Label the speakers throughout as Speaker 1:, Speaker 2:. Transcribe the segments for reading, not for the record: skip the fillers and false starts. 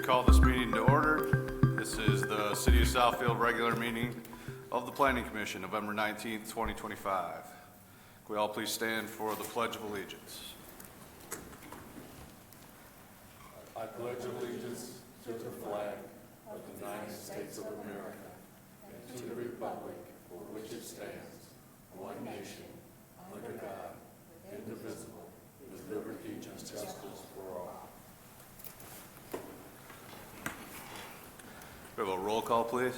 Speaker 1: call this meeting to order. This is the City of Southfield regular meeting of the Planning Commission, November 19th, 2025. Can we all please stand for the Pledge of Allegiance?
Speaker 2: I pledge allegiance to the flag of the United States of America and to the republic for which it stands, one nation, under God, indivisible, with liberty and justice for all.
Speaker 1: We have a roll call, please.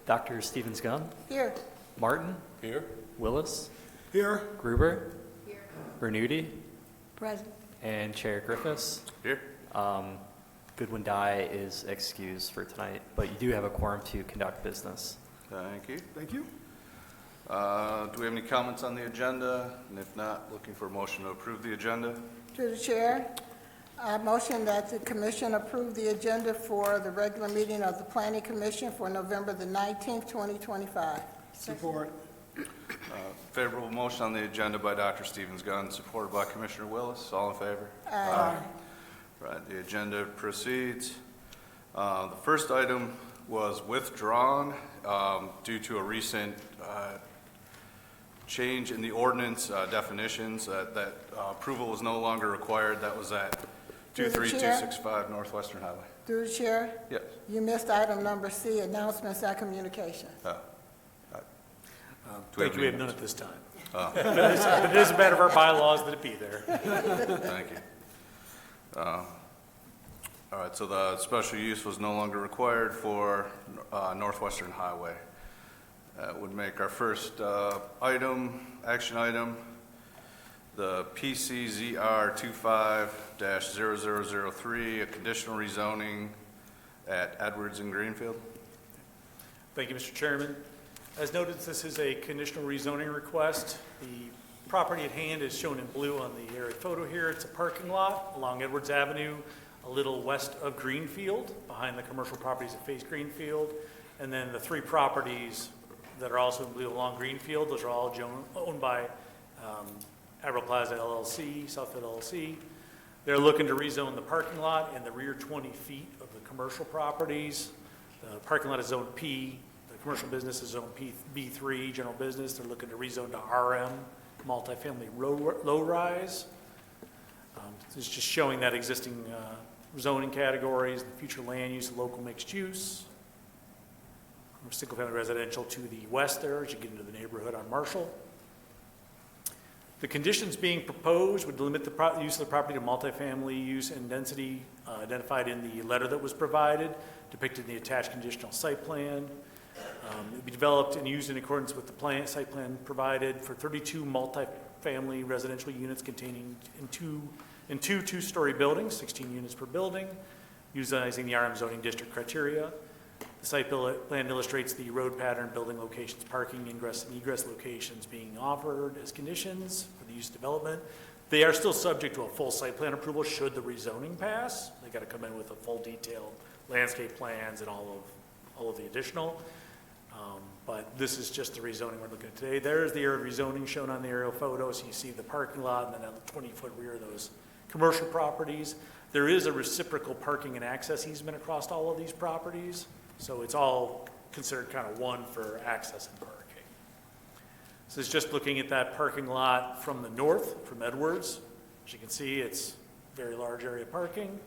Speaker 3: Dr. Stevens-Gunn.
Speaker 4: Here.
Speaker 3: Martin.
Speaker 2: Here?
Speaker 3: Willis.
Speaker 4: Here.
Speaker 3: Gruber. Here. Bernoudi.
Speaker 4: Present.
Speaker 3: And Chair Griffiths.
Speaker 1: Here.
Speaker 3: Goodwin Dye is excused for tonight, but you do have a quorum to conduct business.
Speaker 1: Thank you.
Speaker 4: Thank you.
Speaker 1: Do we have any comments on the agenda? And if not, looking for a motion to approve the agenda.
Speaker 4: To the chair, I motion that the commission approve the agenda for the regular meeting of the Planning Commission for November the 19th, 2025.
Speaker 5: Support.
Speaker 1: Favorable motion on the agenda by Dr. Stevens-Gunn, supported by Commissioner Willis. All in favor?
Speaker 4: Aye.
Speaker 1: Right, the agenda proceeds. The first item was withdrawn due to a recent change in the ordinance definitions that approval was no longer required. That was at
Speaker 4: Through the chair.
Speaker 1: 23265 Northwestern Highway.
Speaker 4: Through the chair,
Speaker 1: Yes.
Speaker 4: you missed item number C, announcements and communication.
Speaker 5: Thank you, we have none at this time.
Speaker 1: Oh.
Speaker 5: But it is a matter of our bylaws that it be there.
Speaker 1: Thank you. All right, so the special use was no longer required for Northwestern Highway. That would make our first action item, the PCZR 25-0003, a conditional rezoning at Edwards and Greenfield.
Speaker 5: Thank you, Mr. Chairman. As noted, this is a conditional rezoning request. The property at hand is shown in blue on the aerial photo here. It's a parking lot along Edwards Avenue, a little west of Greenfield, behind the commercial properties that face Greenfield. And then the three properties that are also in blue along Greenfield, those are all owned by Averill Plaza LLC, Southfield LLC. They're looking to rezone the parking lot and the rear 20 feet of the commercial properties. The parking lot is zone P. The commercial business is zone B3, general business. They're looking to rezone to RM, multifamily low-rise. It's just showing that existing zoning categories, the future land use, local mixed use. Single-family residential to the west there as you get into the neighborhood on Marshall. The conditions being proposed would limit the use of the property to multifamily use and density identified in the letter that was provided, depicted in the attached conditional site plan. It would be developed and used in accordance with the site plan provided for 32 multifamily residential units containing in two two-story buildings, 16 units per building, utilizing the RM zoning district criteria. The site plan illustrates the road pattern, building locations, parking, ingress and egress locations being offered as conditions for the use development. They are still subject to a full site plan approval should the rezoning pass. They got to come in with a full detailed landscape plans and all of the additional. But this is just the rezoning we're looking at today. There's the area of rezoning shown on the aerial photos. So you see the parking lot and then a 20-foot rear of those commercial properties. There is a reciprocal parking and access easement across all of these properties. So it's all considered kind of one for access and parking. So it's just looking at that parking lot from the north, from Edwards. As you can see, it's very large area parking.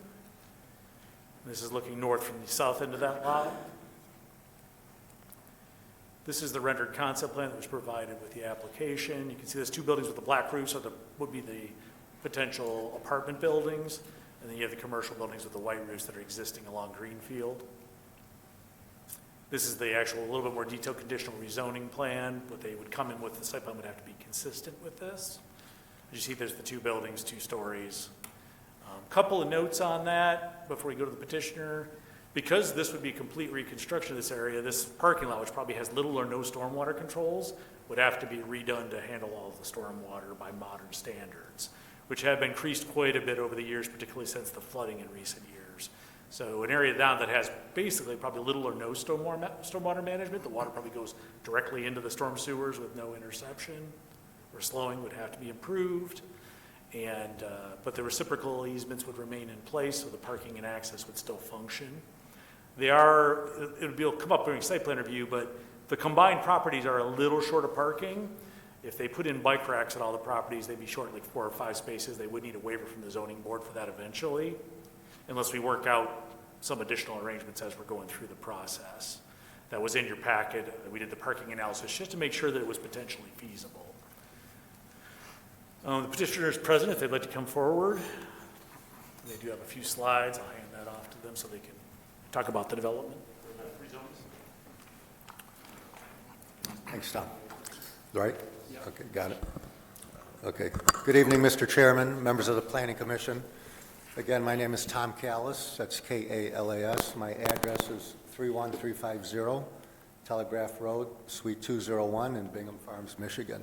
Speaker 5: This is looking north from the south end of that lot. This is the rendered concept plan that was provided with the application. You can see there's two buildings with the black roofs, so that would be the potential apartment buildings. And then you have the commercial buildings with the white roofs that are existing along Greenfield. This is the actual, a little bit more detailed conditional rezoning plan. What they would come in with, the site plan would have to be consistent with this. As you see, there's the two buildings, 2 stories. Couple of notes on that before we go to the petitioner. Because this would be complete reconstruction of this area, this parking lot, which probably has little or no stormwater controls, would have to be redone to handle all of the stormwater by modern standards, which have increased quite a bit over the years, particularly since the flooding in recent years. So an area down that has basically probably little or no stormwater management, the water probably goes directly into the storm sewers with no interception or slowing, would have to be improved. But the reciprocal easements would remain in place, so the parking and access would still function. It'll come up during site plan review, but the combined properties are a little short of parking. If they put in bike racks at all the properties, they'd be short like 4 or 5 spaces. They would need a waiver from the zoning board for that eventually, unless we work out some additional arrangements as we're going through the process. That was in your packet. We did the parking analysis just to make sure that it was potentially feasible. The petitioner is present if they'd like to come forward. They do have a few slides. I'll hand that off to them so they can talk about the development.
Speaker 6: Thanks, Tom. Right? Okay, got it. Okay. Good evening, Mr. Chairman, members of the Planning Commission. Again, my name is Tom Callis. That's K-A-L-A-S. My address is 31350 Telegraph Road, Suite 201 in Bingham Farms, Michigan.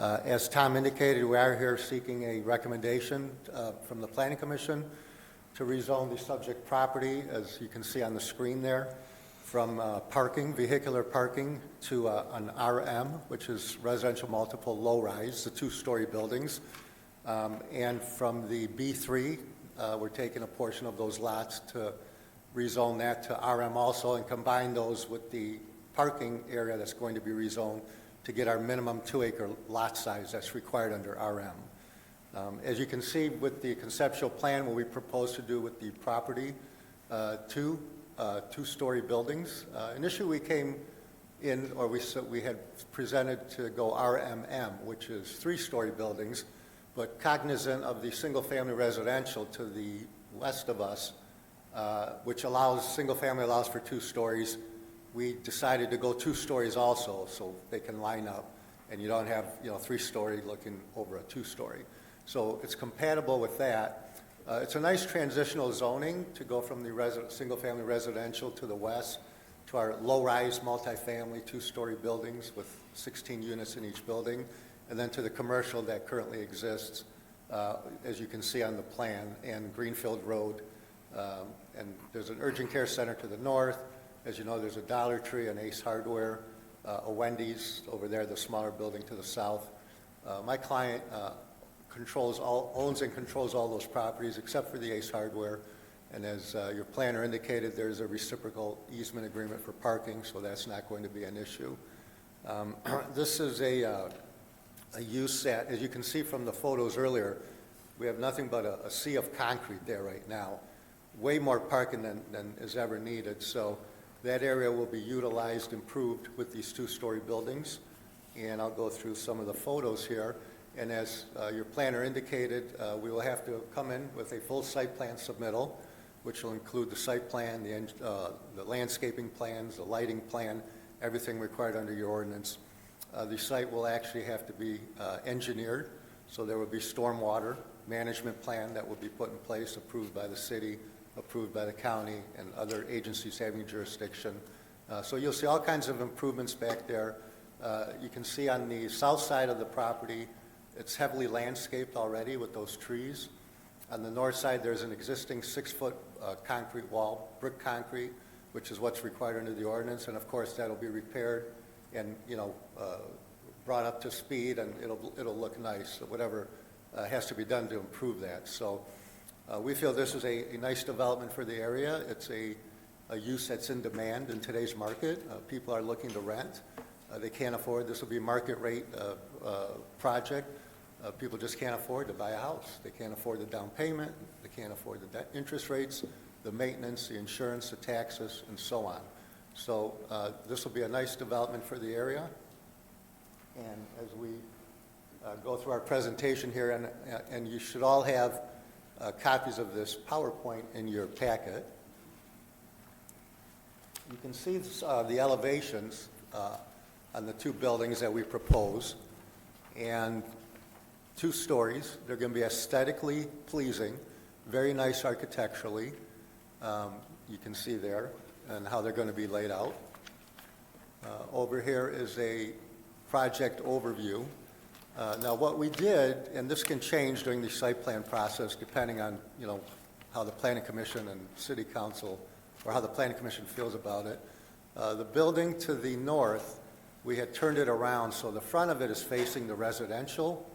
Speaker 6: As Tom indicated, we are here seeking a recommendation from the Planning Commission to rezone the subject property, as you can see on the screen there, from vehicular parking to an RM, which is residential multiple low-rise, the 2-story buildings. And from the B3, we're taking a portion of those lots to rezone that to RM also and combine those with the parking area that's going to be rezoned to get our minimum 2-acre lot size that's required under RM. As you can see with the conceptual plan, what we propose to do with the property, 2 2-story buildings. Initially, we came in, or we had presented to go RMM, which is 3-story buildings, but cognizant of the single-family residential to the west of us, which single-family allows for 2 stories, we decided to go 2 stories also, so they can line up, and you don't have 3-story looking over a 2-story. So it's compatible with that. It's a nice transitional zoning to go from the single-family residential to the west to our low-rise multifamily 2-story buildings with 16 units in each building, and then to the commercial that currently exists, as you can see on the plan, and Greenfield Road. And there's an urgent care center to the north. As you know, there's a Dollar Tree, an Ace Hardware, a Wendy's over there, the smaller building to the south. My client owns and controls all those properties except for the Ace Hardware. And as your planner indicated, there's a reciprocal easement agreement for parking, so that's not going to be an issue. This is a use that, as you can see from the photos earlier, we have nothing but a sea of concrete there right now. Way more parking than is ever needed. So that area will be utilized, improved with these 2-story buildings. And I'll go through some of the photos here. And as your planner indicated, we will have to come in with a full site plan submittal, which will include the site plan, the landscaping plans, the lighting plan, everything required under your ordinance. The site will actually have to be engineered, so there will be stormwater management plan that will be put in place, approved by the city, approved by the county, and other agencies having jurisdiction. So you'll see all kinds of improvements back there. You can see on the south side of the property, it's heavily landscaped already with those trees. On the north side, there's an existing 6-foot concrete wall, brick concrete, which is what's required under the ordinance, and of course that'll be repaired and brought up to speed, and it'll look nice. So whatever has to be done to improve that. So we feel this is a nice development for the area. It's a use that's in demand in today's market. People are looking to rent. They can't afford. This will be a market rate project. People just can't afford to buy a house. They can't afford the down payment. They can't afford the debt interest rates, the maintenance, the insurance, the taxes, and so on. So this will be a nice development for the area. And as we go through our presentation here, and you should all have copies of this PowerPoint in your packet. You can see the elevations on the 2 buildings that we propose. And 2 stories. They're going to be aesthetically pleasing, very nice architecturally. You can see there and how they're going to be laid out. Over here is a project overview. Now what we did, and this can change during the site plan process depending on how the Planning Commission and City Council, or how the Planning Commission feels about it. The building to the north, we had turned it around so the front of it is facing the residential,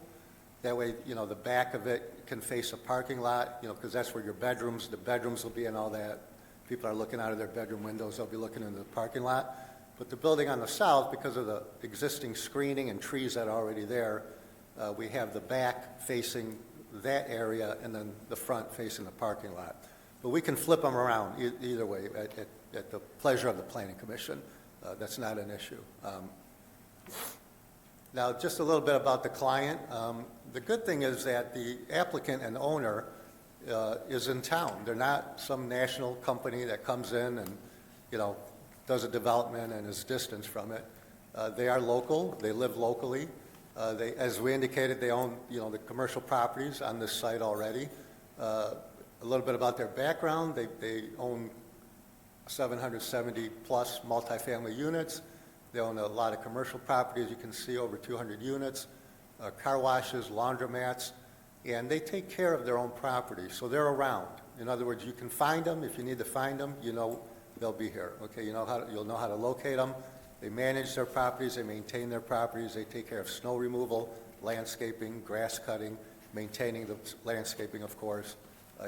Speaker 6: That way, the back of it can face a parking lot, because that's where the bedrooms will be and all that. People are looking out of their bedroom windows, they'll be looking into the parking lot. But the building on the south, because of the existing screening and trees that are already there, we have the back facing that area and then the front facing the parking lot. But we can flip them around either way at the pleasure of the Planning Commission. That's not an issue. Now, just a little bit about the client. The good thing is that the applicant and owner is in town. They're not some national company that comes in and, does a development and is distanced from it. They are local. They live locally. As we indicated, they own, the commercial properties on this site already. A little bit about their background. They own 770-plus multifamily units. They own a lot of commercial properties. You can see over 200 units, car washes, laundromats, and they take care of their own property, so they're around. In other words, you can find them. If you need to find them, they'll be here. Okay, you'll know how to locate them. They manage their properties. They maintain their properties. They take care of snow removal, landscaping, grass cutting, maintaining the landscaping, of course,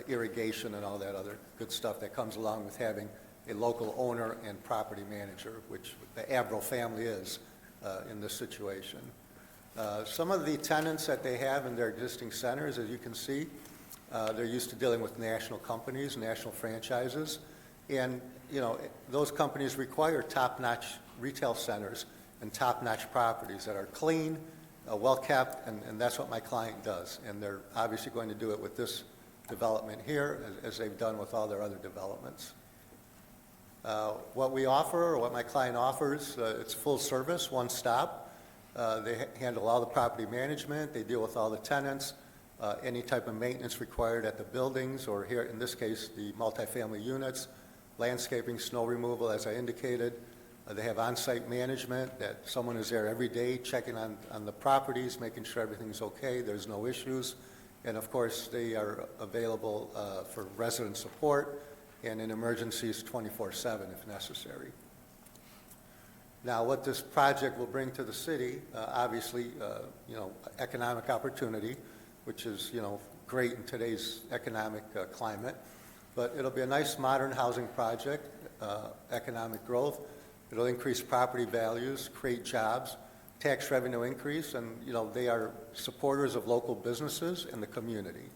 Speaker 6: irrigation, and all that other good stuff that comes along with having a local owner and property manager, which the Averill family is in this situation. Some of the tenants that they have in their existing centers, as you can see, they're used to dealing with national companies, national franchises, and those companies require top-notch retail centers and top-notch properties that are clean, well-kept, and that's what my client does. And they're obviously going to do it with this development here, as they've done with all their other developments. What we offer, or what my client offers, it's full service, one stop. They handle all the property management. They deal with all the tenants, any type of maintenance required at the buildings, or here, in this case, the multifamily units, landscaping, snow removal, as I indicated. They have on-site management, that someone is there every day checking on the properties, making sure everything's okay, there's no issues. And of course, they are available for resident support and in emergencies 24/7 if necessary. Now, what this project will bring to the city, obviously, economic opportunity, which is, great in today's economic climate. But it'll be a nice modern housing project, economic growth. It'll increase property values, create jobs, tax revenue increase, and, they are supporters of local businesses in the community.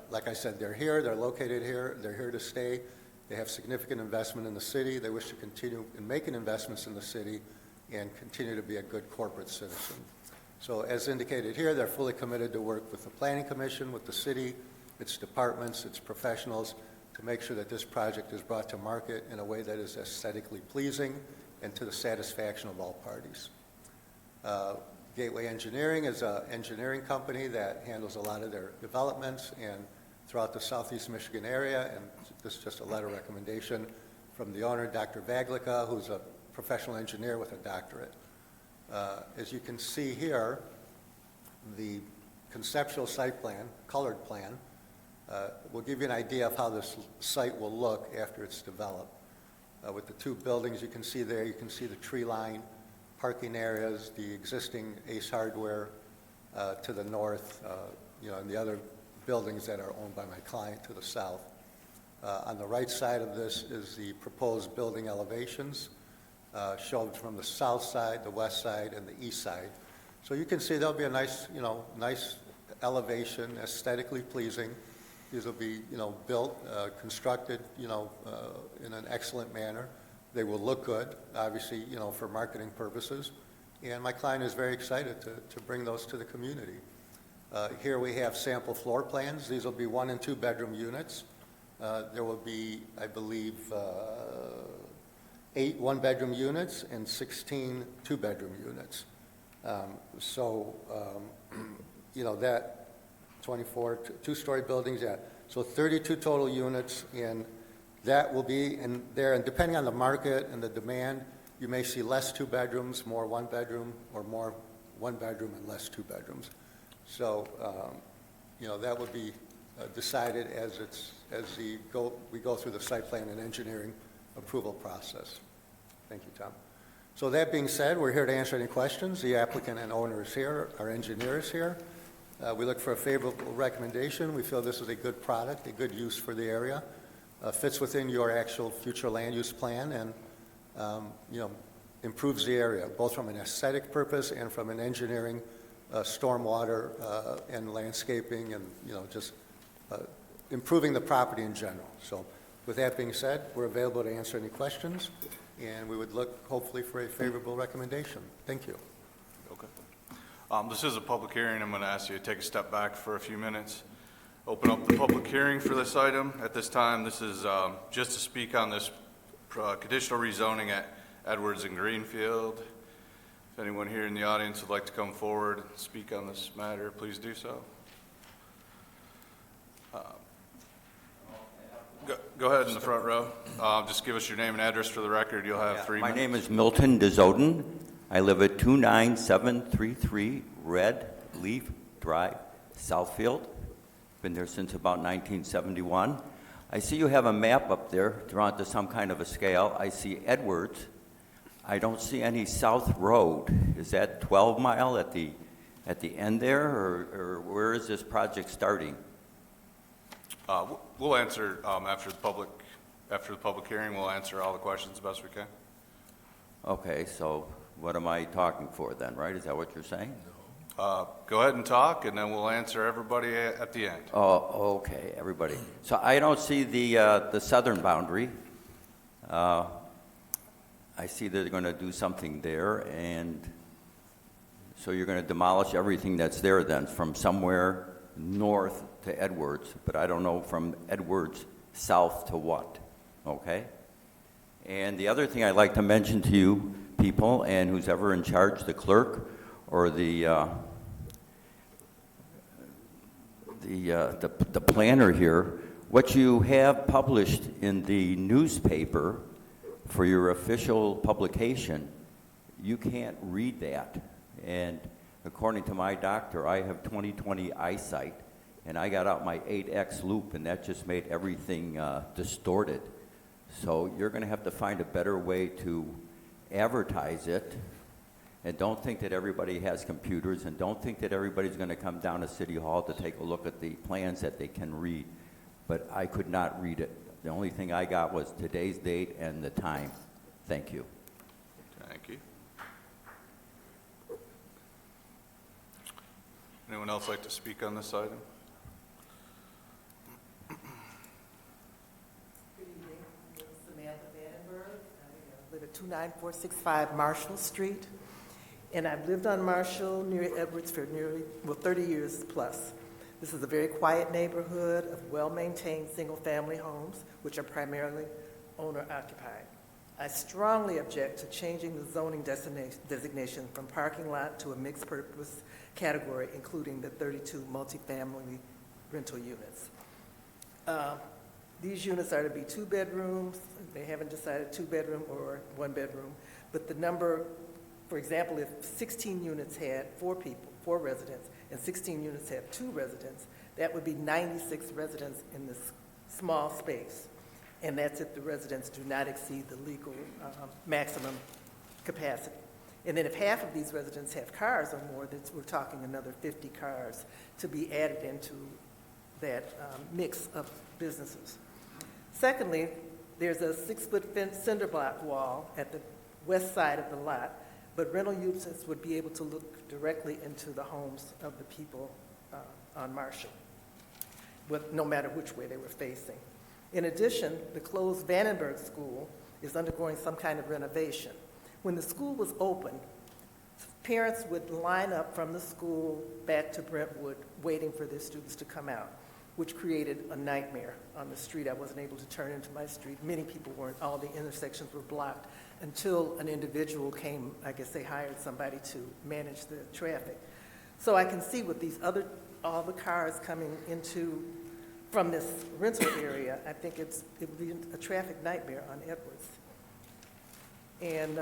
Speaker 6: Like I said, they're here, they're located here, they're here to stay. They have significant investment in the city. They wish to continue in making investments in the city and continue to be a good corporate citizen. So as indicated here, they're fully committed to work with the Planning Commission, with the city, its departments, its professionals, to make sure that this project is brought to market in a way that is aesthetically pleasing and to the satisfaction of all parties. Gateway Engineering is an engineering company that handles a lot of their developments and throughout the southeast Michigan area, and this is just a letter of recommendation from the owner, Dr. Vaglica, who's a professional engineer with a doctorate. As you can see here, the conceptual site plan, colored plan, will give you an idea of how this site will look after it's developed. With the two buildings you can see there, you can see the tree line, parking areas, the existing Ace Hardware to the north, and the other buildings that are owned by my client to the south. On the right side of this is the proposed building elevations, shown from the south side, the west side, and the east side. So you can see there'll be a nice, nice elevation, aesthetically pleasing. These will be, built, constructed, in an excellent manner. They will look good, obviously, for marketing purposes. And my client is very excited to bring those to the community. Here we have sample floor plans. These will be 1- and 2-bedroom units. There will be, I believe, 8 one-bedroom units and 16 two-bedroom units. That 24 two-story buildings, yeah. So 32 total units, and that will be in there. And depending on the market and the demand, you may see less 2 bedrooms, more 1 bedroom, or more 1 bedroom and less 2 bedrooms. So, that would be decided as we go through the site plan and engineering approval process. Thank you, Tom. So that being said, we're here to answer any questions. The applicant and owner is here, our engineer is here, We look for a favorable recommendation. We feel this is a good product, a good use for the area, fits within your actual future land use plan, and, improves the area, both from an aesthetic purpose and from an engineering, stormwater, and landscaping, and, just improving the property in general. So with that being said, we're available to answer any questions, and we would look hopefully for a favorable recommendation. Thank you.
Speaker 1: Okay. This is a public hearing. I'm going to ask you to take a step back for a few minutes. Open up the public hearing for this item. At this time, this is just to speak on this conditional rezoning at Edwards and Greenfield. If anyone here in the audience would like to come forward and speak on this matter, please do so. Go ahead in the front row. Just give us your name and address for the record. You'll have 3 minutes.
Speaker 7: My name is Milton DeZoden. I live at 29733 Red Leaf Drive, Southfield. Been there since about 1971. I see you have a map up there drawn to some kind of a scale. I see Edwards. I don't see any South Road. Is that 12 Mile at the end there, or where is this project starting?
Speaker 1: We'll answer after the public hearing. We'll answer all the questions the best we can.
Speaker 7: Okay, so what am I talking for then, right? Is that what you're saying?
Speaker 1: Go ahead and talk, and then we'll answer everybody at the end.
Speaker 7: Oh, okay, everybody. So I don't see the southern boundary. I see they're going to do something there, and so you're going to demolish everything that's there then from somewhere north to Edwards, but I don't know from Edwards south to what, okay? And the other thing I'd like to mention to you people, and who's ever in charge, the clerk or the planner here, what you have published in the newspaper for your official publication, you can't read that. And according to my doctor, I have 20/20 eyesight, and I got out my 8X loop, and that just made everything distorted. So you're going to have to find a better way to advertise it. And don't think that everybody has computers, and don't think that everybody's going to come down to City Hall to take a look at the plans that they can read. But I could not read it. The only thing I got was today's date and the time. Thank you.
Speaker 1: Thank you. Anyone else like to speak on this item?
Speaker 8: Good evening. My name is Samantha Vandenberg. I live at 29465 Marshall Street. And I've lived on Marshall near Edwards for 30 years plus. This is a very quiet neighborhood of well-maintained single-family homes, which are primarily owner-occupied. I strongly object to changing the zoning designation from parking lot to a mixed-purpose category, including the 32 multifamily rental units. These units are to be 2 bedrooms. They haven't decided 2-bedroom or 1-bedroom, but the number, for example, if 16 units had 4 residents, and 16 units have 2 residents, that would be 96 residents in this small space. And that's if the residents do not exceed the legal maximum capacity. And then if half of these residents have cars or more, we're talking another 50 cars to be added into that mix of businesses. Secondly, there's a 6-foot cinder block wall at the west side of the lot, but rental users would be able to look directly into the homes of the people on Marshall, no matter which way they were facing. In addition, the closed Vandenberg School is undergoing some kind of renovation. When the school was open, parents would line up from the school back to Brentwood waiting for their students to come out, which created a nightmare on the street. I wasn't able to turn into my street. Many people weren't. All the intersections were blocked until an individual came. I guess they hired somebody to manage the traffic. So I can see with all the cars coming from this rental area, I think it would be a traffic nightmare on Edwards. And,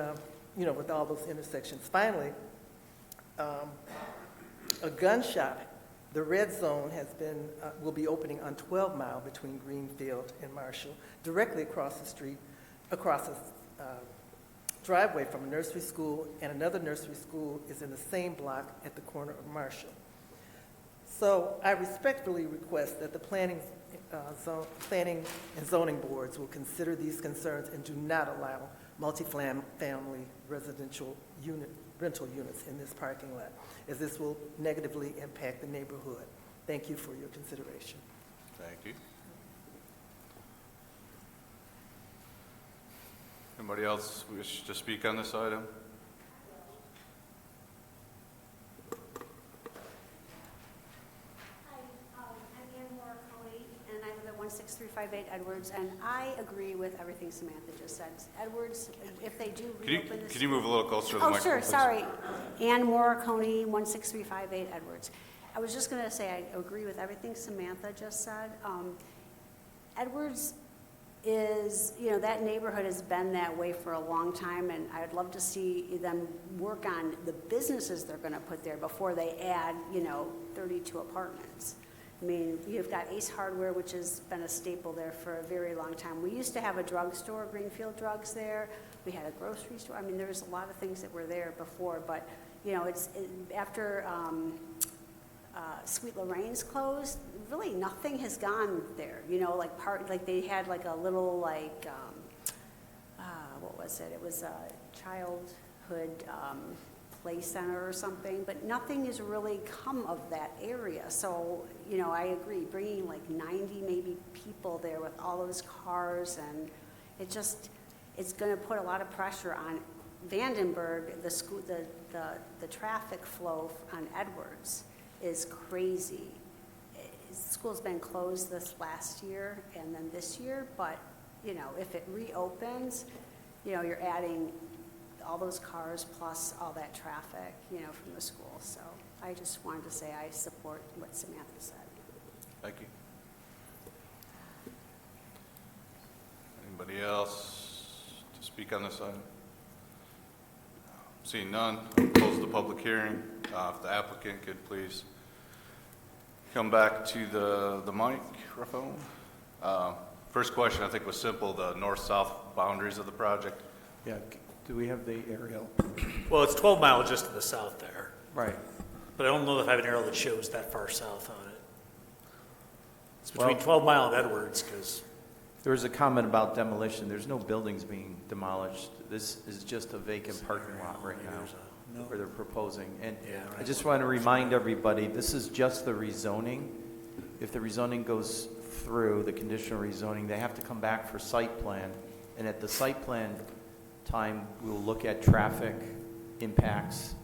Speaker 8: with all those intersections. Finally, a gun shop, the Red Zone will be opening on 12 Mile between Greenfield and Marshall, directly across the street, across a driveway from a nursery school, and another nursery school is in the same block at the corner of Marshall. So I respectfully request that the planning and zoning boards will consider these concerns and do not allow multifamily residential rental units in this parking lot, as this will negatively impact the neighborhood. Thank you for your consideration.
Speaker 1: Thank you. Anybody else wish to speak on this item?
Speaker 9: I'm Ann Moore-Cody, and I live at 16358 Edwards, and I agree with everything Samantha just said. Edwards, if they do reopen this...
Speaker 1: Could you move a little closer to the
Speaker 9: Oh,
Speaker 1: microphone?
Speaker 9: sure,
Speaker 1: please?
Speaker 9: sorry. Ann Moore-Cody, 16358 Edwards. I was just going to say I agree with everything Samantha just said. Edwards is, you know, that neighborhood has been that way for a long time, and I'd love to see them work on the businesses they're going to put there before they add, 32 apartments. I mean, you've got Ace Hardware, which has been a staple there for a very long time. We used to have a drugstore, Greenfield Drugs there. We had a grocery store. I mean, there was a lot of things that were there before, but, after Sweet Lorraine's closed, really nothing has gone there, like they had like a little what was it? It was a childhood play center or something, but nothing has really come of that area. So, I agree, bringing like 90 maybe people there with all those cars, and it's going to put a lot of pressure on Vandenberg. The school, the traffic flow on Edwards is crazy. School's been closed this last year and then this year, but, if it reopens, you're adding all those cars plus all that traffic, from the school. So I just wanted to say I support what Samantha said.
Speaker 1: Thank you. Anybody else to speak on this item? Seeing none, I'll close the public hearing. If the applicant could please come back to the microphone. First question, I think, was simple, the north-south boundaries of the project.
Speaker 10: Yeah, do we have the aerial?
Speaker 5: Well, it's 12 miles just to the south there,
Speaker 10: Right.
Speaker 5: but I don't know if I have an arrow that shows that far south on it. It's between
Speaker 10: Well-
Speaker 5: 12 Mile and Edwards, because
Speaker 10: There was a comment about demolition. There's no buildings being demolished. This is just a vacant parking lot right now where they're proposing. And
Speaker 5: Yeah,
Speaker 10: I
Speaker 5: right.
Speaker 10: just want to remind everybody, this is just the rezoning. If the rezoning goes through, the conditional rezoning, they have to come back for site plan. And at the site plan time, we'll look at traffic impacts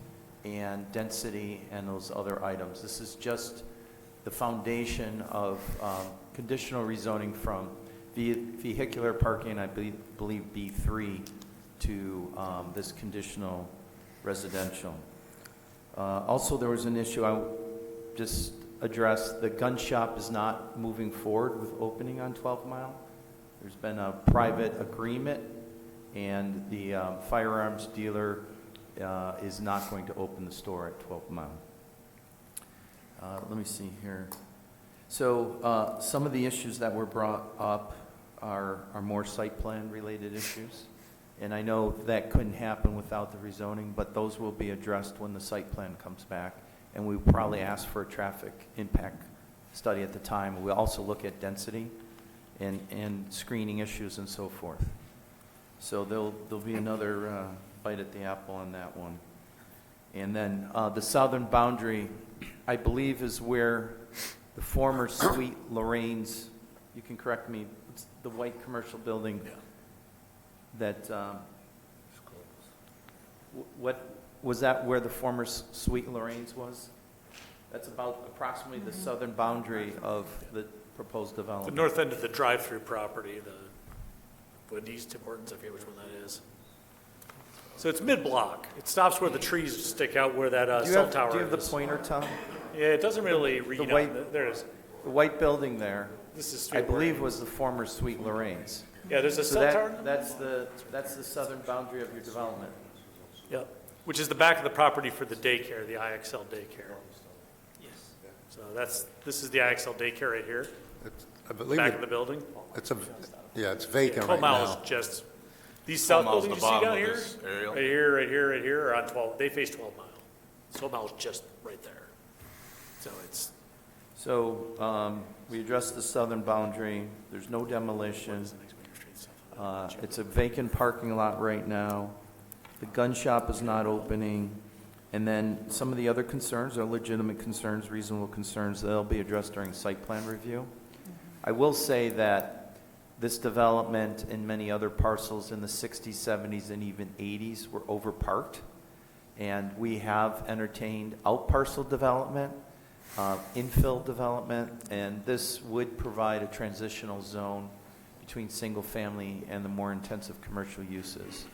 Speaker 10: and density and those other items. This is just the foundation of conditional rezoning from vehicular parking, I believe B3, to this conditional residential. Also, there was an issue I just addressed. The gun shop is not moving forward with opening on 12 Mile. There's been a private agreement, and the firearms dealer is not going to open the store at 12 Mile. Let me see here. So some of the issues that were brought up are more site plan related issues. And I know that couldn't happen without the rezoning, but those will be addressed when the site plan comes back. And we probably ask for a traffic impact study at the time. We'll also look at density and screening issues and so forth. So there'll be another bite at the apple on that one. And then the southern boundary, I believe, is where the former Sweet Lorraine's, you can correct me, it's the white commercial building that, what, was that where the former Sweet Lorraine's was? That's about approximately the southern boundary of the proposed
Speaker 5: the
Speaker 10: development.
Speaker 5: north end of the drive-through property, the Wendy's, Tim Hortons, I forget which one that is. So it's mid-block. It stops where the trees stick out where that cell tower is.
Speaker 10: Do you have the pointer, Tom?
Speaker 5: Yeah, it doesn't really read
Speaker 10: The
Speaker 5: out.
Speaker 10: white-
Speaker 5: There it is.
Speaker 10: The white building there,
Speaker 5: This is
Speaker 10: I
Speaker 5: Sweet
Speaker 10: believe,
Speaker 5: Lorraine.
Speaker 10: was the former Sweet Lorraine's.
Speaker 5: Yeah, there's a
Speaker 10: So
Speaker 5: cell tower.
Speaker 10: that's the southern boundary of your development.
Speaker 5: Yep, which is the back of the property for the daycare, the IXL daycare. Yes. So this is the IXL daycare right here,
Speaker 6: I believe
Speaker 5: back of the building.
Speaker 6: it's it's vacant
Speaker 5: 12
Speaker 6: right
Speaker 5: Mile
Speaker 6: now.
Speaker 5: is just, these
Speaker 1: 12
Speaker 5: south
Speaker 1: Mile's
Speaker 5: buildings
Speaker 1: the
Speaker 5: you see
Speaker 1: bottom
Speaker 5: down
Speaker 1: of
Speaker 5: here?
Speaker 1: this aerial.
Speaker 5: Right here, right here, right here, are on 12, they face 12 Mile. 12 Mile is just right there. So
Speaker 10: So we addressed the southern boundary. There's no demolition. It's a vacant parking lot right now. The gun shop is not opening. And then some of the other concerns are legitimate concerns, reasonable concerns. They'll be addressed during site plan review. I will say that this development and many other parcels in the 60s, 70s, and even 80s were overparked. And we have entertained out-parcel development, infill development, and this would provide a transitional zone between single-family and the more intensive commercial uses.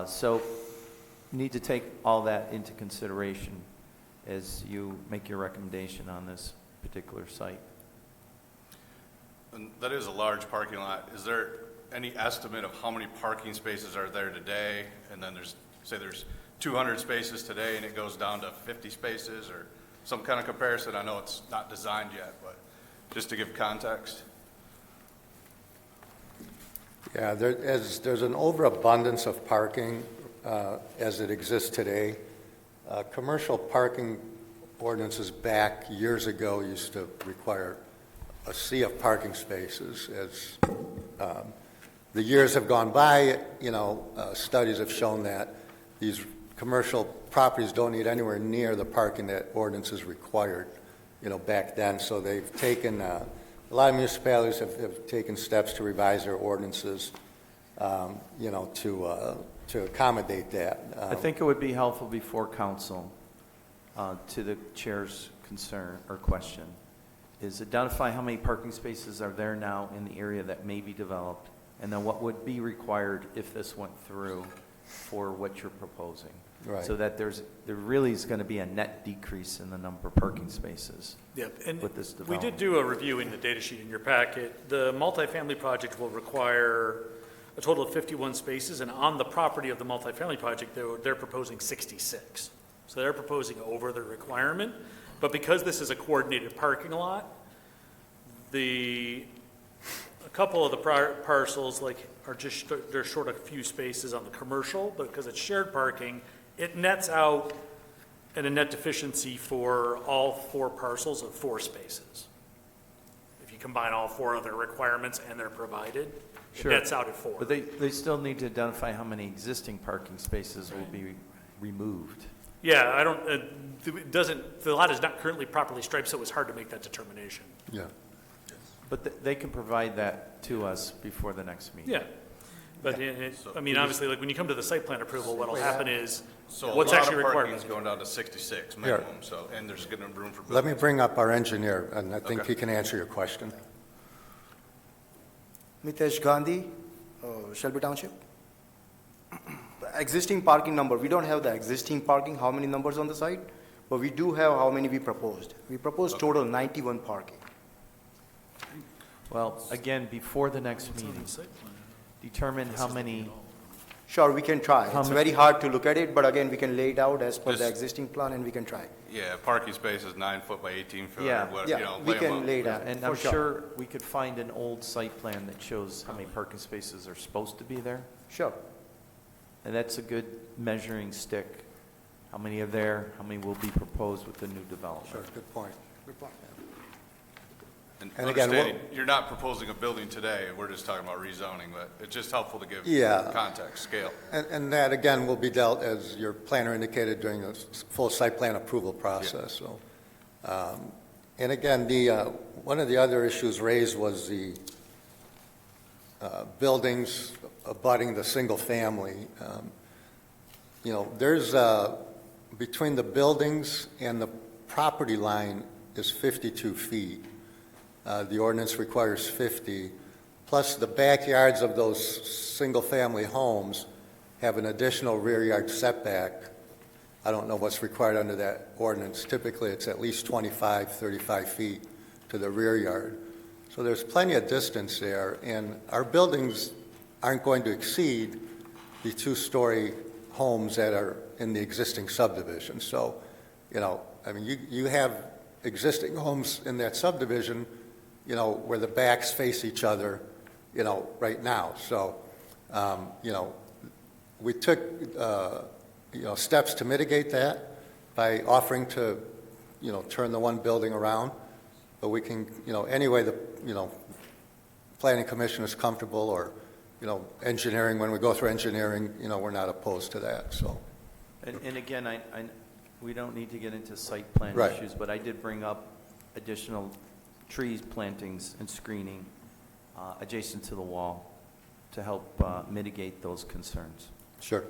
Speaker 10: So you need to take all that into consideration as you make your recommendation on this particular site.
Speaker 1: And that is a large parking lot. Is there any estimate of how many parking spaces are there today? And then there's 200 spaces today and it goes down to 50 spaces, or some kind of comparison? I know it's not designed yet, but just to give context.
Speaker 6: Yeah, there's an overabundance of parking as it exists today. Commercial parking ordinances back years ago used to require a sea of parking spaces. As the years have gone by, studies have shown that these commercial properties don't need anywhere near the parking that ordinances required, back then. So they've taken, a lot of municipalities have taken steps to revise their ordinances, to accommodate that.
Speaker 10: I think it would be helpful before council, to the chair's concern or question, is identify how many parking spaces are there now in the area that may be developed, and then what would be required if this went through for what you're proposing.
Speaker 6: Right.
Speaker 10: So that there really is going to be a net decrease in the number of parking spaces.
Speaker 5: Yep, and
Speaker 10: with this
Speaker 5: we did do a review in the data sheet in your packet. The multifamily project will require a total of 51 spaces, and on the property of the multifamily project, they're proposing 66. So they're proposing over the requirement, but because this is a coordinated parking lot, a couple of the parcels they're short a few spaces on the commercial, but because it's shared parking, it nets out in a net deficiency for all 4 parcels of 4 spaces. If you combine all 4 other requirements and they're provided,
Speaker 10: Sure.
Speaker 5: it nets out at 4.
Speaker 10: But they still need to identify how many existing parking spaces will be removed.
Speaker 5: Yeah, I don't, the lot is not currently properly striped, so it's hard to make that determination.
Speaker 6: Yeah.
Speaker 10: But they can provide that to us before the next meeting.
Speaker 5: Yeah, but obviously, when you come to the site plan approval, what'll happen is,
Speaker 1: So
Speaker 5: what's
Speaker 1: a lot
Speaker 5: actually
Speaker 1: of
Speaker 5: required.
Speaker 1: parking is going down to 66 minimum, and there's going to be room for
Speaker 6: Let me
Speaker 1: buildings.
Speaker 6: bring up our engineer, and I think
Speaker 1: Okay.
Speaker 6: he can answer your question.
Speaker 11: Mitesh Gandhi, Shelby Township. Existing parking number, we don't have the existing parking, how many numbers on the site, but we do have how many we proposed. We proposed total 91 parking.
Speaker 10: Well, again, before the next meeting, determine how many,
Speaker 11: Sure, we can try.
Speaker 10: How
Speaker 11: It's
Speaker 10: many-
Speaker 11: very hard to look at it, but again, we can lay it out as per the
Speaker 1: Just-
Speaker 11: existing plan and we can try.
Speaker 1: Yeah, parking space is 9 foot by 18 foot,
Speaker 10: Yeah.
Speaker 1: or what,
Speaker 11: Yeah, we
Speaker 1: lay 'em
Speaker 11: can
Speaker 1: up.
Speaker 11: lay it
Speaker 10: yeah,
Speaker 11: out.
Speaker 10: and
Speaker 11: for
Speaker 10: I'm sure we could find an old site plan that shows how many parking spaces are supposed to be there.
Speaker 11: Sure.
Speaker 10: And that's a good measuring stick. How many are there, how many will be proposed with the new
Speaker 6: Sure,
Speaker 10: development?
Speaker 6: good point.
Speaker 11: Good point.
Speaker 6: And again,
Speaker 1: Understanding, you're not proposing a building today, we're just talking about rezoning, but it's just helpful to give
Speaker 6: Yeah.
Speaker 1: context, scale.
Speaker 6: And that, again, will be dealt, as your planner indicated, during the full site plan approval process, so. And again, one of the other issues raised was the buildings abutting the single family. There's, between the buildings and the property line is 52 feet. The ordinance requires 50, plus the backyards of those single-family homes have an additional rear yard setback. I don't know what's required under that ordinance. Typically, it's at least 25, 35 feet to the rear yard. So there's plenty of distance there, and our buildings aren't going to exceed the 2-story homes that are in the existing subdivision. So, you have existing homes in that subdivision, where the backs face each other, right now. So, we took, steps to mitigate that by offering to, turn the one building around. but we can, any way the, planning commission is comfortable, or, engineering, when we go through engineering, we're not opposed to that, so.
Speaker 10: And again, we don't need to get into site plan
Speaker 6: Right.
Speaker 10: issues, but I did bring up additional trees, plantings, and screening adjacent to the wall to help mitigate those concerns.
Speaker 6: Sure.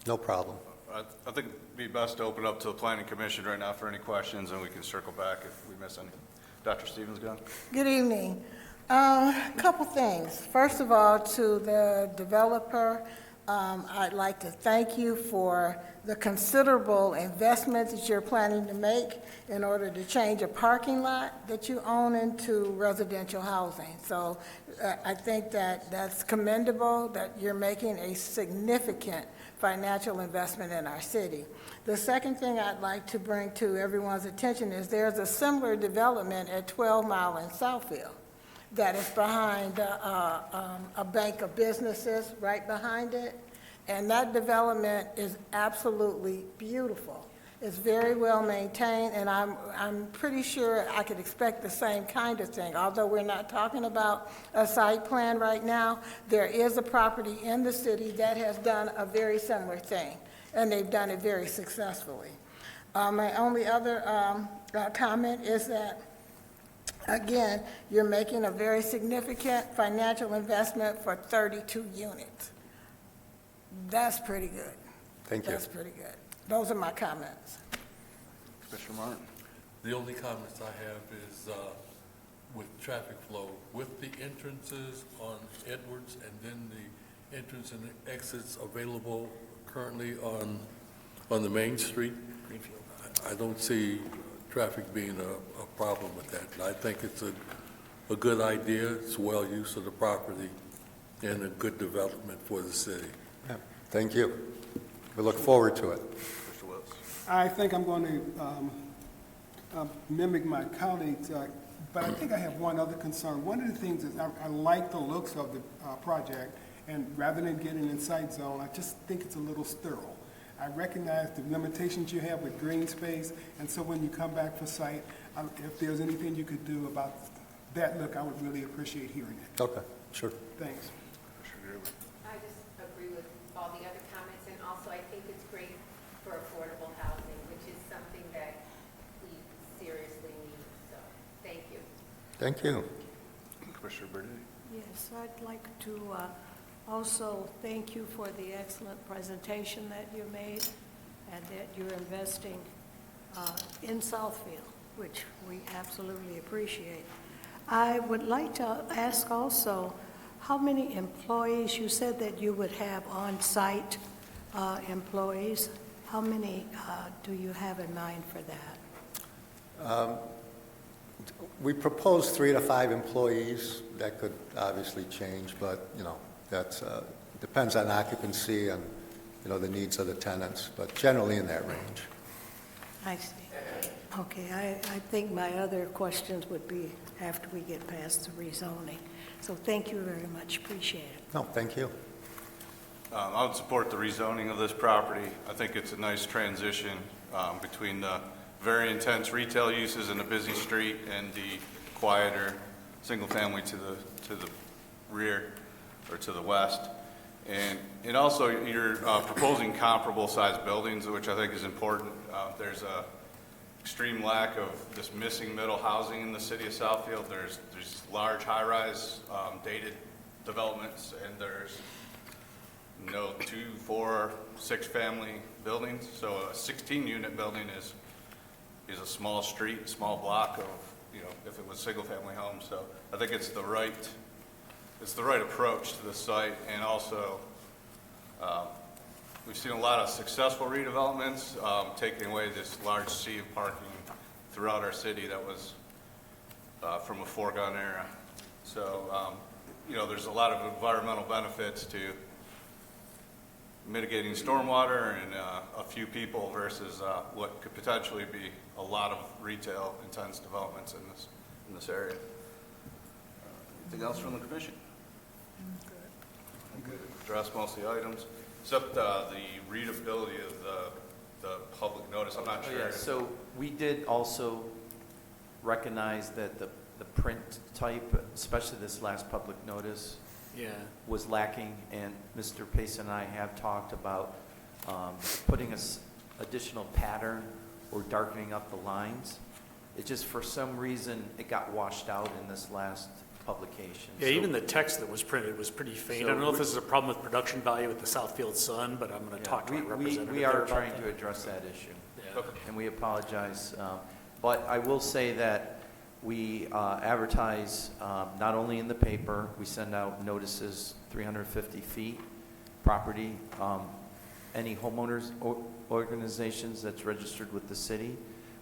Speaker 6: No problem.
Speaker 1: I think it'd be best to open up to the planning commission right now for any questions, and we can circle back if we miss any. Dr. Stevens, go ahead.
Speaker 4: Good evening. Couple things. First of all, to the developer, I'd like to thank you for the considerable investment that you're planning to make in order to change a parking lot that you own into residential housing. So I think that that's commendable, that you're making a significant financial investment in our city. The second thing I'd like to bring to everyone's attention is there's a similar development at 12 Mile in Southfield that is behind a bank of businesses right behind it. And that development is absolutely beautiful. It's very well maintained, and I'm pretty sure I could expect the same kind of thing. Although we're not talking about a site plan right now, there is a property in the city that has done a very similar thing, and they've done it very successfully. My only other comment is that, again, you're making a very significant financial investment for 32 units. That's pretty good.
Speaker 6: Thank you.
Speaker 4: That's pretty good. Those are my comments.
Speaker 1: Commissioner Martin?
Speaker 2: The only comments I have is with traffic flow, with the entrances on Edwards and then the entrance and the exits available currently on the main street, I don't see traffic being a problem with that. And I think it's a good idea. It's well use of the property and a good development for the city.
Speaker 6: Yeah. Thank you. We look forward to it.
Speaker 1: Mr. Wills?
Speaker 12: I think I'm going to mimic my colleagues, but I think I have one other concern. One of the things is I like the looks of the project, and rather than getting in sight zone, I just think it's a little sterile. I recognize the limitations you have with green space, and so when you come back for site, if there's anything you could do about that look, I would really appreciate hearing it.
Speaker 6: Okay, sure.
Speaker 12: Thanks.
Speaker 13: I just agree with all the other comments, and also I think it's great for affordable housing, which is something that we seriously need, so thank you.
Speaker 6: Thank you.
Speaker 1: Commissioner Bernini?
Speaker 14: Yes, I'd like to also thank you for the excellent presentation that you made and that you're investing in Southfield, which we absolutely appreciate. I would like to ask also, how many employees, you said that you would have on-site employees. How many do you have in mind for that?
Speaker 6: We propose 3 to 5 employees. That could obviously change, but, that's depends on occupancy and, the needs of the tenants, but generally in that range.
Speaker 14: I see. Okay, I think my other questions would be after we get past the rezoning. So thank you very much, appreciate it.
Speaker 6: No, thank you.
Speaker 1: I would support the rezoning of this property. I think it's a nice transition between the very intense retail uses in the busy street and the quieter single-family to the rear or to the west. And also, you're proposing comparable sized buildings, which I think is important. There's a extreme lack of this missing middle housing in the city of Southfield. There's large high-rise dated developments, and there's no 2, 4, 6 family buildings. So a 16-unit building is a small street, small block of, if it was single-family homes. So I think it's the right approach to the site, and also we've seen a lot of successful redevelopments taking away this large sea of parking throughout our city that was from a foregone era. So, there's a lot of environmental benefits to mitigating stormwater and a few people versus what could potentially be a lot of retail intense developments in this area. Anything else from the commission? Good. Address most of the items, except the readability of the public notice. I'm not sure.
Speaker 10: Yeah, so we did also recognize that the print type, especially this last public notice,
Speaker 5: Yeah.
Speaker 10: was lacking, and Mr. Payson and I have talked about putting additional pattern or darkening up the lines. It just, for some reason, it got washed out in this last publication.
Speaker 5: Yeah,
Speaker 10: So-
Speaker 5: even the text that was printed was pretty faint.
Speaker 10: So
Speaker 5: I don't know if
Speaker 10: we-
Speaker 5: this is a problem with production value with the Southfield Sun, but I'm going to talk to my representative
Speaker 10: We
Speaker 5: there
Speaker 10: are
Speaker 5: about
Speaker 10: trying
Speaker 5: that.
Speaker 10: to address that issue,
Speaker 5: Yeah.
Speaker 10: and we apologize. But I will say that we advertise not only in the paper, we send out notices 350 feet property, any homeowners organizations that's registered with the city.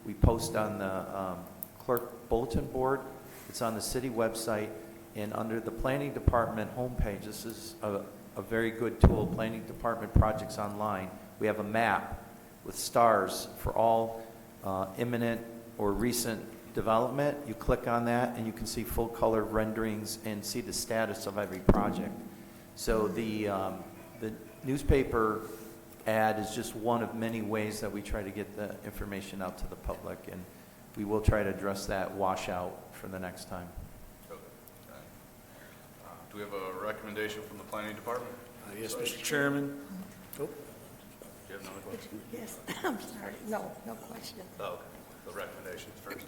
Speaker 10: We post on the clerk bulletin board. It's on the city website, and under the planning department homepage, this is a very good tool, planning department projects online. We have a map with stars for all imminent or recent development. You click on that and you can see full color renderings and see the status of every project. So the newspaper ad is just one of many ways that we try to get the information out to the public, and we will try to address that washout for the next time.
Speaker 1: Okay. Do we have a recommendation from the planning department?
Speaker 5: Yes, Mr. Chairman. Oh,
Speaker 1: Do you have another question?
Speaker 14: Yes, I'm sorry. No question.
Speaker 1: Oh, okay. The recommendations first.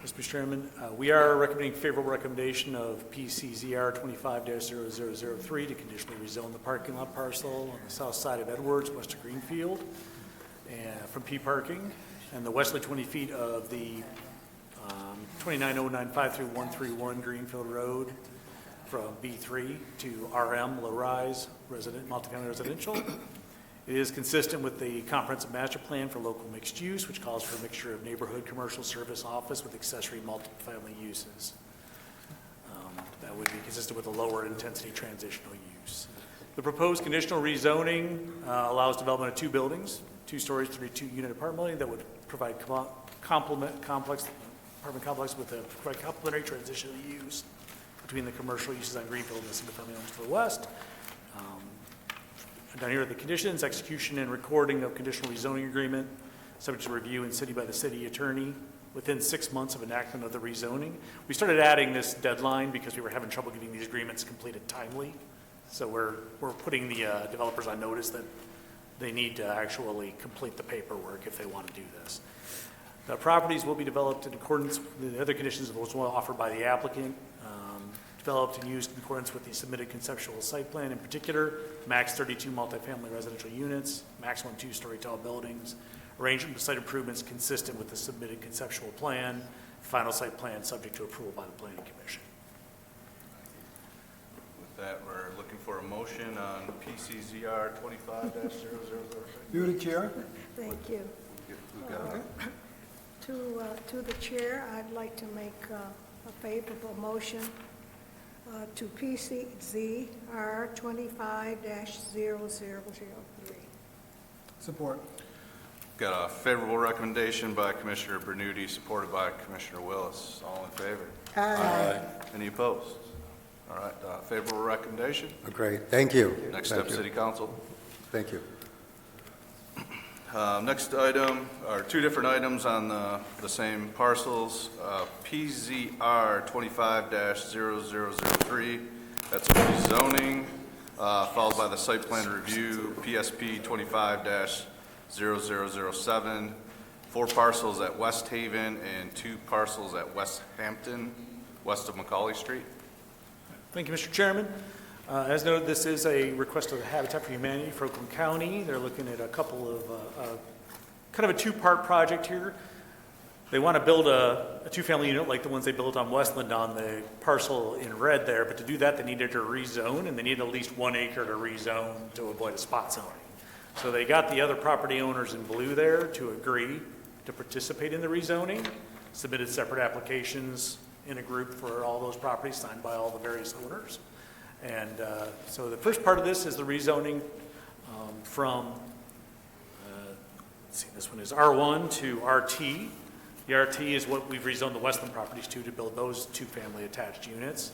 Speaker 5: yes, Mr. Chairman. We are recommending favorable recommendation of PCZR 25-0003 to conditionally rezone the parking lot parcel on the south side of Edwards, west of Greenfield, and from P parking, and the westerly 20 feet of the 29095 through 131 Greenfield Road from B3 to RM, low-rise, multifamily residential. It is consistent with the comprehensive master plan for local mixed use, which calls for a mixture of neighborhood, commercial, service, office with accessory multifamily uses. That would be consistent with a lower intensity transitional use. The proposed conditional rezoning allows development of two buildings, 2 stories, 32-unit apartment building that would provide apartment complex with a provide complementary transitional use between the commercial uses on Greenfield and the single-family homes to the west. Down here are the conditions: execution and recording of conditional rezoning agreement, subject to review in city by the city attorney within 6 months of enactment of the rezoning. We started adding this deadline because we were having trouble getting these agreements completed timely. So we're putting the developers on notice that they need to actually complete the paperwork if they want to do this. The properties will be developed in accordance with the other conditions of those offered by the applicant, developed and used in accordance with the submitted conceptual site plan, in particular, max 32 multifamily residential units, maximum 2-story tall buildings, arrangement of site improvements consistent with the submitted conceptual plan, final site plan subject to approval by the Planning Commission.
Speaker 1: With that, we're looking for a motion on PCZR 25-0003.
Speaker 12: Through the chair.
Speaker 14: Thank you.
Speaker 1: We've got
Speaker 14: To the chair, I'd like to make a favorable motion to PCZR 25-0003.
Speaker 12: Support.
Speaker 1: Got a favorable recommendation by Commissioner Bernuti, supported by Commissioner Willis. All in favor?
Speaker 4: Aye.
Speaker 1: Any opposed? All right, favorable recommendation.
Speaker 6: Great, thank you.
Speaker 1: Next
Speaker 6: Thank
Speaker 1: step,
Speaker 6: you.
Speaker 1: City Council.
Speaker 6: Thank you.
Speaker 1: Next item are 2 different items on the same parcels. PZR 25-0003, that's a rezoning, followed by the site plan review, PSP 25-0007, 4 parcels at West Haven and 2 parcels at West Hampton, west of Macaulay Street.
Speaker 5: Thank you, Mr. Chairman. As noted, this is a request of the Habitat for Humanity for Oakland County. They're looking at a couple of, kind of a 2-part project here. They want to build a 2-family unit like the ones they built on Westland on the parcel in red there, but to do that, they needed to rezone, and they need at least 1 acre to rezone to avoid a spot zoning. So they got the other property owners in blue there to agree to participate in the rezoning, submitted separate applications in a group for all those properties signed by all the various owners. And so the first part of this is the rezoning from, let's see, this one is R1 to RT. The RT is what we've rezoned the Westland properties to build those 2-family attached units.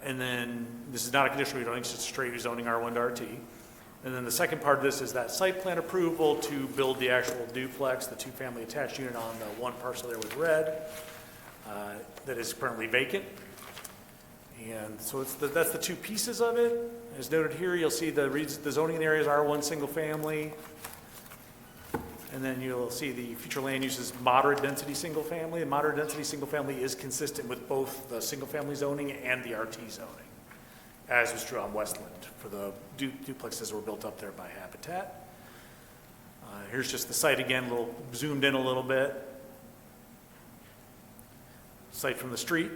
Speaker 5: And then this is not a conditional rezoning, it's just straight rezoning R1 to RT. And then the second part of this is that site plan approval to build the actual duplex, the two-family attached unit on the one parcel there with red, that is currently vacant. And so that's the two pieces of it. As noted here, you'll see the zoning areas are one single family. And then you'll see the future land use is moderate density single family. And moderate density single family is consistent with both the single family zoning and the RT zoning, as was true on Westland for the duplexes that were built up there by Habitat. Here's just the site again, a little zoomed in a little bit. Site from the street.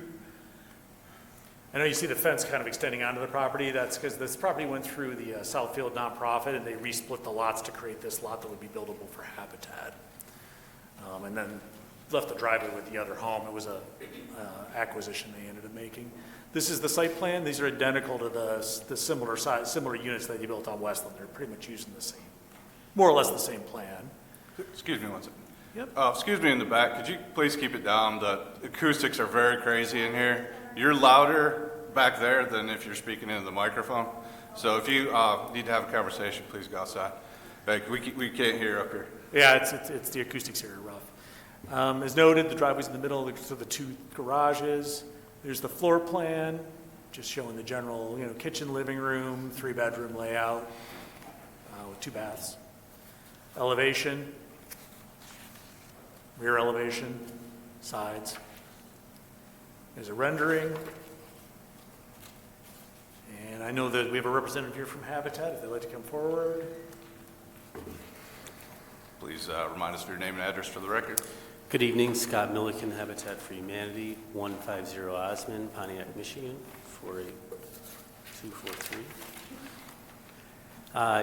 Speaker 5: I know you see the fence kind of extending onto the property. That's because this property went through the Southfield nonprofit, and they resplit the lots to create this lot that would be buildable for Habitat. And then left the driveway with the other home. It was a acquisition they ended up making. This is the site plan. These are identical to the similar units that you built on Westland. They're pretty much using the same, more or less the same plan.
Speaker 1: Excuse me one second.
Speaker 5: Yep.
Speaker 1: Excuse me in the back, could you please keep it down? The acoustics are very crazy in here. You're louder back there than if you're speaking into the microphone. So if you need to have a conversation, please go outside. Like, we can't hear up here.
Speaker 5: Yeah, it's the acoustics here are rough. As noted, the driveway's in the middle of the two garages. There's the floor plan, just showing the general, kitchen, living room, 3-bedroom layout with 2 baths. Elevation, rear elevation, sides. There's a rendering. And I know that we have a representative here from Habitat, if they'd like to come forward.
Speaker 1: Please remind us of your name and address for the record.
Speaker 15: Good evening, Scott Milliken, Habitat for Humanity, 150 Osmond, Pontiac, Michigan, 48243.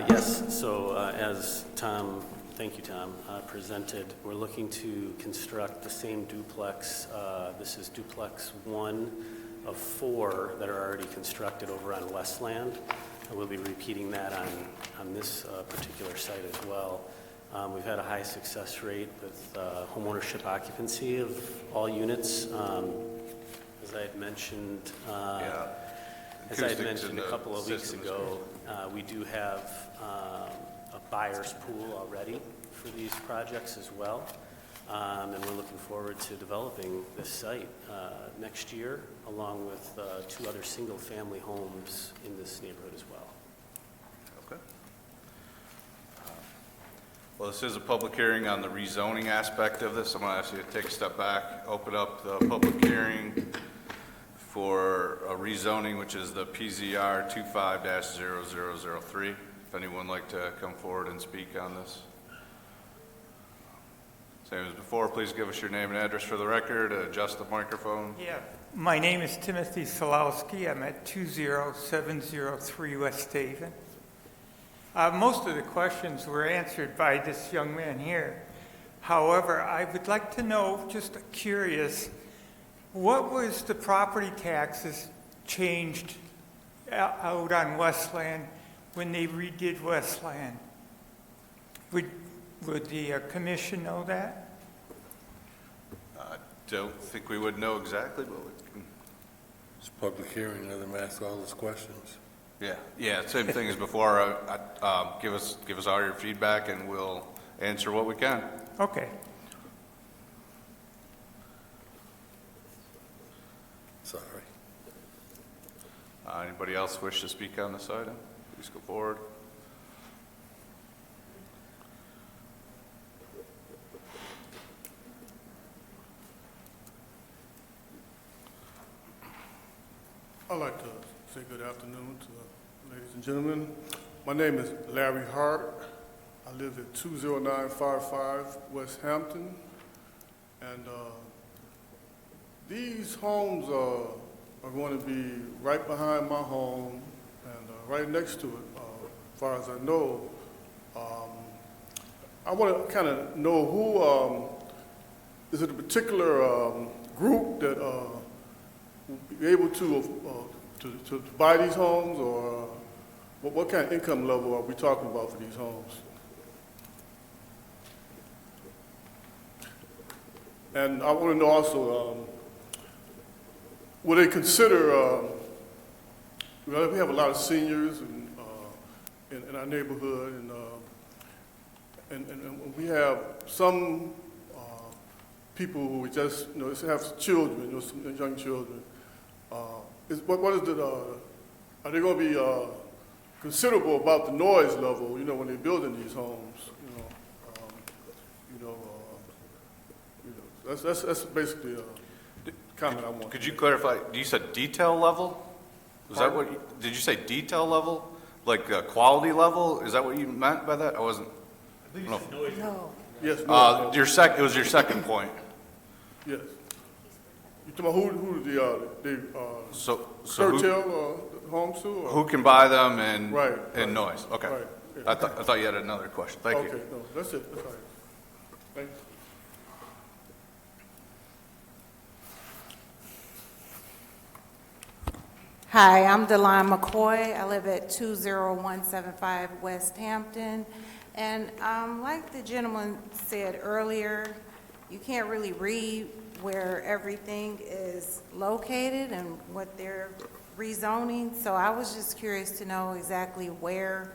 Speaker 15: Yes, so as Tom, thank you Tom, presented, we're looking to construct the same duplex. This is duplex 1 of 4 that are already constructed over on Westland. And we'll be repeating that on this particular site as well. We've had a high success rate with homeownership occupancy of all units. As I had mentioned, a couple of weeks ago, we do have a buyer's pool already for these projects as well. And we're looking forward to developing this site next year, along with 2 other single-family homes in this neighborhood as well.
Speaker 1: Okay. Well, this is a public hearing on the rezoning aspect of this. I'm going to ask you to take a step back, open up the public hearing for a rezoning, which is the PZR 25-0003. If anyone would like to come forward and speak on this. Same as before, please give us your name and address for the record. Adjust the microphone.
Speaker 16: Yeah, my name is Timothy Solowski. I'm at 20703 West Haven. Most of the questions were answered by this young man here. However, I would like to know, just curious, what was the property taxes changed out on Westland when they redid Westland? Would the commission know that?
Speaker 1: I don't think we would know exactly, but we can.
Speaker 2: It's a public hearing, let them ask all those questions.
Speaker 1: Yeah, same thing as before. Give us all your feedback and we'll answer what we can.
Speaker 16: Okay.
Speaker 2: Sorry.
Speaker 1: Anybody else wish to speak on this item? Please go forward.
Speaker 17: I'd like to say good afternoon to the ladies and gentlemen. My name is Larry Hart. I live at 20955 West Hampton. And these homes are going to be right behind my home and right next to it, as far as I know. I want to kind of know who, is it a particular group that will be able to buy these homes, or what kind of income level are we talking about for these homes? And I want to know also, will they consider, we have a lot of seniors in our neighborhood, and we have some people who just, have children, some young children. What is it? Are they going to be considerable about the noise level? When they're building these homes. That's basically a comment I want.
Speaker 1: Could you clarify, you said detail level? Was that what, did you say detail level? Like quality level? Is that what you meant by that? I wasn't.
Speaker 5: I believe you said noise.
Speaker 8: No.
Speaker 17: Yes.
Speaker 1: It was your second point.
Speaker 17: Yes. You talking about who
Speaker 1: So
Speaker 17: curtail homes to? Or?
Speaker 1: who can buy them and
Speaker 17: Right.
Speaker 1: noise? Okay.
Speaker 17: Right. Yeah.
Speaker 1: I thought you had another question. Thank you.
Speaker 17: Okay, no, that's it. That's all right. Thank you.
Speaker 18: Hi, I'm Delon McCoy. I live at 20175 West Hampton. And like the gentleman said earlier, you can't really read where everything is located and what they're rezoning. So I was just curious to know exactly where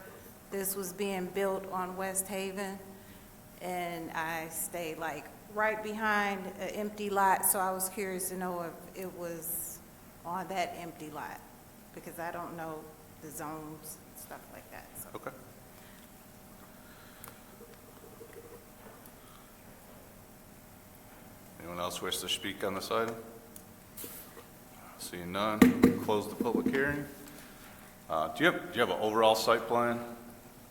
Speaker 18: this was being built on West Haven. And I stayed like right behind an empty lot, so I was curious to know if it was on that empty lot, because I don't know the zones, stuff like that. So.
Speaker 1: Okay. Anyone else wish to speak on this item? Seeing none, close the public hearing. Do you have an overall site plan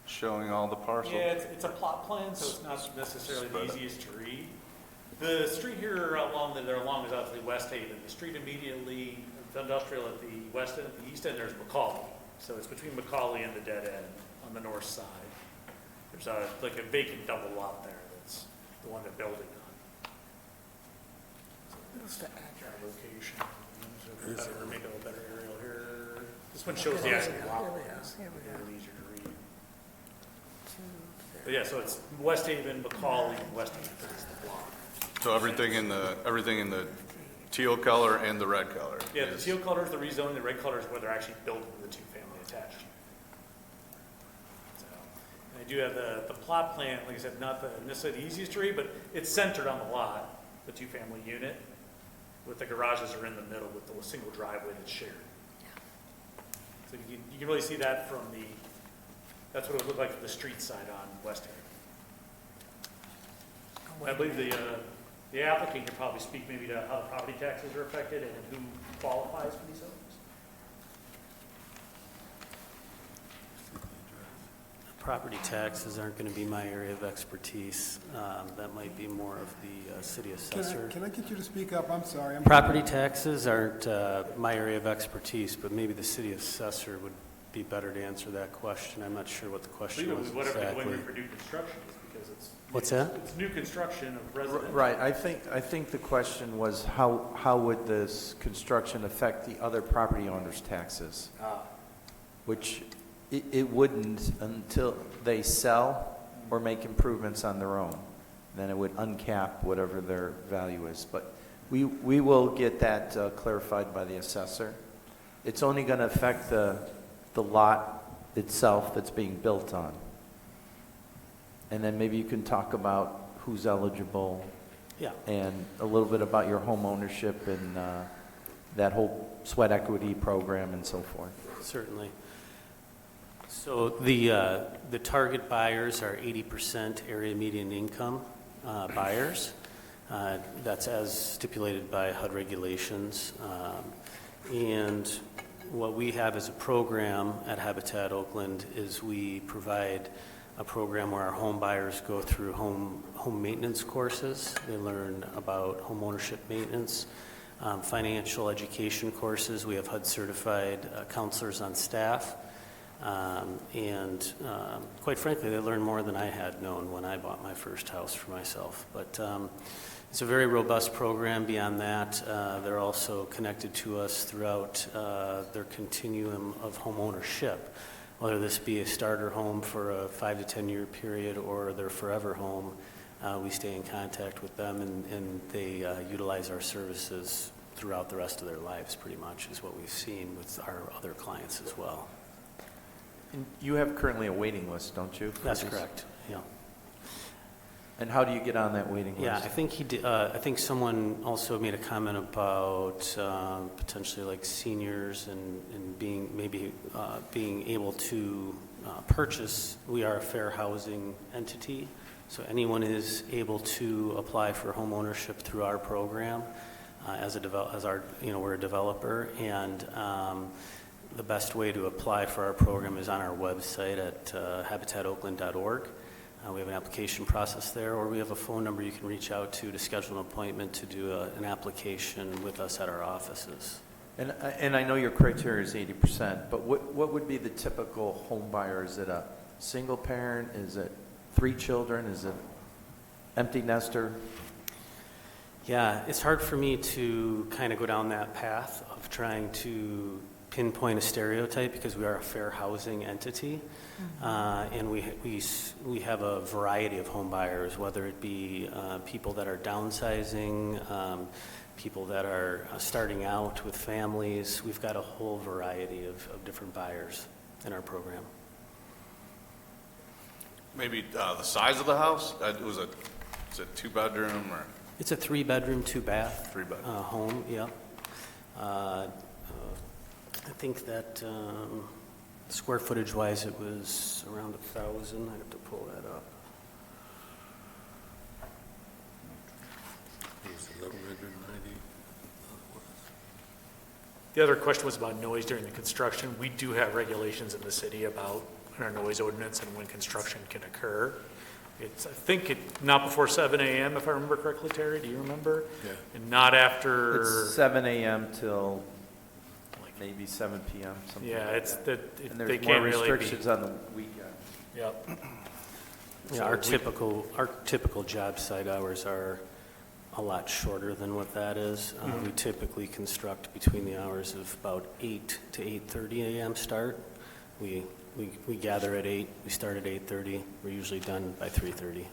Speaker 1: showing all the parcels?
Speaker 5: Yeah, it's a plot plan, so it's not necessarily the easiest to read. The street here along is obviously West Haven. The street immediately, the industrial at the west end, at the east end, there's Macaulay. So it's between Macaulay and the dead end on the north side. There's like a vacant double lot there that's the one they're building on. What's the actual location? Maybe a little better aerial here. This one shows the actual lot lines. Here we go. Easier to read. But yeah, so it's West Haven, Macaulay, and West Haven is the block.
Speaker 1: So everything in the teal color and the red color?
Speaker 5: Yeah, the teal color is the rezoning, the red color is where they're actually building the two-family attached. So, and I do have the plot plan, like I said, not necessarily the easiest to read, but it's centered on the lot, the two-family unit, with the garages are in the middle with the single driveway that's shared. So you can really see that from that's what it would look like from the street side on West Haven. I believe the applicant can probably speak maybe to how the property taxes are affected and who qualifies for these homes.
Speaker 15: Property taxes aren't going to be my area of expertise. That might be more of the city assessor.
Speaker 12: Can I get you to speak up? I'm sorry.
Speaker 15: Property taxes aren't my area of expertise, but maybe the city assessor would be better to answer that question. I'm not sure what the question was
Speaker 5: Whatever
Speaker 15: exactly.
Speaker 5: the going for new construction is, because it's
Speaker 15: What's that?
Speaker 5: It's new construction of residential.
Speaker 10: Right, I think the question was how would this construction affect the other property owners' taxes? Which it wouldn't until they sell or make improvements on their own. Then it would uncap whatever their value is. But we will get that clarified by the assessor. It's only going to affect the lot itself that's being built on. And then maybe you can talk about who's eligible.
Speaker 15: Yeah.
Speaker 10: And a little bit about your home ownership and that whole sweat equity program and so forth.
Speaker 15: Certainly. So the target buyers are 80% area median income buyers. That's as stipulated by HUD regulations. And what we have as a program at Habitat Oakland is we provide a program where our home buyers go through home maintenance courses. They learn about home ownership maintenance, financial education courses. We have HUD certified counselors on staff. And quite frankly, they learn more than I had known when I bought my first house for myself. But it's a very robust program. Beyond that, they're also connected to us throughout their continuum of home ownership, whether this be a starter home for a 5 to 10 year period or their forever home. We stay in contact with them, and they utilize our services throughout the rest of their lives, pretty much, is what we've seen with our other clients as well.
Speaker 10: And you have currently a waiting list, don't you? for
Speaker 15: That's
Speaker 10: these?
Speaker 15: correct, yeah.
Speaker 10: And how do you get on that waiting list?
Speaker 15: Yeah, I think he did, I think someone also made a comment about potentially like seniors and being, maybe being able to purchase. We are a fair housing entity, so anyone is able to apply for home ownership through our program as our, we're a developer, and the best way to apply for our program is on our website at habitatoakland.org. We have an application process there, or we have a phone number you can reach out to schedule an appointment to do an application with us at our offices.
Speaker 10: And I know your criteria is 80%, but what would be the typical home buyer? Is it a single parent? Is it 3 children? Is it empty nester?
Speaker 15: Yeah, it's hard for me to kind of go down that path of trying to pinpoint a stereotype because we are a fair housing entity. And we have a variety of home buyers, whether it be people that are downsizing, people that are starting out with families. We've got a whole variety of different buyers in our program.
Speaker 1: Maybe the size of the house? Is it 2-bedroom or?
Speaker 15: It's a 3-bedroom, 2-bath
Speaker 1: 3-bedroom.
Speaker 15: home, yeah. I think that square footage wise, it was around 1,000. I have to pull that up.
Speaker 5: The other question was about noise during the construction. We do have regulations in the city about our noise ordinance and when construction can occur. It's, I think, not before 7 a.m., if I remember correctly, Terry, do you remember?
Speaker 10: Yeah.
Speaker 5: And not after...
Speaker 10: It's 7 a.m. till maybe 7 p.m., something
Speaker 5: Yeah,
Speaker 10: like
Speaker 5: it's
Speaker 10: that.
Speaker 5: that,
Speaker 10: And
Speaker 5: they
Speaker 10: there's
Speaker 5: can't
Speaker 10: more
Speaker 5: really be...
Speaker 10: restrictions on the weekend.
Speaker 5: Yep.
Speaker 15: Yeah, our typical job site hours are a lot shorter than what that is. We typically construct between the hours of about 8 to 8:30 a.m. start. We gather at 8, we start at 8:30, we're usually done by 3:30.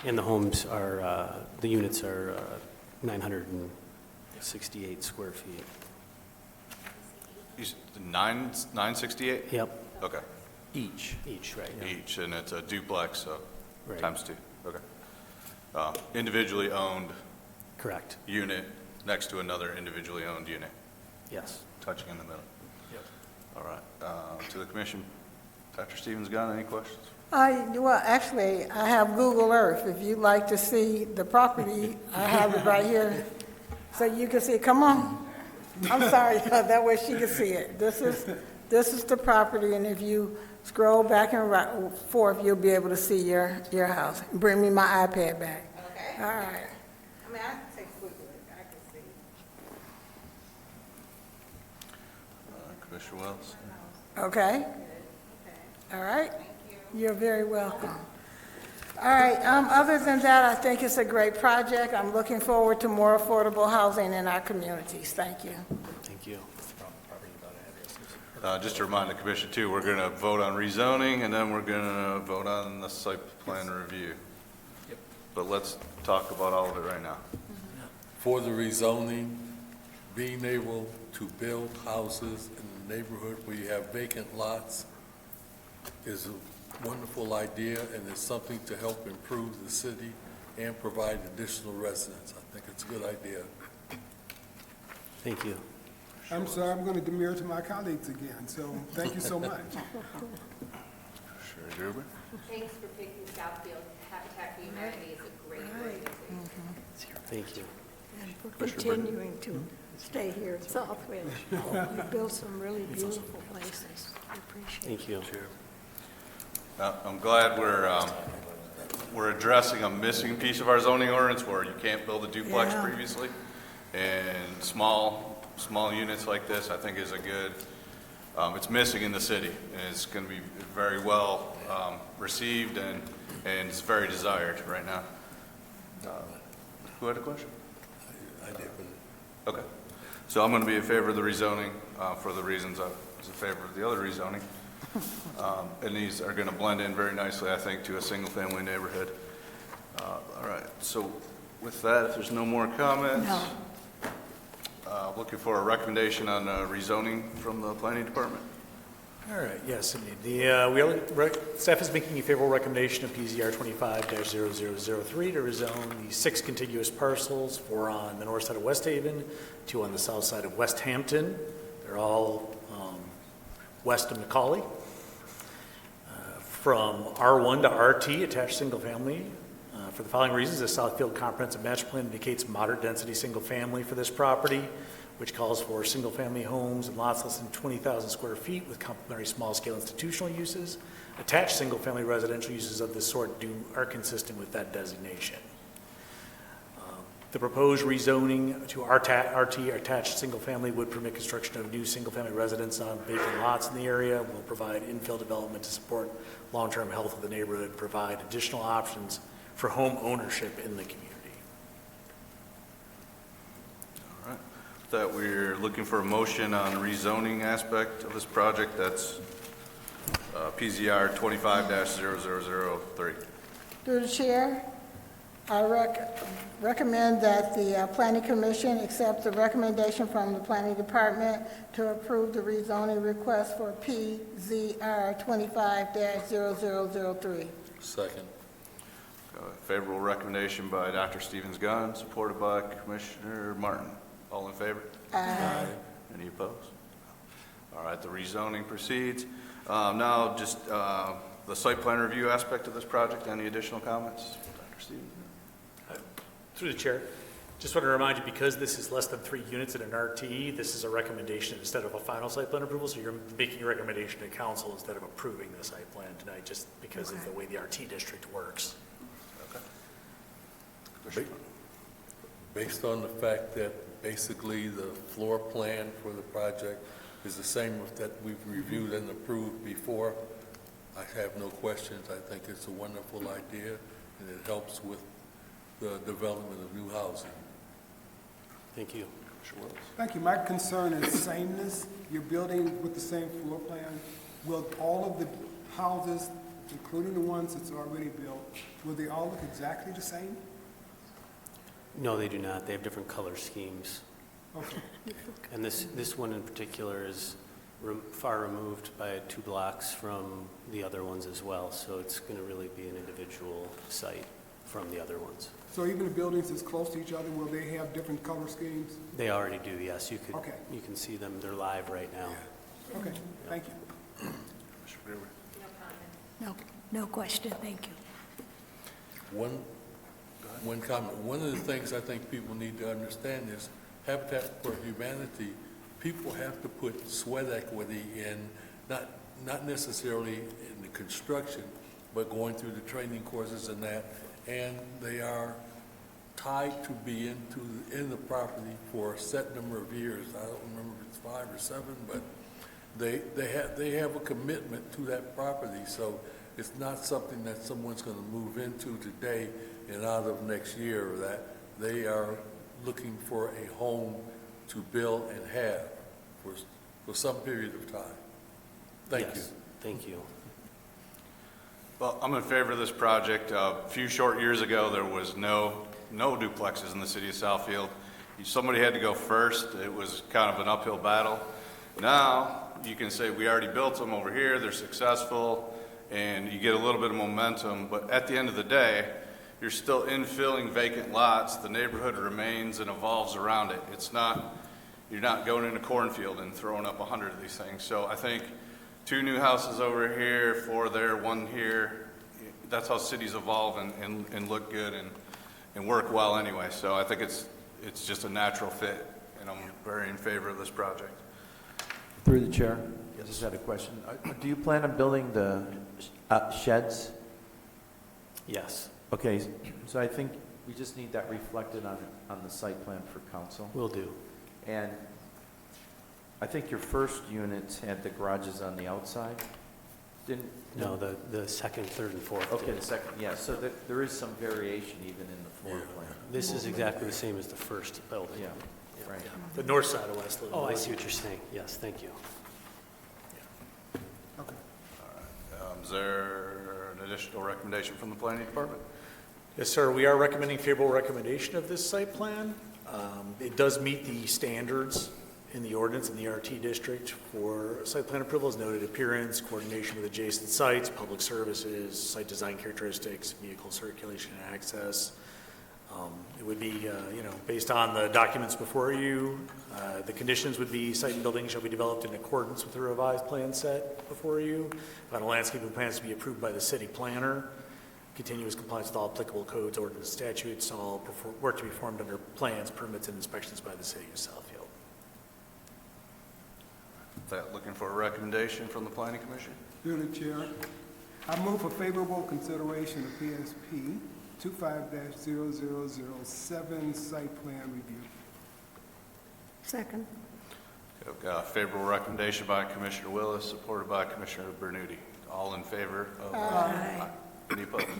Speaker 15: And the homes are, the units are 968 square feet.
Speaker 1: 968?
Speaker 15: Yep.
Speaker 1: Okay.
Speaker 15: Each, right. Yeah.
Speaker 1: Each, and it's a duplex, so
Speaker 15: Right.
Speaker 1: times 2. Okay. Individually owned
Speaker 15: Correct.
Speaker 1: unit next to another individually owned unit,
Speaker 15: Yes.
Speaker 1: touching in the middle.
Speaker 5: Yep.
Speaker 1: All right. To the commission, Dr. Stevens, got any questions?
Speaker 4: Well, actually, I have Google Earth. If you'd like to see the property, I have it right here. So you can see, come on. I'm sorry, that way she can see it. This is the property, and if you scroll back and forth, you'll be able to see your house. Bring me my iPad back.
Speaker 18: Okay.
Speaker 4: All right.
Speaker 18: I mean, I can take a quick look, I can see.
Speaker 1: Commissioner Wells?
Speaker 4: Okay? All right? You're very welcome. All right, other than that, I think it's a great project. I'm looking forward to more affordable housing in our communities. Thank you.
Speaker 15: Thank you.
Speaker 1: Just to remind the commission too, we're going to vote on rezoning and then we're going to vote on the site plan review.
Speaker 5: Yep.
Speaker 1: But let's talk about all of it right now.
Speaker 2: For the rezoning, being able to build houses in the neighborhood where you have vacant lots is a wonderful idea, and it's something to help improve the city and provide additional residents. I think it's a good idea.
Speaker 15: Thank you.
Speaker 12: I'm sorry, I'm going to demur to my colleagues again, so thank you so much.
Speaker 1: Sherry Gruber?
Speaker 13: Thanks for picking Southfield. Habitat for Humanity is a great organization.
Speaker 15: Thank you.
Speaker 14: And for continuing to stay here in Southfield. You built some really beautiful places. I appreciate it.
Speaker 15: Thank you.
Speaker 1: I'm glad we're addressing a missing piece of our zoning ordinance where you can't build a duplex
Speaker 4: Yeah.
Speaker 1: previously. And small units like this, I think is a good, it's missing in the city. And it's going to be very well received and it's very desired right now. Who had a question?
Speaker 2: I did.
Speaker 1: Okay. So I'm going to be in favor of the rezoning for the reasons I was in favor of the other rezoning. And these are going to blend in very nicely, I think, to a single-family neighborhood. All right. So with that, if there's no more comments, looking for a recommendation on rezoning from the planning department.
Speaker 5: All right, yes, indeed. Staff is making a favorable recommendation of PZR 25-0003 to rezone the 6 contiguous parcels, 4 on the north side of West Haven, 2 on the south side of West Hampton. They're all west of Macaulay. From R1 to RT, attached single family. For the following reasons, the Southfield Comprehensive Master Plan indicates moderate density single family for this property, which calls for single-family homes and lots less than 20,000 square feet with complementary small-scale institutional uses. Attached single-family residential uses of this sort are consistent with that designation. The proposed rezoning to RT, attached single-family, would permit construction of new single-family residence on vacant lots in the area, will provide infill development to support long-term health of the neighborhood, provide additional options for home ownership in the community.
Speaker 1: That we're looking for a motion on the rezoning aspect of this project. That's PZR 25-0003.
Speaker 4: Through the chair, I recommend that the Planning Commission accept the recommendation from the Planning Department to approve the rezoning request for PZR 25-0003.
Speaker 2: Second.
Speaker 1: Favorable recommendation by Dr. Stevens-Gunn, supported by Commissioner Martin. All in favor?
Speaker 4: Aye.
Speaker 1: Any opposed? All right, the rezoning proceeds. Now, just the site plan review aspect of this project. Any additional comments? Dr. Stevens?
Speaker 5: Through the chair, just want to remind you, because this is less than 3 units in an RT, this is a recommendation instead of a final site plan approval, so you're making a recommendation to council instead of approving the site plan tonight, just because of the way the RT district works.
Speaker 1: Okay.
Speaker 2: Based on the fact that basically the floor plan for the project is the same that we've reviewed and approved before, I have no questions. I think it's a wonderful idea, and it helps with the development of new housing.
Speaker 15: Thank you.
Speaker 12: Thank you. My concern is sameness. You're building with the same floor plan. Will all of the houses, including the ones that's already built, will they all look exactly the same?
Speaker 15: No, they do not. They have different color schemes.
Speaker 12: Okay.
Speaker 15: And this one in particular is far removed by 2 blocks from the other ones as well, so it's going to really be an individual site from the other ones.
Speaker 12: So even the buildings that's close to each other, will they have different color schemes?
Speaker 15: They already do, yes. You
Speaker 12: Okay.
Speaker 15: can see them. They're live right now.
Speaker 12: Okay, thank you.
Speaker 14: No question, thank you.
Speaker 2: One comment. One of the things I think people need to understand is Habitat for Humanity, people have to put sweat equity in, not necessarily in the construction, but going through the training courses and that, and they are tied to be in the property for a set number of years. I don't remember if it's 5 or 7, but they have a commitment to that property, so it's not something that someone's going to move into today and out of next year. That they are looking for a home to build and have for some period of time. Thank you.
Speaker 15: Thank you.
Speaker 1: Well, I'm in favor of this project. A few short years ago, there was no duplexes in the city of Southfield. Somebody had to go first. It was kind of an uphill battle. Now, you can say, we already built them over here, they're successful, and you get a little bit of momentum, but at the end of the day, you're still infilling vacant lots. The neighborhood remains and evolves around it. You're not going in a cornfield and throwing up 100 of these things. So I think 2 new houses over here, 4 there, 1 here, that's how cities evolve and look good and work well anyway. So I think it's just a natural fit, and I'm very in favor of this project.
Speaker 10: Through the chair, I just had a question. Do you plan on building the sheds?
Speaker 15: Yes.
Speaker 10: Okay, so I think we just need that reflected on the site plan for council.
Speaker 15: Will do.
Speaker 10: And I think your first units had the garages on the outside.
Speaker 15: No, the second, third, and fourth.
Speaker 10: Okay, the second, yeah, so there is some variation even in the floor plan.
Speaker 15: This is exactly the same as the first building.
Speaker 10: Yeah, right.
Speaker 5: The north side of Westland.
Speaker 15: Oh, I see what you're saying. Yes, thank you.
Speaker 12: Okay.
Speaker 1: All right. Is there an additional recommendation from the planning department?
Speaker 5: Yes, sir. We are recommending favorable recommendation of this site plan. It does meet the standards in the ordinance in the RT district for site plan approval is noted appearance, coordination with adjacent sites, public services, site design characteristics, vehicle circulation and access. It would be, based on the documents before you, the conditions would be site and building shall be developed in accordance with the revised plan set before you. Final landscaping plans to be approved by the city planner. Continuous compliance with all applicable codes, ordinance, statutes, all work to be performed under plans, permits, and inspections by the city of Southfield.
Speaker 1: Looking for a recommendation from the Planning Commission?
Speaker 12: Through the chair, I move for favorable consideration of PSP 25-0007 site plan review.
Speaker 14: Second.
Speaker 1: I've got a favorable recommendation by Commissioner Willis, supported by Commissioner Bernuti. All in favor of?
Speaker 14: Aye.
Speaker 1: Any opposed? All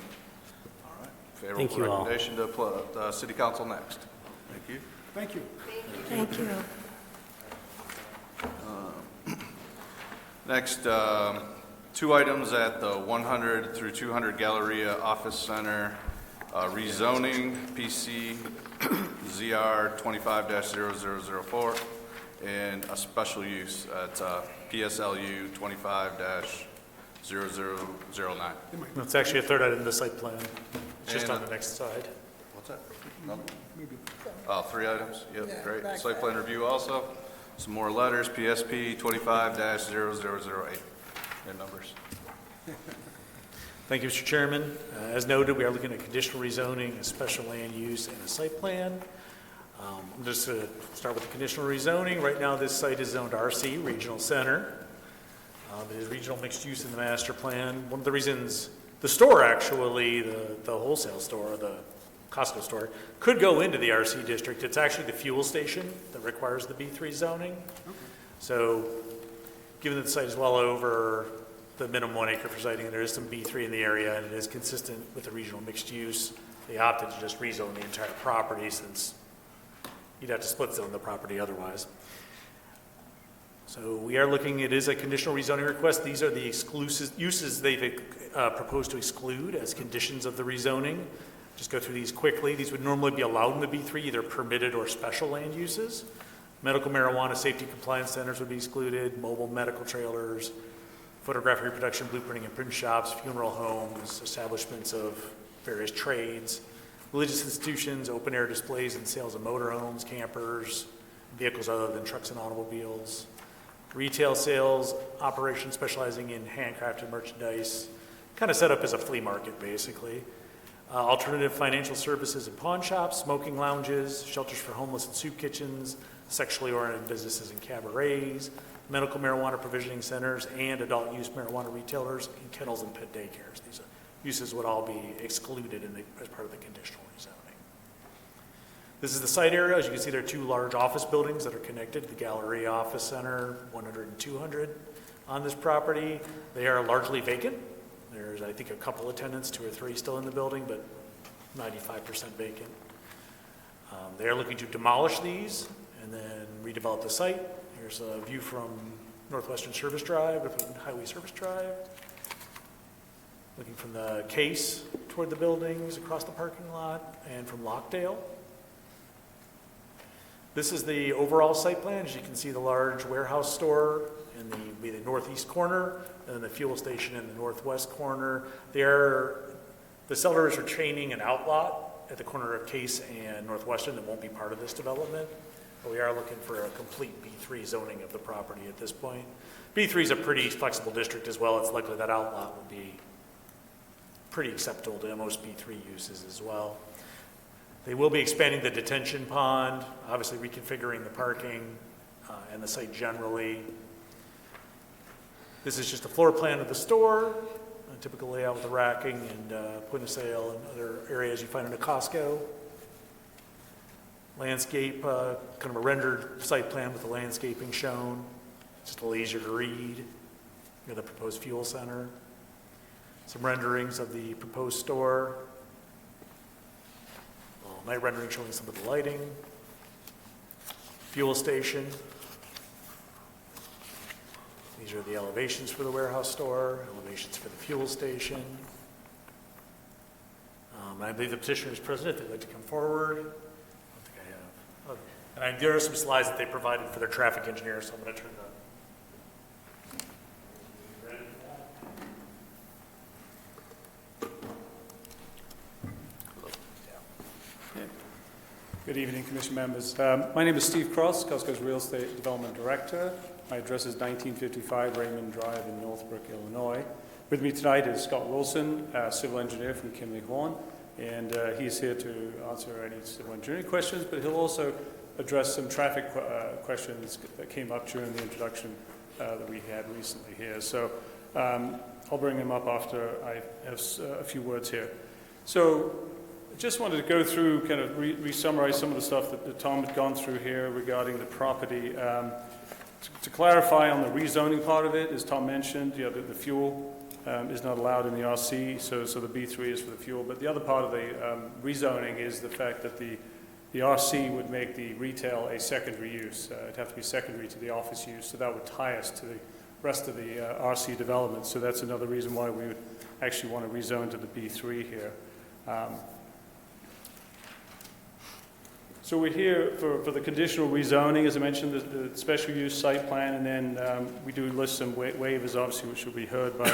Speaker 1: right.
Speaker 15: Thank
Speaker 1: Favorable
Speaker 15: you all.
Speaker 1: recommendation to City Council next. Thank you.
Speaker 12: Thank you.
Speaker 14: Thank you.
Speaker 1: Next, two items at the 100 through 200 Galleria Office Center, rezoning PC ZR 25-0004, and a special use at PSLU 25-0009.
Speaker 5: That's actually a third item in the site plan. It's just
Speaker 1: And,
Speaker 5: on the next slide.
Speaker 1: What's that? No? Three items? Yep, great. Site plan review also. Some more letters, PSP 25-0008, and numbers.
Speaker 5: Thank you, Mr. Chairman. As noted, we are looking at conditional rezoning, a special land use, and a site plan. I'm just going to start with the conditional rezoning. Right now, this site is zoned RC, Regional Center. It is regional mixed use in the master plan. One of the reasons the store, actually, the wholesale store, the Costco store, could go into the RC district. It's actually the fuel station that requires the B3 zoning. So given that the site is well over the minimum 1 acre for siting, and there is some B3 in the area, and it is consistent with the regional mixed use, they opted to just rezone the entire property since you'd have to split zone the property otherwise. So we are looking, it is a conditional rezoning request. These are the exclusive uses they've proposed to exclude as conditions of the rezoning. Just go through these quickly. These would normally be allowed in the B3, either permitted or special land uses. Medical marijuana safety compliance centers would be excluded, mobile medical trailers, photographic reproduction, blueprinting and print shops, funeral homes, establishments of various trades, religious institutions, open air displays and sales of motorhomes, campers, vehicles other than trucks and automobiles, retail sales, operations specializing in handcrafted merchandise, kind of set up as a flea market basically. Alternative financial services and pawn shops, smoking lounges, shelters for homeless and soup kitchens, sexually oriented businesses and cabarets, medical marijuana provisioning centers, and adult use marijuana retailers, and kennels and pet daycares. These uses would all be excluded as part of the conditional rezoning. This is the site area. As you can see, there are two large office buildings that are connected to the Galleria Office Center, 100 and 200 on this property. They are largely vacant. There's, I think, a couple of tenants, 2 or 3 still in the building, but 95% vacant. They are looking to demolish these and then redevelop the site. Here's a view from Northwestern Service Drive, Highway Service Drive. Looking from the case toward the buildings, across the parking lot, and from Lockdale. This is the overall site plan. As you can see, the large warehouse store in the northeast corner, and then the fuel station in the northwest corner. The sellers are training an outlot at the corner of Case and Northwestern that won't be part of this development. But we are looking for a complete B3 zoning of the property at this point. B3 is a pretty flexible district as well. It's likely that outlot will be pretty acceptable to most B3 uses as well. They will be expanding the detention pond, obviously reconfiguring the parking and the site generally. This is just a floor plan of the store, a typical layout with the racking and point of sale and other areas you find in a Costco. Landscape, kind of a rendered site plan with the landscaping shown, just a little easier to read. You have the proposed fuel center. Some renderings of the proposed store. Night rendering showing some of the lighting. Fuel station. These are the elevations for the warehouse store, elevations for the fuel station. I believe the petitioner is present if they'd like to come forward. I don't think I have. And there are some slides that they provided for their traffic engineer, so I'm going to turn
Speaker 19: Good evening, Commission members. My name is Steve Cross, Costco's Real Estate Development Director. My address is 1955 Raymond Drive in Northbrook, Illinois. With me tonight is Scott Wilson, civil engineer from Kimley Horn, and he's here to answer any civil engineering questions, but he'll also address some traffic questions that came up during the introduction that we had recently here. So I'll bring him up after I have a few words here. So just wanted to go through, kind of re-summarize some of the stuff that Tom had gone through here regarding the property. To clarify on the rezoning part of it, as Tom mentioned, the fuel is not allowed in the RC, so the B3 is for the fuel. But the other part of the rezoning is the fact that the RC would make the retail a secondary use. It'd have to be secondary to the office use, so that would tie us to the rest of the RC development. So that's another reason why we would actually want to rezone to the B3 here. So we're here for the conditional rezoning, as I mentioned, the special use site plan, and then we do list some waivers, obviously, which will be heard by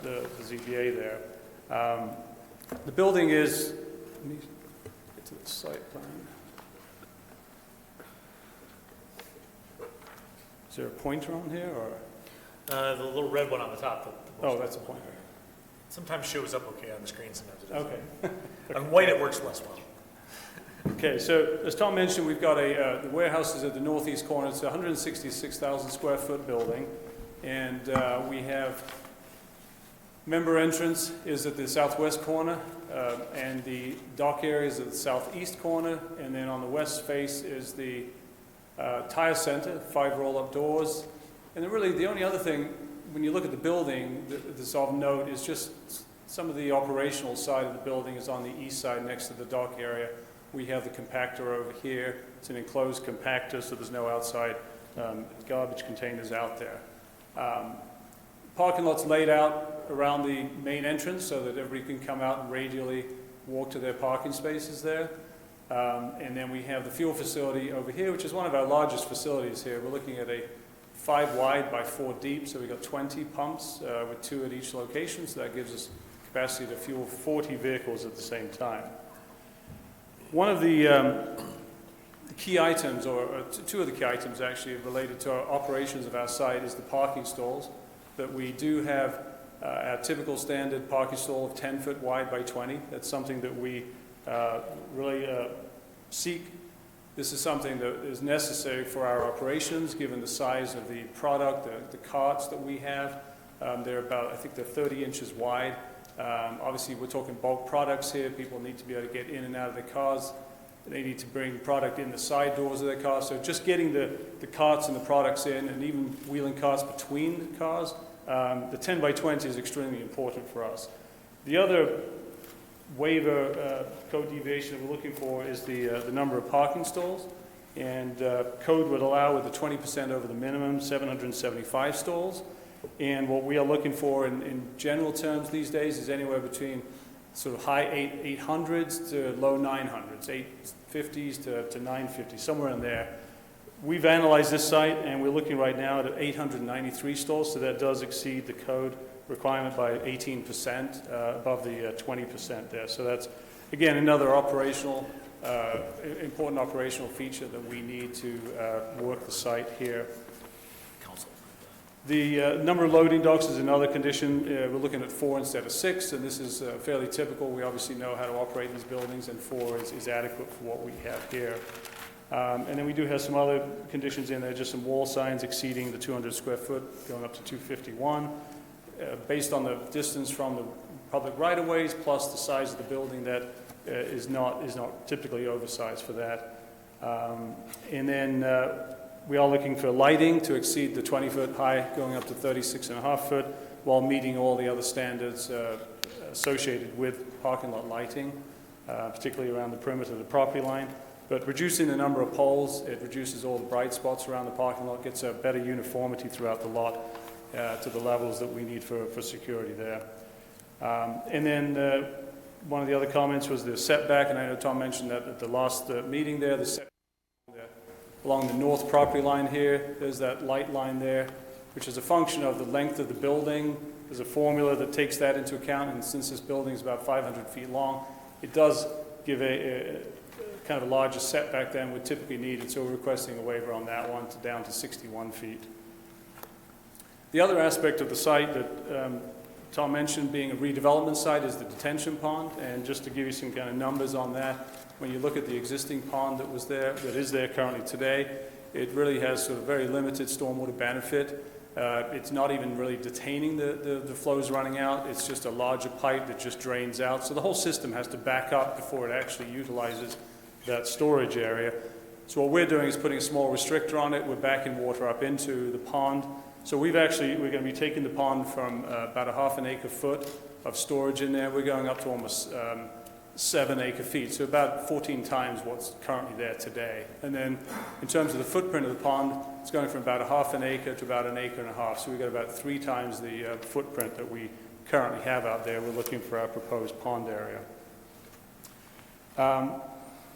Speaker 19: the ZBA there. The building is, let me get to the site plan. Is there a pointer on here, or?
Speaker 5: the little red one on the top.
Speaker 19: Oh, that's a pointer.
Speaker 5: Sometimes shows up okay on the screen, sometimes it doesn't.
Speaker 19: Okay.
Speaker 5: On white, it works less well.
Speaker 19: Okay, so as Tom mentioned, we've got the warehouse is at the northeast corner. It's a 166,000 square foot building, and we have member entrance is at the southwest corner, and the dock area is at the southeast corner, and then on the west face is the tire center, 5 roll-up doors. And then really the only other thing, when you look at the building, that's of note is just some of the operational side of the building is on the east side next to the dock area. We have the compactor over here. It's an enclosed compactor, so there's no outside garbage containers out there. Parking lot's laid out around the main entrance so that everybody can come out and radially walk to their parking spaces there. And then we have the fuel facility over here, which is one of our largest facilities here. We're looking at a 5 wide by 4 deep, so we've got 20 pumps with 2 at each location, so that gives us capacity to fuel 40 vehicles at the same time. One of the key items, or 2 of the key items actually related to our operations of our site is the parking stalls, that we do have our typical standard parking stall of 10 foot wide by 20. That's something that we really seek. This is something that is necessary for our operations, given the size of the product, the carts that we have. They're about, I think they're 30 inches wide. Obviously, we're talking bulk products here. People need to be able to get in and out of their cars. They need to bring product in the side doors of their cars. So just getting the carts and the products in, and even wheeling carts between the cars, the 10 by 20 is extremely important for us. The other waiver code deviation that we're looking for is the number of parking stalls. And code would allow, with the 20% over the minimum, 775 stalls. And what we are looking for in general terms these days is anywhere between sort of high 800s to low 900s, 850s to 950, somewhere in there. We've analyzed this site, and we're looking right now at 893 stalls, so that does exceed the code requirement by 18%, above the 20% there. So that's, again, another operational, important operational feature that we need to work the site here. The number of loading docks is another condition. We're looking at 4 instead of 6, and this is fairly typical. We obviously know how to operate these buildings, and 4 is adequate for what we have here. And then we do have some other conditions in there, just some wall signs exceeding the 200 square foot, going up to 251, based on the distance from the public right-of-ways, plus the size of the building that is not typically oversized for that. And then we are looking for lighting to exceed the 20-foot high, going up to 36.5 foot, while meeting all the other standards associated with parking lot lighting, particularly around the perimeter of the property line. But reducing the number of poles, it reduces all the bright spots around the parking lot, gets a better uniformity throughout the lot to the levels that we need for security there. And then one of the other comments was the setback, and I know Tom mentioned that at the last meeting there, the setback along the north property line here. There's that light line there, which is a function of the length of the building. There's a formula that takes that into account, and since this building is about 500 feet long, it does give a kind of a larger setback than would typically needed, so we're requesting a waiver on that one down to 61 feet. The other aspect of the site that Tom mentioned being a redevelopment site is the detention pond, and just to give you some kind of numbers on that, when you look at the existing pond that was there, that is there currently today, it really has sort of very limited stormwater benefit. It's not even really detaining the flows running out. It's just a larger pipe that just drains out. So the whole system has to back up before it actually utilizes that storage area. So what we're doing is putting a small restrictor on it. We're backing water up into the pond. So we're going to be taking the pond from about a half an acre foot of storage in there. We're going up to almost 7 acre feet, so about 14 times what's currently there today. And then in terms of the footprint of the pond, it's going from about a half an acre to about an acre and a half. So we've got about 3 times the footprint that we currently have out there. We're looking for our proposed pond area.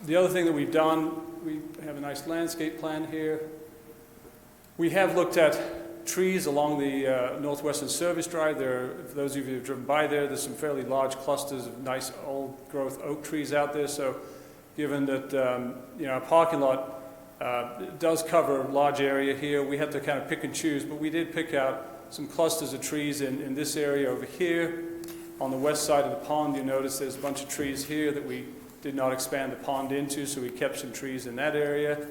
Speaker 19: The other thing that we've done, we have a nice landscape plan here. We have looked at trees along the Northwestern Service Drive. For those of you who have driven by there, there's some fairly large clusters of nice old growth oak trees out there. So given that our parking lot does cover a large area here, we had to kind of pick and choose, but we did pick out some clusters of trees in this area over here. On the west side of the pond, you notice there's a bunch of trees here that we did not expand the pond into, so we kept some trees in that area,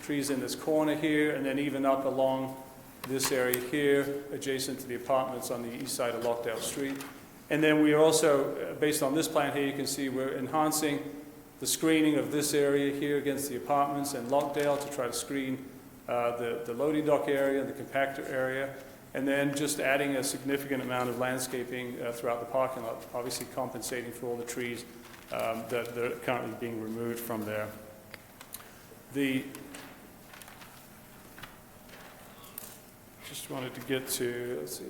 Speaker 19: trees in this corner here, and then even up along this area here, adjacent to the apartments on the east side of Lockdale Street. And then we are also, based on this plan here, you can see we're enhancing the screening of this area here against the apartments and Lockdale to try to screen the loading dock area and the compactor area, and then just adding a significant amount of landscaping throughout the parking lot, obviously compensating for all the trees that are currently being removed from there. Just wanted to get to, let's see.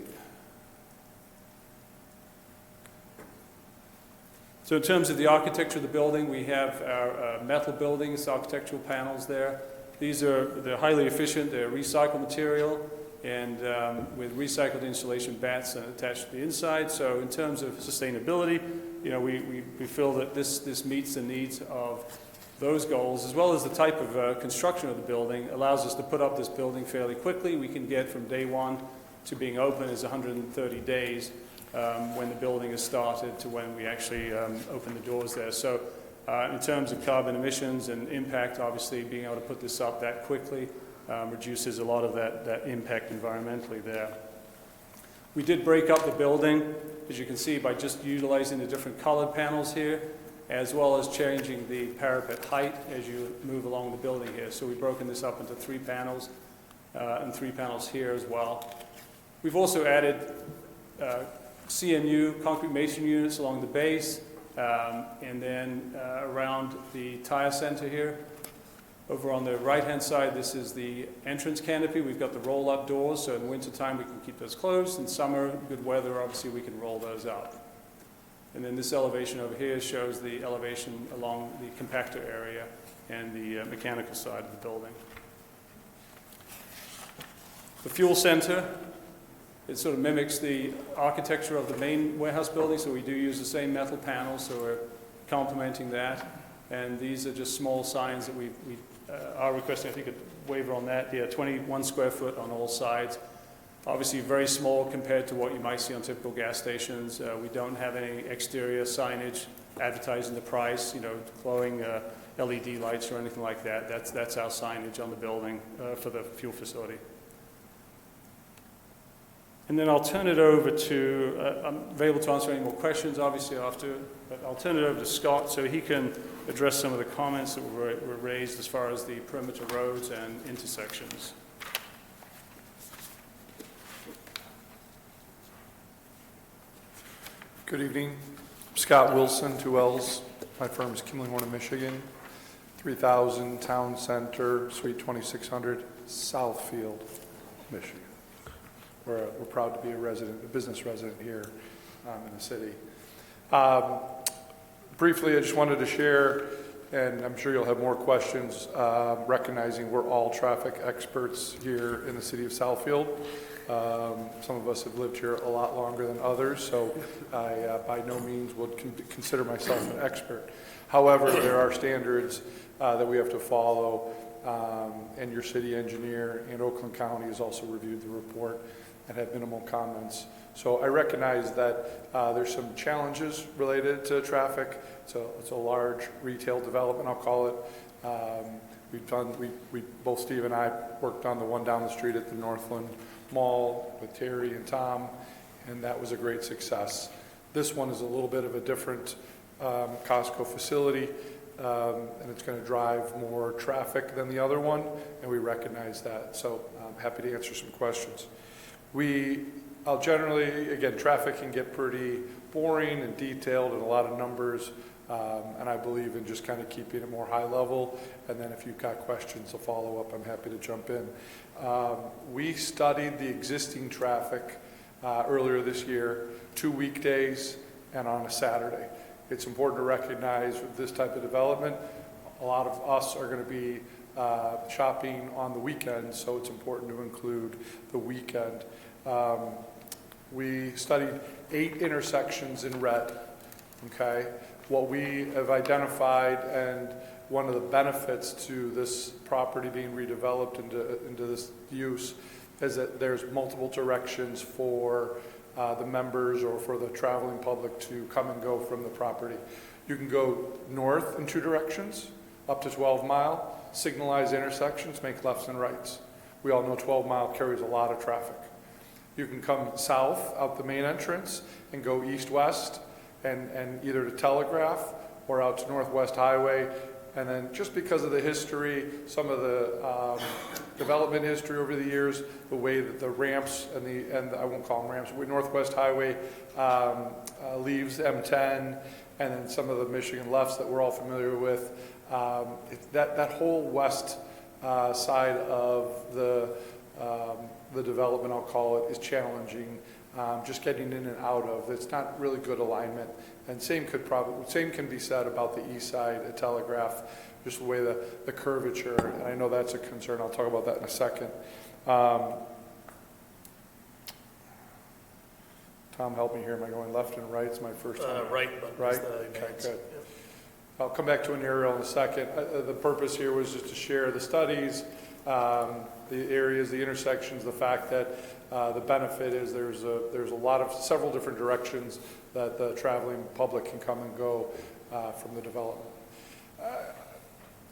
Speaker 19: So in terms of the architecture of the building, we have our metal buildings, architectural panels there. They're highly efficient, they're recycled material, and with recycled insulation bats attached to the inside. So in terms of sustainability, we feel that this meets the needs of those goals, as well as the type of construction of the building, allows us to put up this building fairly quickly. We can get from day one to being open is 130 days when the building is started to when we actually open the doors there. So in terms of carbon emissions and impact, obviously being able to put this up that quickly reduces a lot of that impact environmentally there. We did break up the building, as you can see, by just utilizing the different colored panels here, as well as changing the parapet height as you move along the building here. So we've broken this up into 3 panels and 3 panels here as well. We've also added CMU, concrete mason units along the base, and then around the tire center here. Over on the right-hand side, this is the entrance canopy. We've got the roll-up doors, so in wintertime we can keep those closed. In summer, good weather, obviously we can roll those up. And then this elevation over here shows the elevation along the compactor area and the mechanical side of the building. The fuel center, it sort of mimics the architecture of the main warehouse building, so we do use the same metal panels, so we're complementing that. And these are just small signs that we are requesting, I think, a waiver on that. Yeah, 21 square foot on all sides. Obviously very small compared to what you might see on typical gas stations. We don't have any exterior signage advertising the price, glowing LED lights or anything like that. That's our signage on the building for the fuel facility. And then I'll turn it over to, I'm available to answer any more questions obviously after, but I'll turn it over to Scott so he can address some of the comments that were raised as far as the perimeter roads and intersections.
Speaker 20: Good evening. Scott Wilson, 2 L's. My firm is Kimley Horn of Michigan. 3000 Town Center, Suite 2600, Southfield, Michigan. We're proud to be a business resident here in the city. Briefly, I just wanted to share and I'm sure you'll have more questions, recognizing we're all traffic experts here in the city of Southfield. Some of us have lived here a lot longer than others, so I by no means would consider myself an expert. However, there are standards that we have to follow, and your city engineer and Oakland County has also reviewed the report and had minimal comments. So I recognize that there's some challenges related to traffic. It's a large retail development, I'll call it. Both Steve and I worked on the one down the street at the Northland Mall with Terry and Tom, and that was a great success. This one is a little bit of a different Costco facility, and it's going to drive more traffic than the other one, and we recognize that. So I'm happy to answer some questions. I'll generally, again, traffic can get pretty boring and detailed and a lot of numbers, and I believe in just kind of keeping it more high level, and then if you've got questions to follow up, I'm happy to jump in. We studied the existing traffic earlier this year, 2 weekdays and on a Saturday. It's important to recognize with this type of development, a lot of us are going to be shopping on the weekend, so it's important to include the weekend. We studied 8 intersections in red, okay? What we have identified, and one of the benefits to this property being redeveloped into this use, is that there's multiple directions for the members or for the traveling public to come and go from the property. You can go north in 2 directions, up to 12 Mile, signalized intersections, make lefts and rights. We all know 12 Mile carries a lot of traffic. You can come south out the main entrance and go east-west and either to Telegraph or out to Northwest Highway. And then just because of the history, some of the development history over the years, the way that the ramps and I won't call them ramps, Northwest Highway leaves M10, and then some of the Michigan lefts that we're all familiar with, that whole west side of the development, I'll call it, is challenging. Just getting in and out of, it's not really good alignment. And same can be said about the east side at Telegraph, just the way the curvature, and I know that's a concern. I'll talk about that in a second. Tom, help me here. Am I going left and right? It's my first time.
Speaker 5: Right.
Speaker 20: Right? Okay, good. Yep. I'll come back to an aerial in a second. The purpose here was just to share the studies, the areas, the intersections, the fact that the benefit is there's several different directions that the traveling public can come and go from the development.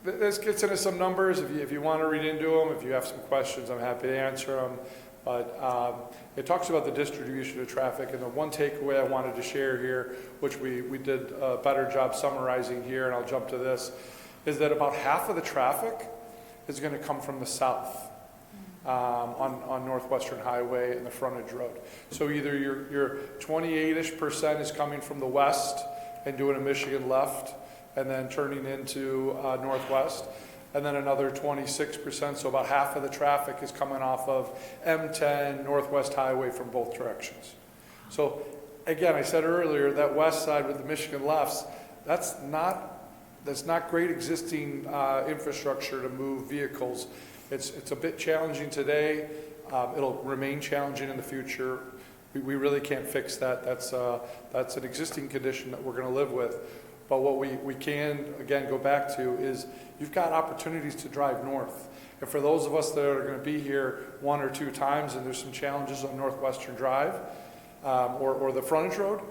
Speaker 20: This gets into some numbers. If you want to read into them, if you have some questions, I'm happy to answer them. But it talks about the distribution of traffic, and the one takeaway I wanted to share here, which we did a better job summarizing here, and I'll jump to this, is that about half of the traffic is going to come from the south. On Northwestern Highway and the frontage road. So either your 28-ish% is coming from the west and doing a Michigan left and then turning into northwest, and then another 26%, so about half of the traffic is coming off of M10 Northwest Highway from both directions. So again, I said earlier, that west side with the Michigan lefts, that's not great existing infrastructure to move vehicles. It's a bit challenging today. It'll remain challenging in the future. We really can't fix that. That's an existing condition that we're going to live with. But what we can, again, go back to is you've got opportunities to drive north. And for those of us that are going to be here 1 or 2 times and there's some challenges on Northwestern Drive or the frontage road,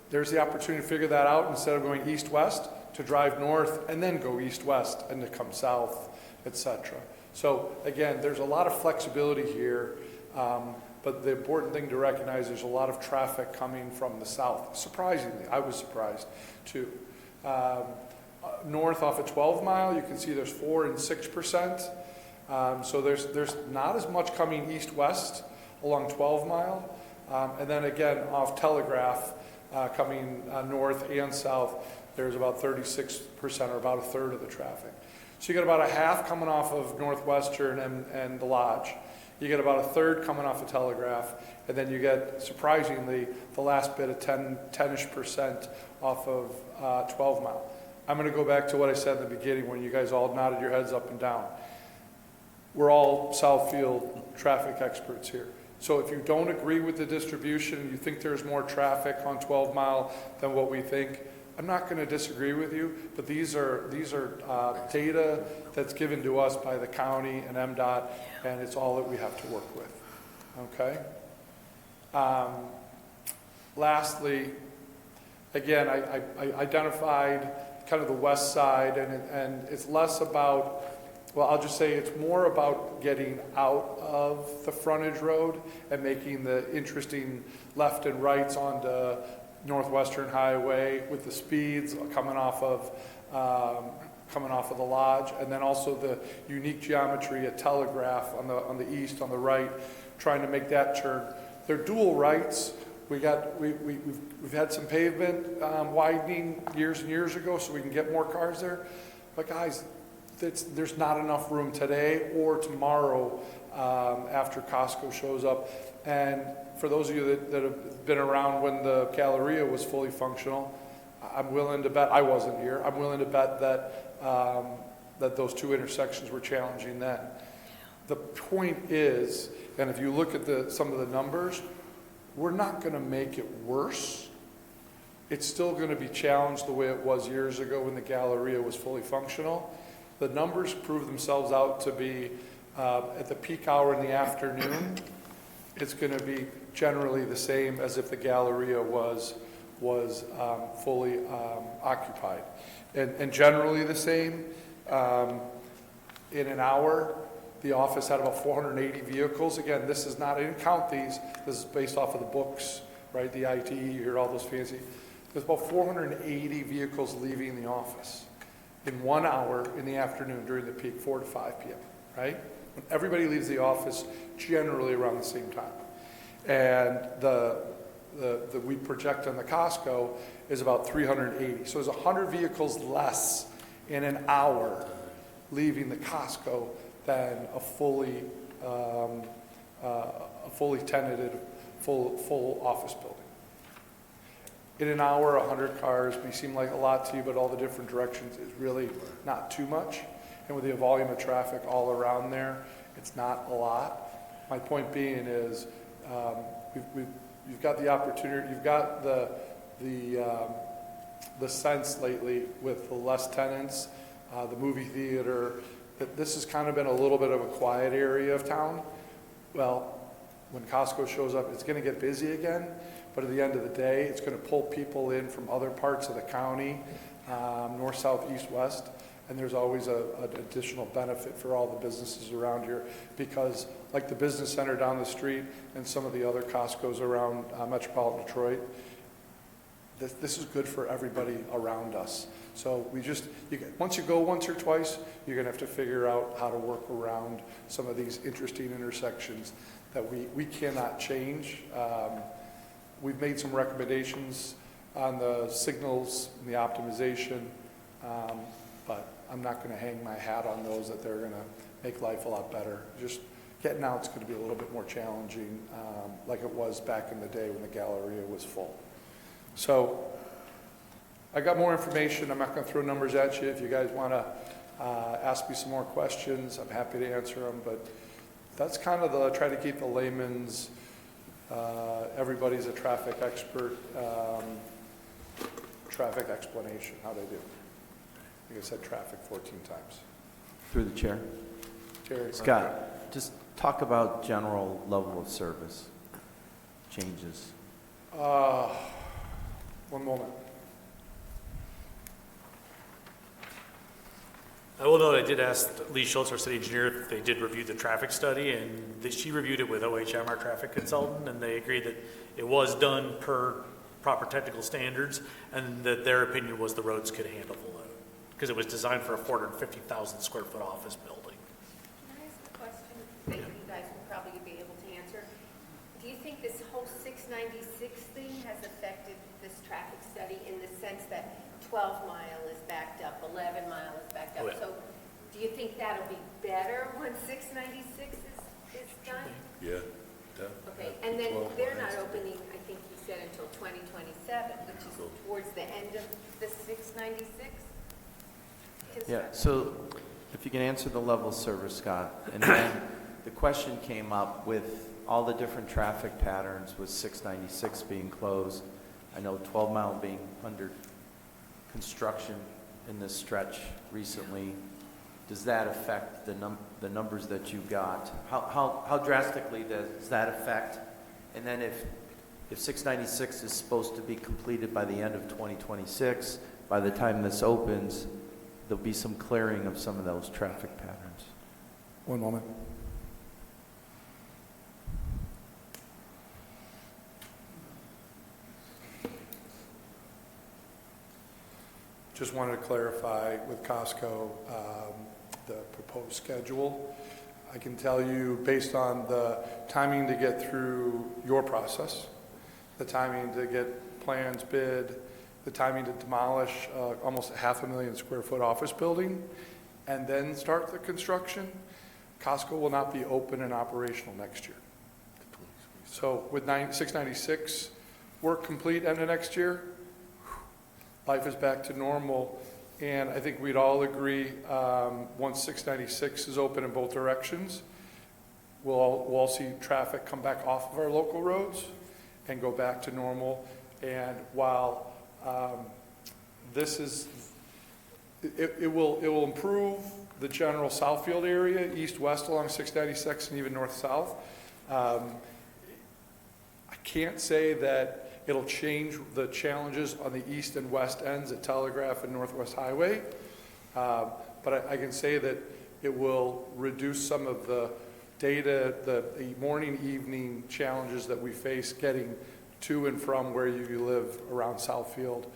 Speaker 20: there's the opportunity to figure that out instead of going east-west, to drive north and then go east-west and to come south, etc. So again, there's a lot of flexibility here, but the important thing to recognize, there's a lot of traffic coming from the south. Surprisingly, I was surprised too. North off of 12 Mile, you can see there's 4 and 6%. So there's not as much coming east-west along 12 Mile. And then again, off Telegraph, coming north and south, there's about 36% or about a third of the traffic. So you get about a half coming off of Northwestern and the Lodge. You get about a third coming off of Telegraph, and then you get, surprisingly, the last bit of 10-ish% off of 12 Mile. I'm going to go back to what I said in the beginning when you guys all nodded your heads up and down. We're all Southfield traffic experts here. So if you don't agree with the distribution and you think there's more traffic on 12 Mile than what we think, I'm not going to disagree with you, but these are data that's given to us by the county and MDOT, and it's all that we have to work with. Okay? Lastly, again, I identified kind of the west side, and it's less about, well, I'll just say it's more about getting out of the frontage road and making the interesting left and rights onto Northwestern Highway with the speeds coming off of the lodge, and then also the unique geometry at Telegraph on the east, on the right, trying to make that turn. They're dual rights. We've had some pavement widening years and years ago so we can get more cars there. But guys, there's not enough room today or tomorrow after Costco shows up. And for those of you that have been around when the Galleria was fully functional, I'm willing to bet, I wasn't here, I'm willing to bet that, that those two intersections were challenging then. The point is, and if you look at some of the numbers, we're not going to make it worse. It's still going to be challenged the way it was years ago when the Galleria was fully functional. The numbers prove themselves out to be, at the peak hour in the afternoon, it's going to be generally the same as if the Galleria was fully occupied. And generally the same. In an hour, the office had about 480 vehicles. Again, this is not, I didn't count these. This is based off of the books, right? The IT, you hear all those fancy. There's about 480 vehicles leaving the office in 1 hour in the afternoon during the peak, 4 to 5 p.m., right? When everybody leaves the office generally around the same time. And the we project on the Costco is about 380. So there's 100 vehicles less in an hour leaving the Costco than a fully tenanted, full office building. In an hour, 100 cars may seem like a lot to you, but all the different directions is really not too much. And with the volume of traffic all around there, it's not a lot. My point being is, you've got the opportunity, you've got the sense lately with the less tenants, the movie theater, that this has kind of been a little bit of a quiet area of town. Well, when Costco shows up, it's going to get busy again, but at the end of the day, it's going to pull people in from other parts of the county, north, south, east, west, and there's always an additional benefit for all the businesses around here because like the business center down the street and some of the other Costco's around metropolitan Detroit, this is good for everybody around us. So once you go once or twice, you're going to have to figure out how to work around some of these interesting intersections that we cannot change. We've made some recommendations on the signals and the optimization, but I'm not going to hang my hat on those that they're going to make life a lot better. Just getting out's going to be a little bit more challenging, like it was back in the day when the Galleria was full. So I got more information. I'm not going to throw numbers at you. If you guys want to ask me some more questions, I'm happy to answer them. But that's kind of try to keep the layman's, everybody's a traffic expert, traffic explanation, how they do. I think I said traffic 14 times.
Speaker 10: Through the chair.
Speaker 20: Jerry.
Speaker 10: Scott, just talk about general level of service changes.
Speaker 20: One moment.
Speaker 5: I will note I did ask Lee Schultz, our city engineer, if they did review the traffic study, and she reviewed it with OHM, our traffic consultant, and they agreed that it was done per proper technical standards, and that their opinion was the roads could handle the load, because it was designed for a 450,000 square foot office building.
Speaker 13: Can I ask a question that you guys will probably be able to answer? Do you think this whole 696 thing has affected this traffic study in the sense that 12 Mile is backed up, 11 Mile is backed up?
Speaker 5: Oh, yeah.
Speaker 13: So do you think that'll be better when 696 is done?
Speaker 2: Yeah.
Speaker 13: Okay, and then they're not opening, I think you said, until 2027, which is towards the end of the 696?
Speaker 10: Yeah, so if you can answer the level of service, Scott. And then the question came up with all the different traffic patterns with 696 being closed. I know 12 Mile being under construction in this stretch recently. Does that affect the numbers that you got? How drastically does that affect? And then if 696 is supposed to be completed by the end of 2026, by the time this opens, there'll be some clearing of some of those traffic patterns.
Speaker 20: One moment. Just wanted to clarify with Costco the proposed schedule. I can tell you, based on the timing to get through your process, the timing to get plans bid, the timing to demolish almost a 500,000 square foot office building, and then start the construction, Costco will not be open and operational next year. So with 696 work complete end of next year, life is back to normal. And I think we'd all agree, once 696 is open in both directions, we'll all see traffic come back off of our local roads and go back to normal. And while this is, it will improve the general Southfield area, east-west along 696 and even north-south. I can't say that it'll change the challenges on the east and west ends at Telegraph and Northwest Highway. But I can say that it will reduce some of the the morning, evening challenges that we face getting to and from where you live around Southfield.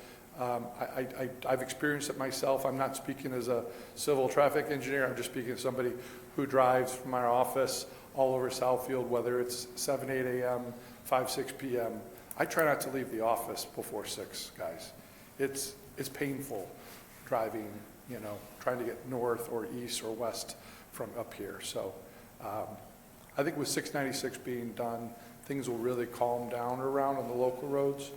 Speaker 20: I've experienced it myself. I'm not speaking as a civil traffic engineer. I'm just speaking as somebody who drives from our office all over Southfield, whether it's 7, 8 a.m., 5, 6 p.m. I try not to leave the office before 6, guys. It's painful driving, trying to get north or east or west from up here. So I think with 696 being done, things will really calm down around on the local roads.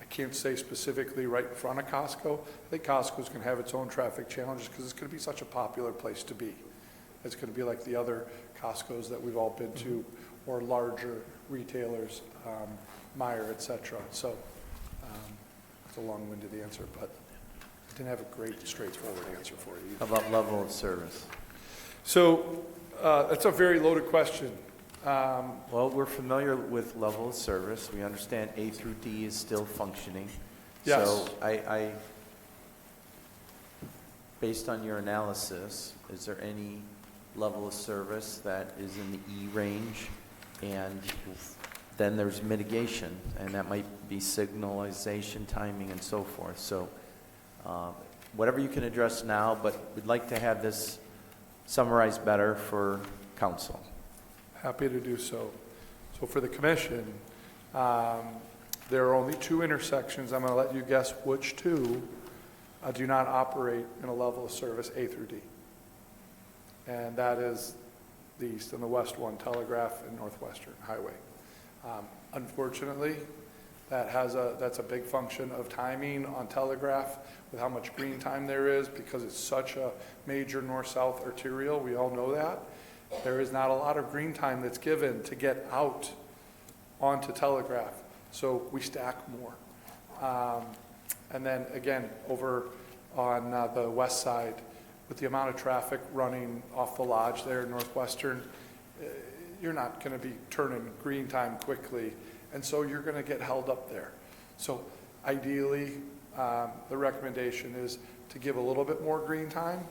Speaker 20: I can't say specifically right in front of Costco. I think Costco's going to have its own traffic challenges because it's going to be such a popular place to be. It's going to be like the other Costco's that we've all been to, or larger retailers, Meijer, et cetera. So it's a long-winded answer, but I didn't have a great straightforward answer for you either.
Speaker 10: How about level of service?
Speaker 20: So that's a very loaded question.
Speaker 10: Well, we're familiar with level of service. We understand A through D is still functioning.
Speaker 20: Yes.
Speaker 10: So I based on your analysis, is there any level of service that is in the E range? And then there's mitigation, and that might be signalization, timing, and so forth. So whatever you can address now, but we'd like to have this summarized better for council.
Speaker 20: Happy to do so. So for the commission, there are only 2 intersections. I'm going to let you guess which 2 do not operate in a level of service A through D. And that is the east and the west one, Telegraph and Northwestern Highway. Unfortunately, that's a big function of timing on Telegraph with how much green time there is because it's such a major north-south arterial. We all know that. There is not a lot of green time that's given to get out onto Telegraph, so we stack more. And then again, over on the west side, with the amount of traffic running off the lodge there in Northwestern, you're not going to be turning green time quickly, and so you're going to get held up there. So ideally, the recommendation is to give a little bit more green time,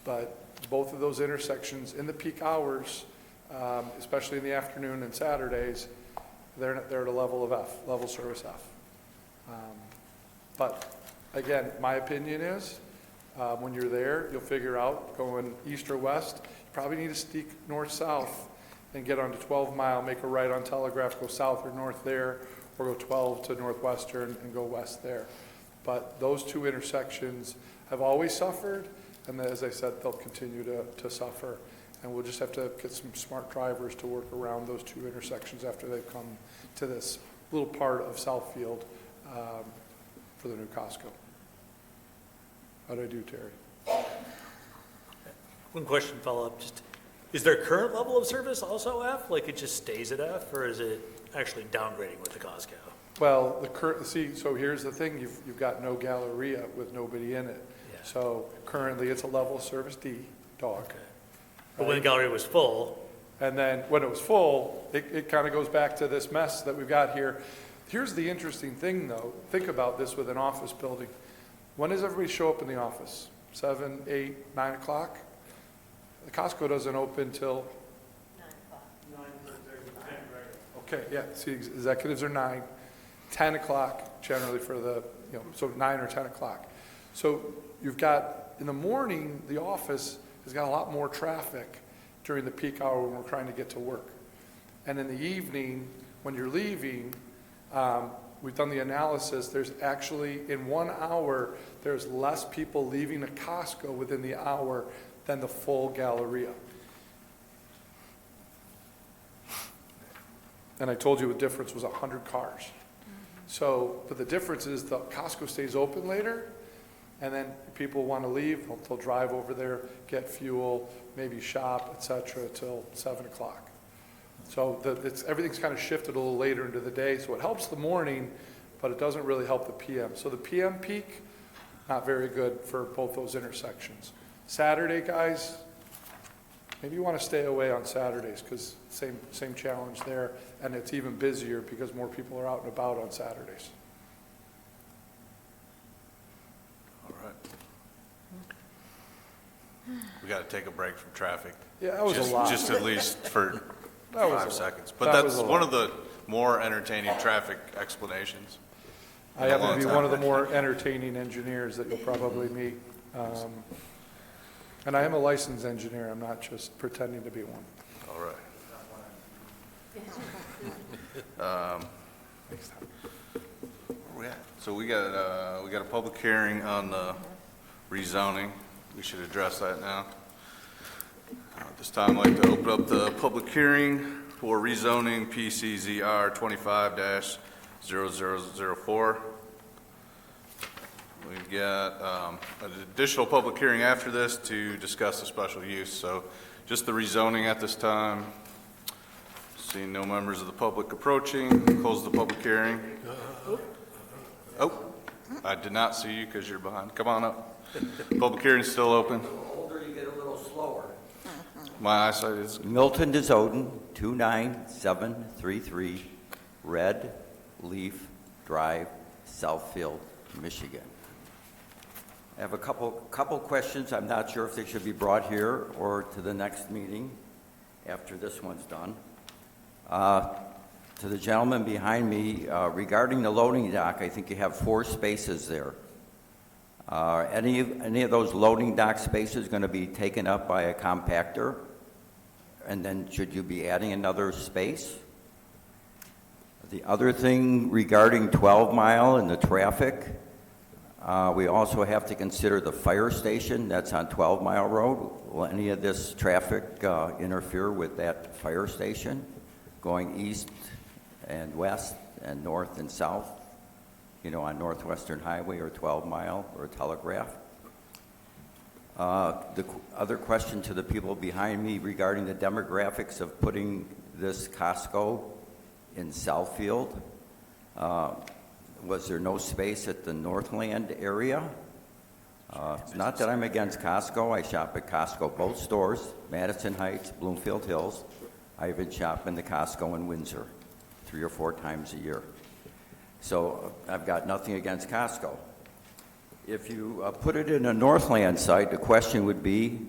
Speaker 20: but both of those intersections in the peak hours, especially in the afternoon and Saturdays, they're at a level of F, level service F. But again, my opinion is when you're there, you'll figure out going east or west, you probably need to sneak north-south and get onto 12 Mile, make a right on Telegraph, go south or north there, or go 12 to Northwestern and go west there. But those 2 intersections have always suffered, and as I said, they'll continue to suffer. And we'll just have to get some smart drivers to work around those 2 intersections after they've come to this little part of Southfield for the new Costco. How'd I do, Terry?
Speaker 5: One question, follow-up, just, is their current level of service also F? Like it just stays at F, or is it actually downgrading with the Costco?
Speaker 20: Well, so here's the thing, you've got no Galleria with nobody in it.
Speaker 5: Yeah.
Speaker 20: So currently, it's a level of service D, dog.
Speaker 5: Okay. But when the gallery was full,
Speaker 20: And then when it was full, it kind of goes back to this mess that we've got here. Here's the interesting thing, though. Think about this with an office building. When does everybody show up in the office? 7, 8, 9 o'clock? The Costco doesn't open till? 9 o'clock. Okay, yeah, see, executives are 9, 10 o'clock generally for the, so 9 or 10 o'clock. So you've got, in the morning, the office has got a lot more traffic during the peak hour when we're trying to get to work. And in the evening, when you're leaving, we've done the analysis, there's actually, in 1 hour, there's less people leaving a Costco within the hour than the full Galleria. And I told you the difference was 100 cars. So, but the difference is the Costco stays open later, and then people want to leave, they'll drive over there, get fuel, maybe shop, etc., till 7 o'clock. So everything's kind of shifted a little later into the day, so it helps the morning, but it doesn't really help the PM. So the PM peak, not very good for both those intersections. Saturday, guys, maybe you want to stay away on Saturdays because same challenge there, and it's even busier because more people are out and about on Saturdays.
Speaker 1: All right. We got to take a break from traffic.
Speaker 20: Yeah, that was a lot.
Speaker 1: Just at least for
Speaker 20: That was
Speaker 1: 5
Speaker 20: a
Speaker 1: seconds.
Speaker 20: lot.
Speaker 1: But
Speaker 20: That was
Speaker 1: that's
Speaker 20: a
Speaker 1: one
Speaker 20: lot.
Speaker 1: of the more entertaining traffic explanations.
Speaker 20: I happen to be one of the more entertaining engineers that you'll probably meet. And I am a licensed engineer. I'm not just pretending to be one.
Speaker 1: All right. Where we at? So we got a public hearing on the rezoning. We should address that now. At this time, I'd like to open up the public hearing for rezoning PCZR 25-0004. We've got an additional public hearing after this to discuss the special use. So just the rezoning at this time. Seeing no members of the public approaching, close the public hearing. Oh, I did not see you because you're behind. Come on up. Public hearing's still open.
Speaker 7: The older you get, a little slower.
Speaker 1: My eyesight is...
Speaker 7: Milton DeZoden, 29733 Red Leaf Drive, Southfield, Michigan. I have a couple questions. I'm not sure if they should be brought here or to the next meeting after this one's done. To the gentleman behind me, regarding the loading dock, I think you have 4 spaces there. Any of those loading dock spaces going to be taken up by a compactor? And then should you be adding another space? The other thing regarding 12 Mile and the traffic, we also have to consider the fire station that's on 12 Mile Road. Will any of this traffic interfere with that fire station going east and west and north and south, on Northwestern Highway or 12 Mile or Telegraph? The other question to the people behind me regarding the demographics of putting this Costco in Southfield. Was there no space at the Northland area? Not that I'm against Costco. I shop at Costco, both stores, Madison Heights, Bloomfield Hills. I even shop in the Costco in Windsor 3 or 4 times a year. So I've got nothing against Costco. If you put it in a Northland site, the question would be,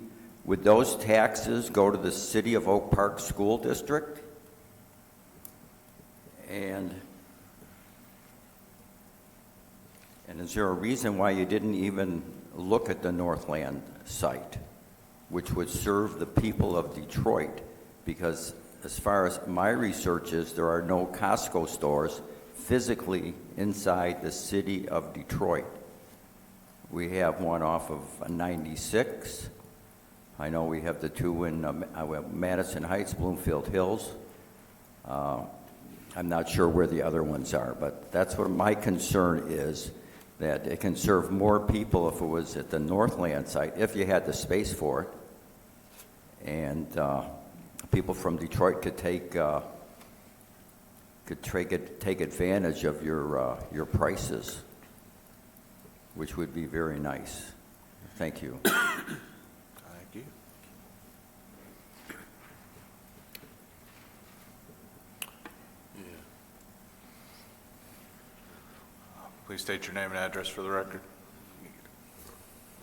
Speaker 7: would those taxes go to the City of Oak Park School District? And is there a reason why you didn't even look at the Northland site, which would serve the people of Detroit? Because as far as my research is, there are no Costco stores physically inside the city of Detroit. We have one off of 96. I know we have the 2 in Madison Heights, Bloomfield Hills. I'm not sure where the other ones are, but that's what my concern is that it can serve more people if it was at the Northland site, if you had the space for it. And people from Detroit could take advantage of your prices, which would be very nice. Thank you.
Speaker 1: Thank you. Please state your name and address for the record.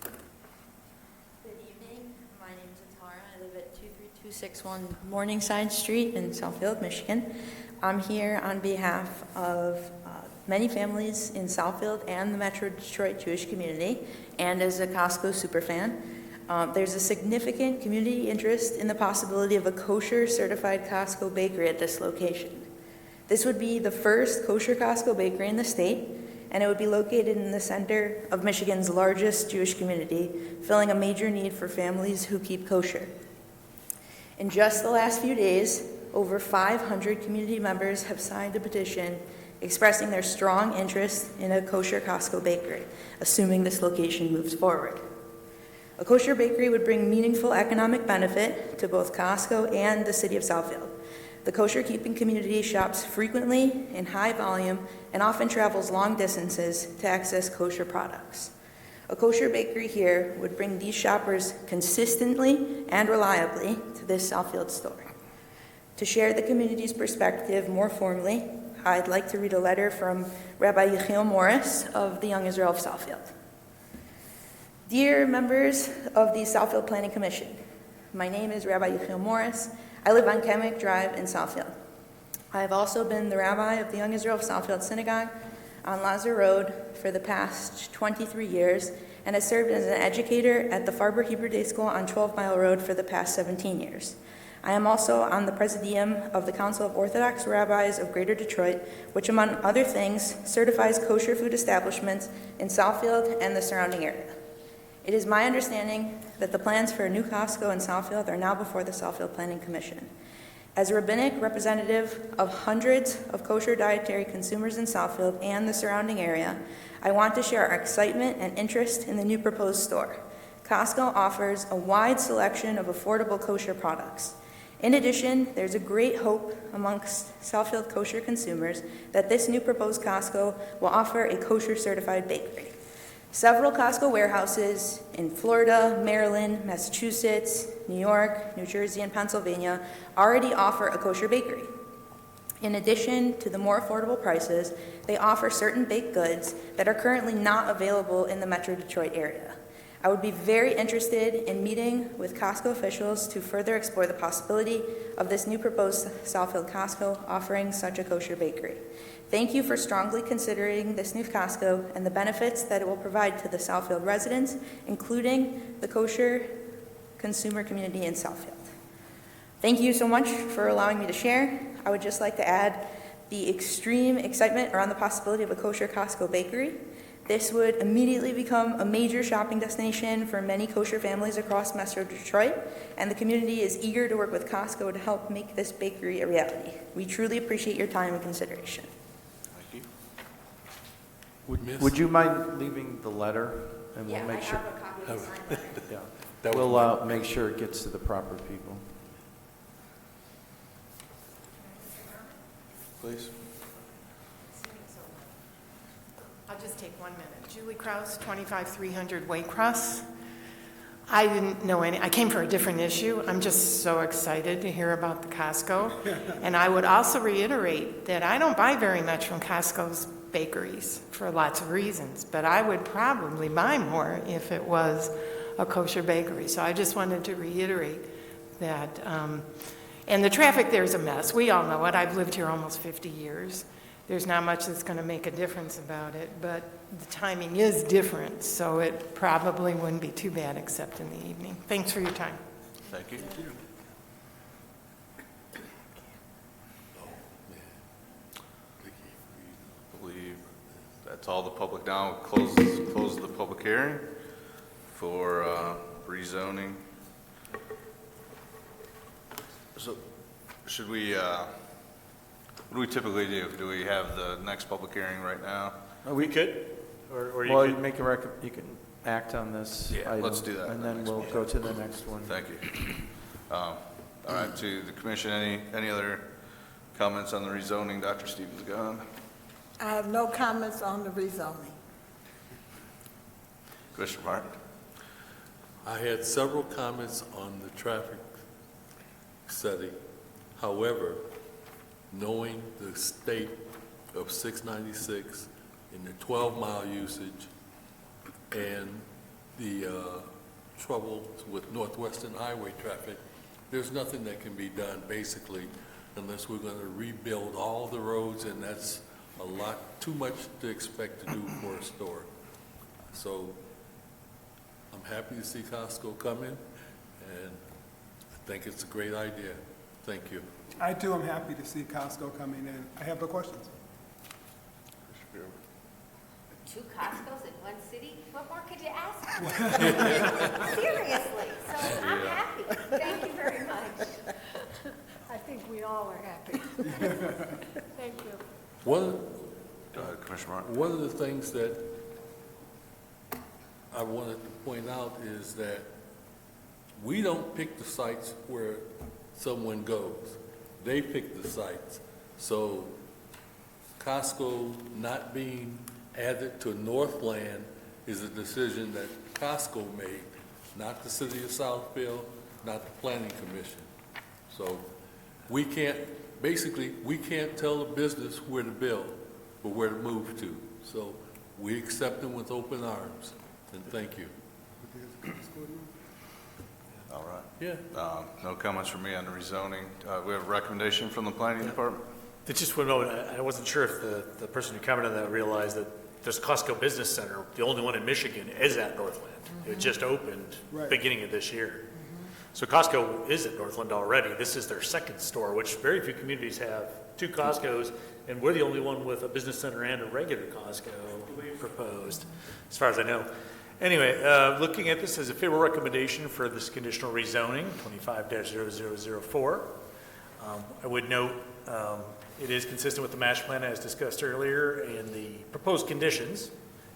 Speaker 21: Good evening. My name is Atara. I live at 23261 Morningside Street in Southfield, Michigan. I'm here on behalf of many families in Southfield and the Metro Detroit Jewish community, and as a Costco superfan. There's a significant community interest in the possibility of a kosher certified Costco bakery at this location. This would be the first kosher Costco bakery in the state, and it would be located in the center of Michigan's largest Jewish community, filling a major need for families who keep kosher. In just the last few days, over 500 community members have signed a petition expressing their strong interest in a kosher Costco bakery, assuming this location moves forward. A kosher bakery would bring meaningful economic benefit to both Costco and the city of Southfield. The kosher keeping community shops frequently in high volume and often travels long distances to access kosher products. A kosher bakery here would bring these shoppers consistently and reliably to this Southfield store. To share the community's perspective more formally, I'd like to read a letter from Rabbi Yechiel Morris of the Young Israel of Southfield. Dear members of the Southfield Planning Commission, my name is Rabbi Yechiel Morris. I live on Chemic Drive in Southfield. I have also been the rabbi of the Young Israel of Southfield Synagogue on Lazar Road for the past 23 years, and has served as an educator at the Farber Hebrew Day School on 12 Mile Road for the past 17 years. I am also on the Presidium of the Council of Orthodox Rabbis of Greater Detroit, which, among other things, certifies kosher food establishments in Southfield and the surrounding area. It is my understanding that the plans for a new Costco in Southfield are now before the Southfield Planning Commission. As a rabbinic representative of hundreds of kosher dietary consumers in Southfield and the surrounding area, I want to share our excitement and interest in the new proposed store. Costco offers a wide selection of affordable kosher products. In addition, there's a great hope amongst Southfield kosher consumers that this new proposed Costco will offer a kosher certified bakery. Several Costco warehouses in Florida, Maryland, Massachusetts, New York, New Jersey, and Pennsylvania already offer a kosher bakery. In addition to the more affordable prices, they offer certain baked goods that are currently not available in the Metro Detroit area. I would be very interested in meeting with Costco officials to further explore the possibility of this new proposed Southfield Costco offering such a kosher bakery. Thank you for strongly considering this new Costco and the benefits that it will provide to the Southfield residents, including the kosher consumer community in Southfield. Thank you so much for allowing me to share. I would just like to add the extreme excitement around the possibility of a kosher Costco bakery. This would immediately become a major shopping destination for many kosher families across Metro Detroit, and the community is eager to work with Costco to help make this bakery a reality. We truly appreciate your time and consideration.
Speaker 1: Thank you.
Speaker 10: Would you mind leaving the letter? And we'll make sure.
Speaker 21: I have a copy of the signed letter.
Speaker 10: Yeah. We'll make sure it gets to the proper people.
Speaker 1: Please.
Speaker 22: I'll just take 1 minute. Julie Kraus, 25300 Waycross. I didn't know I came for a different issue. I'm just so excited to hear about the Costco. And I would also reiterate that I don't buy very much from Costco's bakeries for lots of reasons, but I would probably buy more if it was a kosher bakery. So I just wanted to reiterate that. And the traffic there is a mess. We all know it. I've lived here almost 50 years. There's not much that's going to make a difference about it, but the timing is different, so it probably wouldn't be too bad except in the evening. Thanks for your time.
Speaker 1: Thank you. I believe that's all the public now. Close the public hearing for rezoning. So should we, what do we typically do? Do we have the next public hearing right now?
Speaker 5: We could. or you
Speaker 10: Well,
Speaker 5: could.
Speaker 10: you can act on this
Speaker 1: Yeah,
Speaker 10: item.
Speaker 1: let's do that
Speaker 10: And
Speaker 1: the
Speaker 10: then
Speaker 1: next
Speaker 10: we'll
Speaker 1: meeting.
Speaker 10: go to the next one.
Speaker 1: Thank you. All right, to the commission, any other comments on the rezoning? Dr. Stevens-Gunn.
Speaker 4: I have no comments on the rezoning.
Speaker 1: Commissioner Martin.
Speaker 2: I had several comments on the traffic study. However, knowing the state of 696 and the 12-mile usage and the trouble with Northwestern Highway traffic, there's nothing that can be done basically unless we're going to rebuild all the roads, and that's a lot too much to expect to do for a store. So I'm happy to see Costco come in, and I think it's a great idea. Thank you.
Speaker 12: I too am happy to see Costco coming in. I have no questions.
Speaker 13: Two Costco's in one city? What more could you ask for? Seriously, so I'm happy. Thank you very much.
Speaker 14: I think we all are happy. Thank you.
Speaker 1: Go ahead, Commissioner Martin.
Speaker 2: One of the things that I wanted to point out is that we don't pick the sites where someone goes. They pick the sites. So Costco not being added to Northland is a decision that Costco made, not the city of Southfield, not the planning commission. So we can't tell the business where to build or where to move to. So we accept them with open arms, and thank you.
Speaker 1: All right.
Speaker 2: Yeah.
Speaker 1: No comments from me on the rezoning. We have a recommendation from the planning department?
Speaker 5: Just one moment, I wasn't sure if the person who commented on that realized that there's Costco Business Center, the only one in Michigan, is at Northland. It just opened beginning of this year. So Costco is at Northland already. This is their second store, which very few communities have two Costcos, and we're the only one with a business center and a regular Costco proposed, as far as I know. Anyway, looking at this as a favorable recommendation for this conditional rezoning, 25-0004. I would note it is consistent with the master plan as discussed earlier, and the proposed conditions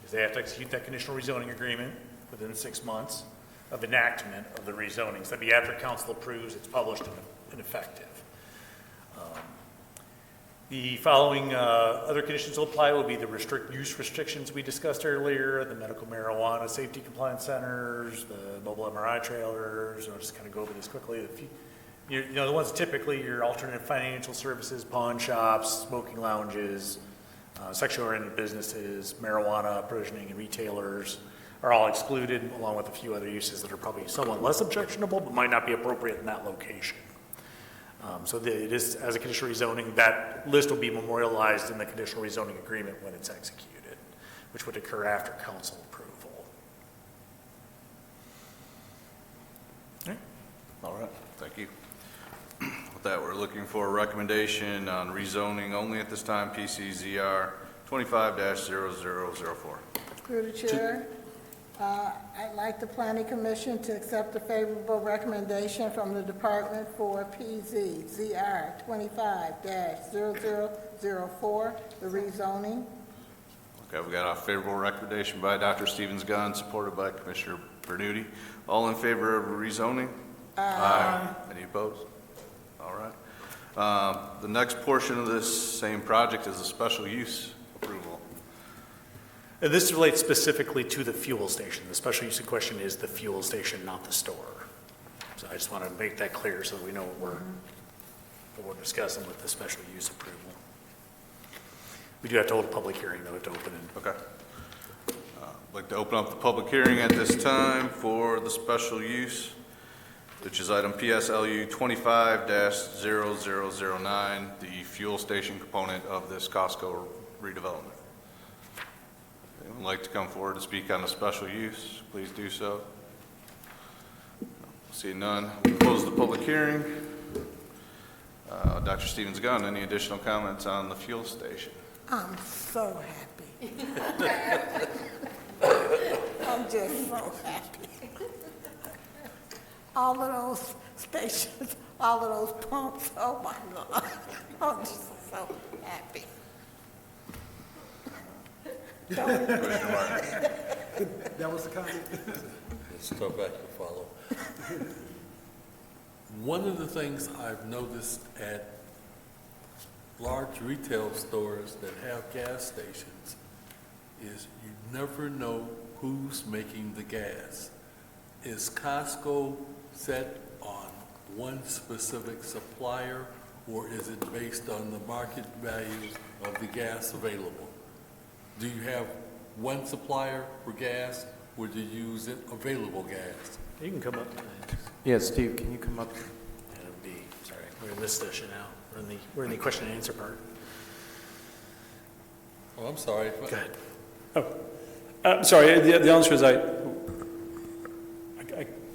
Speaker 5: is they have to execute that conditional rezoning agreement within 6 months of enactment of the rezonings. That'd be after council approves, it's published and effective. The following other conditions will apply will be the use restrictions we discussed earlier, the medical marijuana safety compliance centers, the mobile MRI trailers. I'll just kind of go over this quickly. The ones typically your alternate financial services, pawn shops, smoking lounges, sexually oriented businesses, marijuana provisioning and retailers are all excluded, along with a few other uses that are probably somewhat less objectionable but might not be appropriate in that location. So it is, as a conditional rezoning, that list will be memorialized in the conditional rezoning agreement when it's executed, which would occur after council approval.
Speaker 1: All right, thank you. With that, we're looking for a recommendation on rezoning only at this time, PCZR 25-0004.
Speaker 4: Through the chair, I'd like the planning commission to accept a favorable recommendation from the department for PZZR 25-0004, the rezoning.
Speaker 1: Okay, we got a favorable recommendation by Dr. Stevens-Gunn, supported by Commissioner Bernuti. All in favor of rezoning? Aye. Any opposed? All right. The next portion of this same project is a special use approval.
Speaker 5: And this relates specifically to the fuel station. The special use in question is the fuel station, not the store. So I just want to make that clear so that we know what we're discussing with the special use approval. We do have to hold a public hearing, though. We have to open it.
Speaker 1: Okay. I'd like to open up the public hearing at this time for the special use, which is item PSLU 25-0009, the fuel station component of this Costco redevelopment. Anyone like to come forward to speak on the special use, please do so. See none. We'll close the public hearing. Dr. Stevens-Gunn, any additional comments on the fuel station?
Speaker 4: I'm so happy. I'm just so happy. All of those stations, all of those pumps, oh my God. I'm just so happy.
Speaker 1: Commissioner Martin.
Speaker 12: That was the comment?
Speaker 2: Let's go back to follow. One of the things I've noticed at large retail stores that have gas stations is you never know who's making the gas. Is Costco set on one specific supplier, or is it based on the market value of the gas available? Do you have one supplier for gas, or do you use available gas?
Speaker 5: You can come up.
Speaker 10: Yeah, Steve, can you come up?
Speaker 5: It'll be, sorry, we're in this session now. We're in the question and answer part.
Speaker 2: Oh, I'm sorry.
Speaker 5: Go ahead.
Speaker 19: Sorry, the answer is I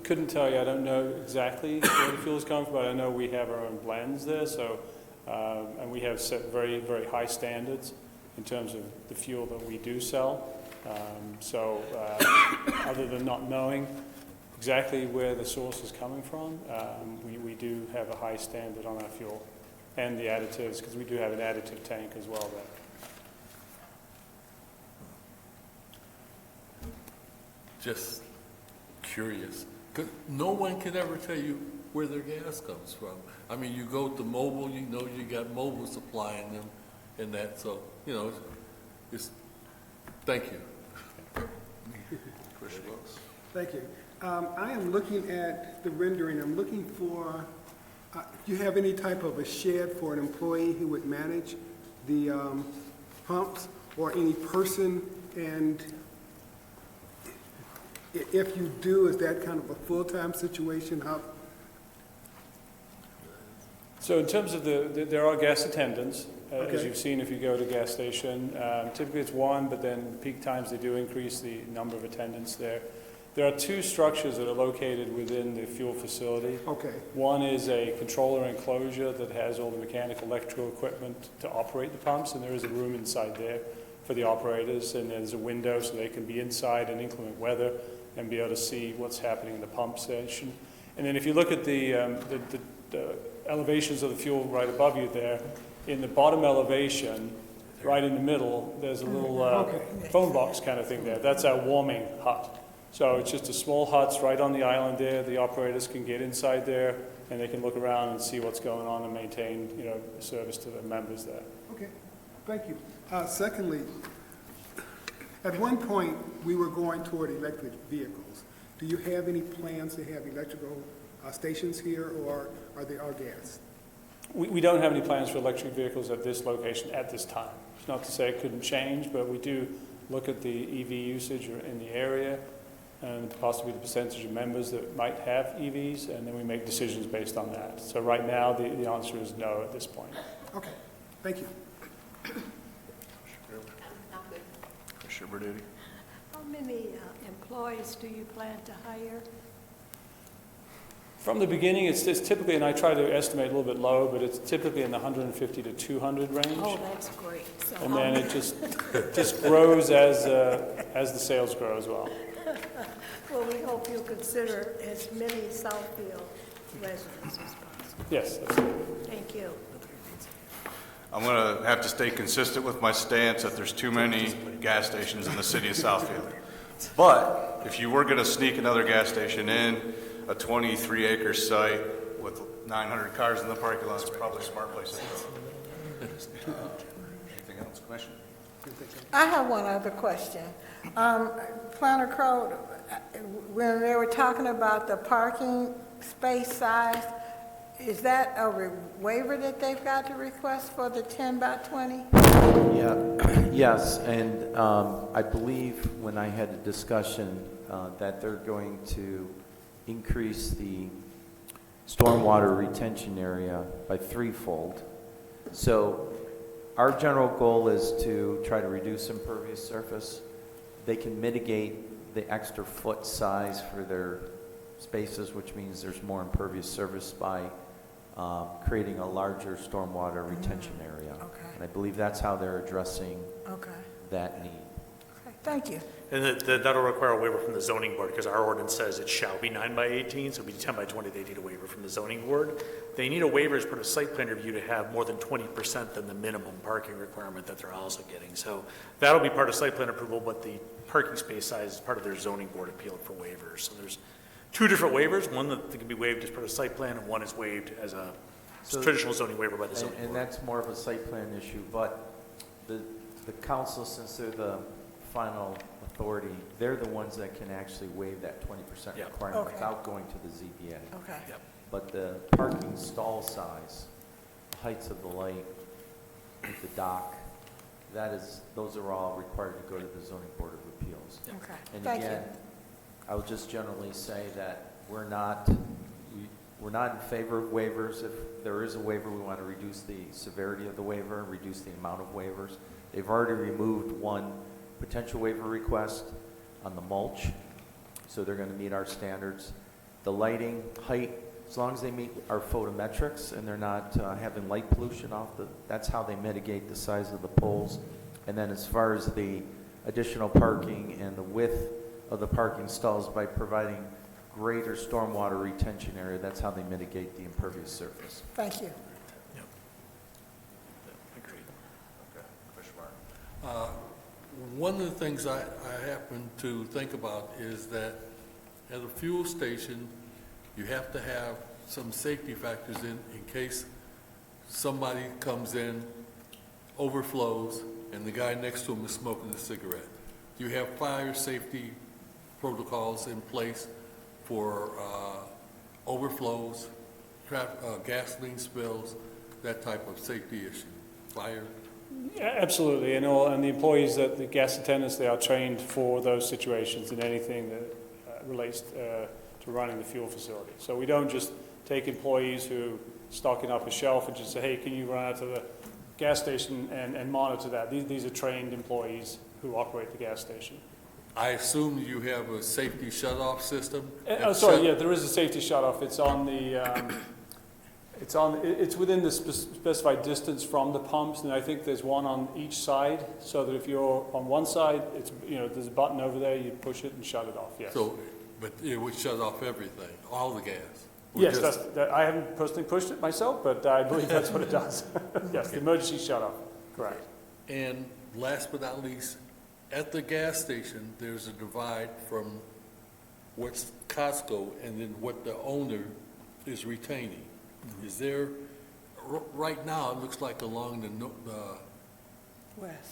Speaker 19: couldn't tell you. I don't know exactly where the fuel is coming from, but I know we have our own blends there, so, and we have set very, very high standards in terms of the fuel that we do sell. Other than not knowing exactly where the source is coming from, we do have a high standard on our fuel and the additives, because we do have an additive tank as well there.
Speaker 2: Just curious, because no one can ever tell you where their gas comes from. I mean, you go to Mobil, you know you got Mobil supplying them and that, so, you know, it's thank you.
Speaker 12: Thank you. I am looking at the rendering. I'm looking for, do you have any type of a shed for an employee who would manage the pumps, or any person? And if you do, is that kind of a full-time situation? How?
Speaker 19: So in terms of there are gas attendants, as
Speaker 12: Okay.
Speaker 19: you've seen if you go to a gas station. Typically it's one, but then peak times they do increase the number of attendants there. There are two structures that are located within the fuel facility.
Speaker 12: Okay.
Speaker 19: One is a controller enclosure that has all the mechanical, electrical equipment to operate the pumps, and there is a room inside there for the operators, and there's a window so they can be inside in inclement weather and be able to see what's happening in the pump station. And then if you look at the elevations of the fuel right above you there, in the bottom elevation, right in the middle, there's a little phone box kind of thing there. That's our warming hut. So it's just a small hut right on the island there. The operators can get inside there and they can look around and see what's going on and maintain, service to the members there.
Speaker 12: Okay, thank you. Secondly, at one point, we were going toward electric vehicles. Do you have any plans to have electrical stations here, or are they all gas?
Speaker 19: We don't have any plans for electric vehicles at this location at this time. It's not to say it couldn't change, but we do look at the EV usage in the area and possibly the percentage of members that might have EVs, and then we make decisions based on that. So right now, the answer is no at this point.
Speaker 12: Okay, thank you.
Speaker 1: Commissioner Berduty.
Speaker 14: How many employees do you plan to hire?
Speaker 19: From the beginning, it's typically, and I try to estimate a little bit low, but it's typically in the 150 to 200 range.
Speaker 14: Oh, that's great. So
Speaker 19: And then it just grows as the sales grow as well.
Speaker 14: Well, we hope you'll consider as many Southfield residents as possible.
Speaker 19: Yes, absolutely.
Speaker 14: Thank you.
Speaker 1: I'm going to have to stay consistent with my stance that there's too many gas stations in the city of Southfield. But if you were going to sneak another gas station in, a 23-acre site with 900 cars in the parking lot is probably a smart place to go. Anything else, Commissioner?
Speaker 4: I have one other question. Planner Crowe, when they were talking about the parking space size, is that a waiver that they've got to request for the 10 by 20?
Speaker 10: Yeah, yes, and I believe when I had a discussion that they're going to increase the stormwater retention area by threefold. So our general goal is to try to reduce impervious surface. They can mitigate the extra foot size for their spaces, which means there's more impervious surface by creating a larger stormwater retention area.
Speaker 4: Okay.
Speaker 10: And I believe that's how they're addressing
Speaker 4: Okay.
Speaker 10: that need.
Speaker 4: Okay, Thank you.
Speaker 5: And that'll require a waiver from the zoning board, because our ordinance says it shall be 9 by 18, so it'll be 10 by 20, they need a waiver from the zoning board. They need a waiver as part of site plan review to have more than 20% than the minimum parking requirement that they're also getting. So that'll be part of site plan approval, but the parking space size is part of their zoning board appeal for waivers. So there's two different waivers, one that can be waived as part of site plan, and one is waived as a traditional zoning waiver by the zoning board.
Speaker 10: And that's more of a site plan issue, but the council, since they're the final authority, they're the ones that can actually waive that 20% requirement without going to the ZBA.
Speaker 4: Okay.
Speaker 5: Yep.
Speaker 10: But the parking stall size, the heights of the light, the dock, those are all required to go to the zoning board of appeals.
Speaker 4: Okay.
Speaker 10: And
Speaker 4: Thank
Speaker 10: again,
Speaker 4: you.
Speaker 10: I would just generally say that we're not in favor of waivers. If there is a waiver, we want to reduce the severity of the waiver, reduce the amount of waivers. They've already removed one potential waiver request on the mulch, so they're going to meet our standards. The lighting, height, as long as they meet our photometrics and they're not having light pollution that's how they mitigate the size of the poles. And then as far as the additional parking and the width of the parking stalls, by providing greater stormwater retention area, that's how they mitigate the impervious surface.
Speaker 4: Thank you.
Speaker 2: One of the things I happen to think about is that at a fuel station, you have to have some safety factors in case somebody comes in, overflows, and the guy next to him is smoking a cigarette. You have fire safety protocols in place for overflows, gasoline spills, that type of safety issue, fire.
Speaker 19: Absolutely, and the employees, the gas attendants, they are trained for those situations and anything that relates to running the fuel facility. So we don't just take employees who stocking up a shelf and just say, hey, can you run out to the gas station and monitor that? These are trained employees who operate the gas station.
Speaker 2: I assume you have a safety shut-off system?
Speaker 19: There is a safety shut-off. It's on the, it's within the specified distance from the pumps, and I think there's one on each side, so that if you're on one side, there's a button over there, you push it and shut it off, yes.
Speaker 2: But it would shut off everything, all the gas?
Speaker 19: Yes, I haven't personally pushed it myself, but I believe that's what it does. Yes, the emergency shut-off, correct.
Speaker 2: And last but not least, at the gas station, there's a divide from what's Costco and then what the owner is retaining. Is there, right now, it looks like along the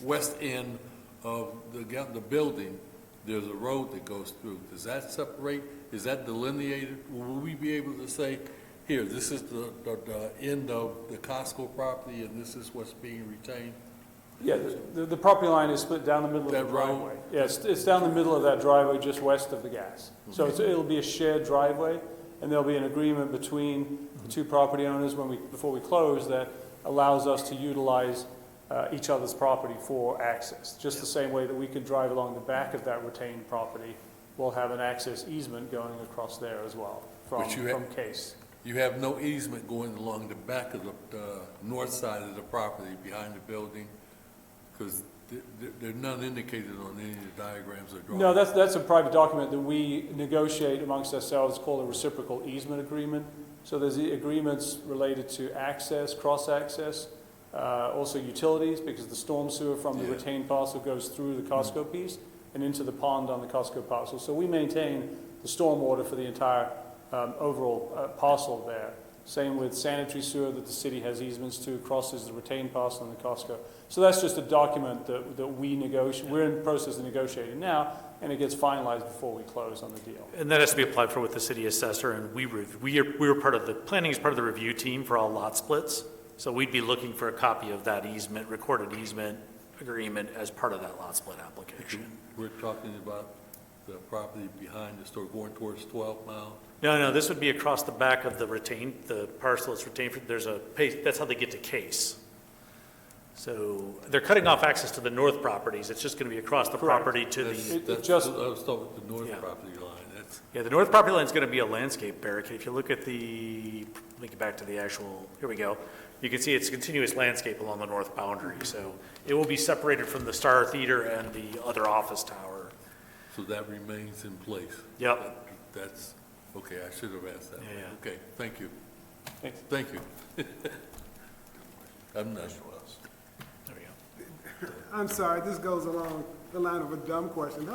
Speaker 2: west end of the building, there's a road that goes through. Does that separate? Is that delineated? Will we be able to say, here, this is the end of the Costco property and this is what's being retained?
Speaker 19: Yeah, the property line is split down the middle of the driveway. Yes, it's down the middle of that driveway just west of the gas. So it'll be a shared driveway, and there'll be an agreement between the two property owners before we close that allows us to utilize each other's property for access. Just the same way that we can drive along the back of that retained property, we'll have an access easement going across there as well from Case.
Speaker 2: You have no easement going along the back of the north side of the property behind the building? Because they're not indicated on any of the diagrams or drawings.
Speaker 19: No, that's a private document that we negotiate amongst ourselves. It's called a reciprocal easement agreement. So there's the agreements related to access, cross-access, also utilities, because the storm sewer from the retained parcel goes through the Costco piece and into the pond on the Costco parcel. So we maintain the storm water for the entire overall parcel there. Same with sanitary sewer that the city has easements to, crosses the retained parcel and the Costco. So that's just a document that we negotiate. We're in the process of negotiating now, and it gets finalized before we close on the deal.
Speaker 5: And that has to be applied for with the city assessor, and we were part of the, planning is part of the review team for all lot splits. So we'd be looking for a copy of that easement, recorded easement agreement as part of that lot split application.
Speaker 2: We're talking about the property behind the store going towards 12 Mile?
Speaker 5: No, this would be across the back of the parcel that's retained. There's a pace, that's how they get to Case. So they're cutting off access to the north properties. It's just going to be across the property to
Speaker 2: I was talking about the north property line.
Speaker 1: distance.
Speaker 5: Yeah, the north property line is going to be a landscape barricade. If you look at the, link it back to the actual, here we go. You can see it's continuous landscape along the north boundary. So it will be separated from the Star Theater and the other office tower.
Speaker 2: So that remains in place?
Speaker 5: Yep.
Speaker 2: That's, okay, I should have asked that.
Speaker 5: Yeah, yeah.
Speaker 2: Okay, thank you.
Speaker 19: Thanks.
Speaker 2: Thank you. I'm not.
Speaker 5: There we go.
Speaker 12: I'm sorry, this goes along the line of a dumb question.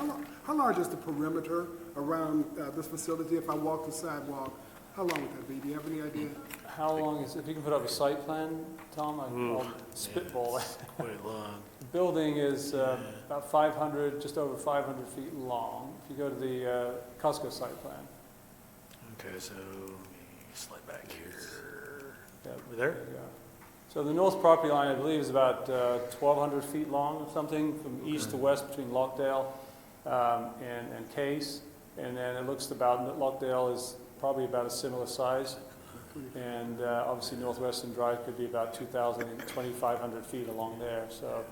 Speaker 12: How large is the perimeter around this facility? If I walk the sidewalk, how long would that be? Do you have any idea?
Speaker 19: How long is, if you can put up a site plan, Tom, I'll spitball that.
Speaker 5: Quite long.
Speaker 19: The building is about 500, just over 500 feet long. If you go to the Costco site plan.
Speaker 5: Okay, so let me slide back here.
Speaker 19: Yeah,
Speaker 5: We're there?
Speaker 19: you go. So the north property line, I believe, is about 1,200 feet long or something from east to west between Lockdale and Case. And then it looks about, Lockdale is probably about a similar size. And obviously Northwestern Drive could be about 2,500 feet along there. So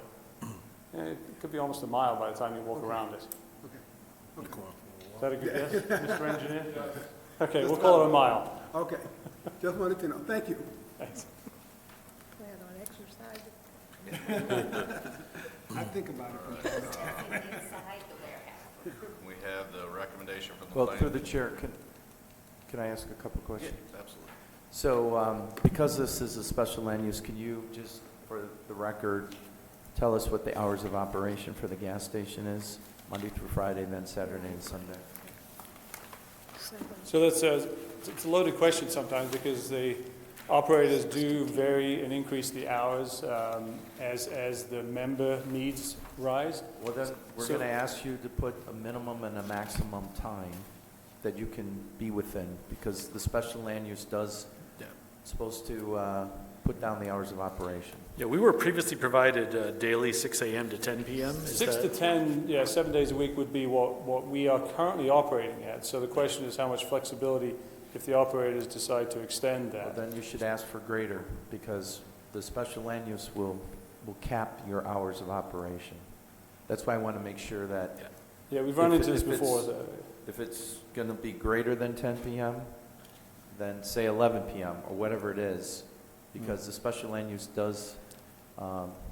Speaker 19: it could be almost a mile by the time you walk around it.
Speaker 12: Okay.
Speaker 19: Is that a good guess, Mr. Engineer? Okay, we'll call it a mile.
Speaker 12: Okay, just wanted to know. Thank you.
Speaker 19: Thanks.
Speaker 14: Plan on exercising.
Speaker 12: I think about it from time to time.
Speaker 1: We have the recommendation from the
Speaker 10: Well,
Speaker 1: planning.
Speaker 10: through the chair, can I ask a couple questions?
Speaker 1: Yeah, absolutely.
Speaker 10: So because this is a special land use, can you just, for the record, tell us what the hours of operation for the gas station is, Monday through Friday, and then Saturday and Sunday?
Speaker 19: So that's it's a loaded question sometimes because the operators do vary and increase the hours as the member needs rise.
Speaker 10: Well, then, we're going to ask you to put a minimum and a maximum time that you can be within, because the special land use does, supposed to put down the hours of operation.
Speaker 5: Yeah, we were previously provided daily 6 a.m. to 10 p.m. Is
Speaker 19: 6 to
Speaker 5: that-
Speaker 19: 10, yeah, 7 days a week would be what we are currently operating at. So the question is how much flexibility if the operators decide to extend
Speaker 10: Well,
Speaker 19: that.
Speaker 10: then you should ask for greater, because the special land use will cap your hours of operation. That's why I want to make sure that.
Speaker 19: Yeah, we've run
Speaker 10: if
Speaker 19: into this
Speaker 10: if it's-
Speaker 19: before.
Speaker 10: If it's going to be greater than 10 p.m., then say 11 p.m. or whatever it is, because the special land use does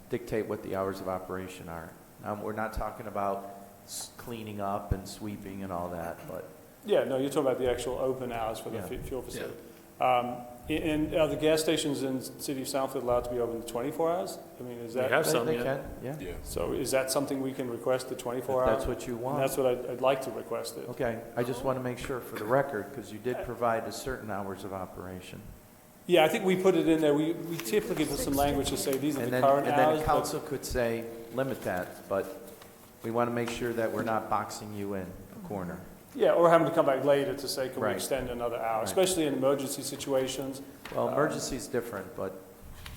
Speaker 10: dictate what the hours of operation are. Now, we're not talking about cleaning up and sweeping and all that, but
Speaker 19: Yeah, no, you're talking about the actual open hours for the
Speaker 10: Yeah.
Speaker 19: fuel facility. And are the gas stations in the city of Southfield allowed to be open 24 hours? I mean, is that?
Speaker 5: We have some,
Speaker 10: they
Speaker 5: yeah.
Speaker 10: can, yeah.
Speaker 19: So is that something we can request, the 24
Speaker 10: If
Speaker 19: hours?
Speaker 10: that's what you want.
Speaker 19: And that's what I'd like to request it.
Speaker 10: Okay, I just want to make sure for the record, because you did provide a certain hours of operation.
Speaker 19: Yeah, I think we put it in there. We typically put some language to say these are
Speaker 10: And
Speaker 19: the
Speaker 10: then,
Speaker 19: current
Speaker 10: and then
Speaker 19: hours.
Speaker 10: the
Speaker 19: but-
Speaker 10: council could say, limit that, but we want to make sure that we're not boxing you in a corner.
Speaker 19: Yeah, or having to come back later to say, can we
Speaker 10: Right.
Speaker 19: extend another hour,
Speaker 10: Right.
Speaker 19: especially in emergency situations.
Speaker 10: Well, emergency is different, but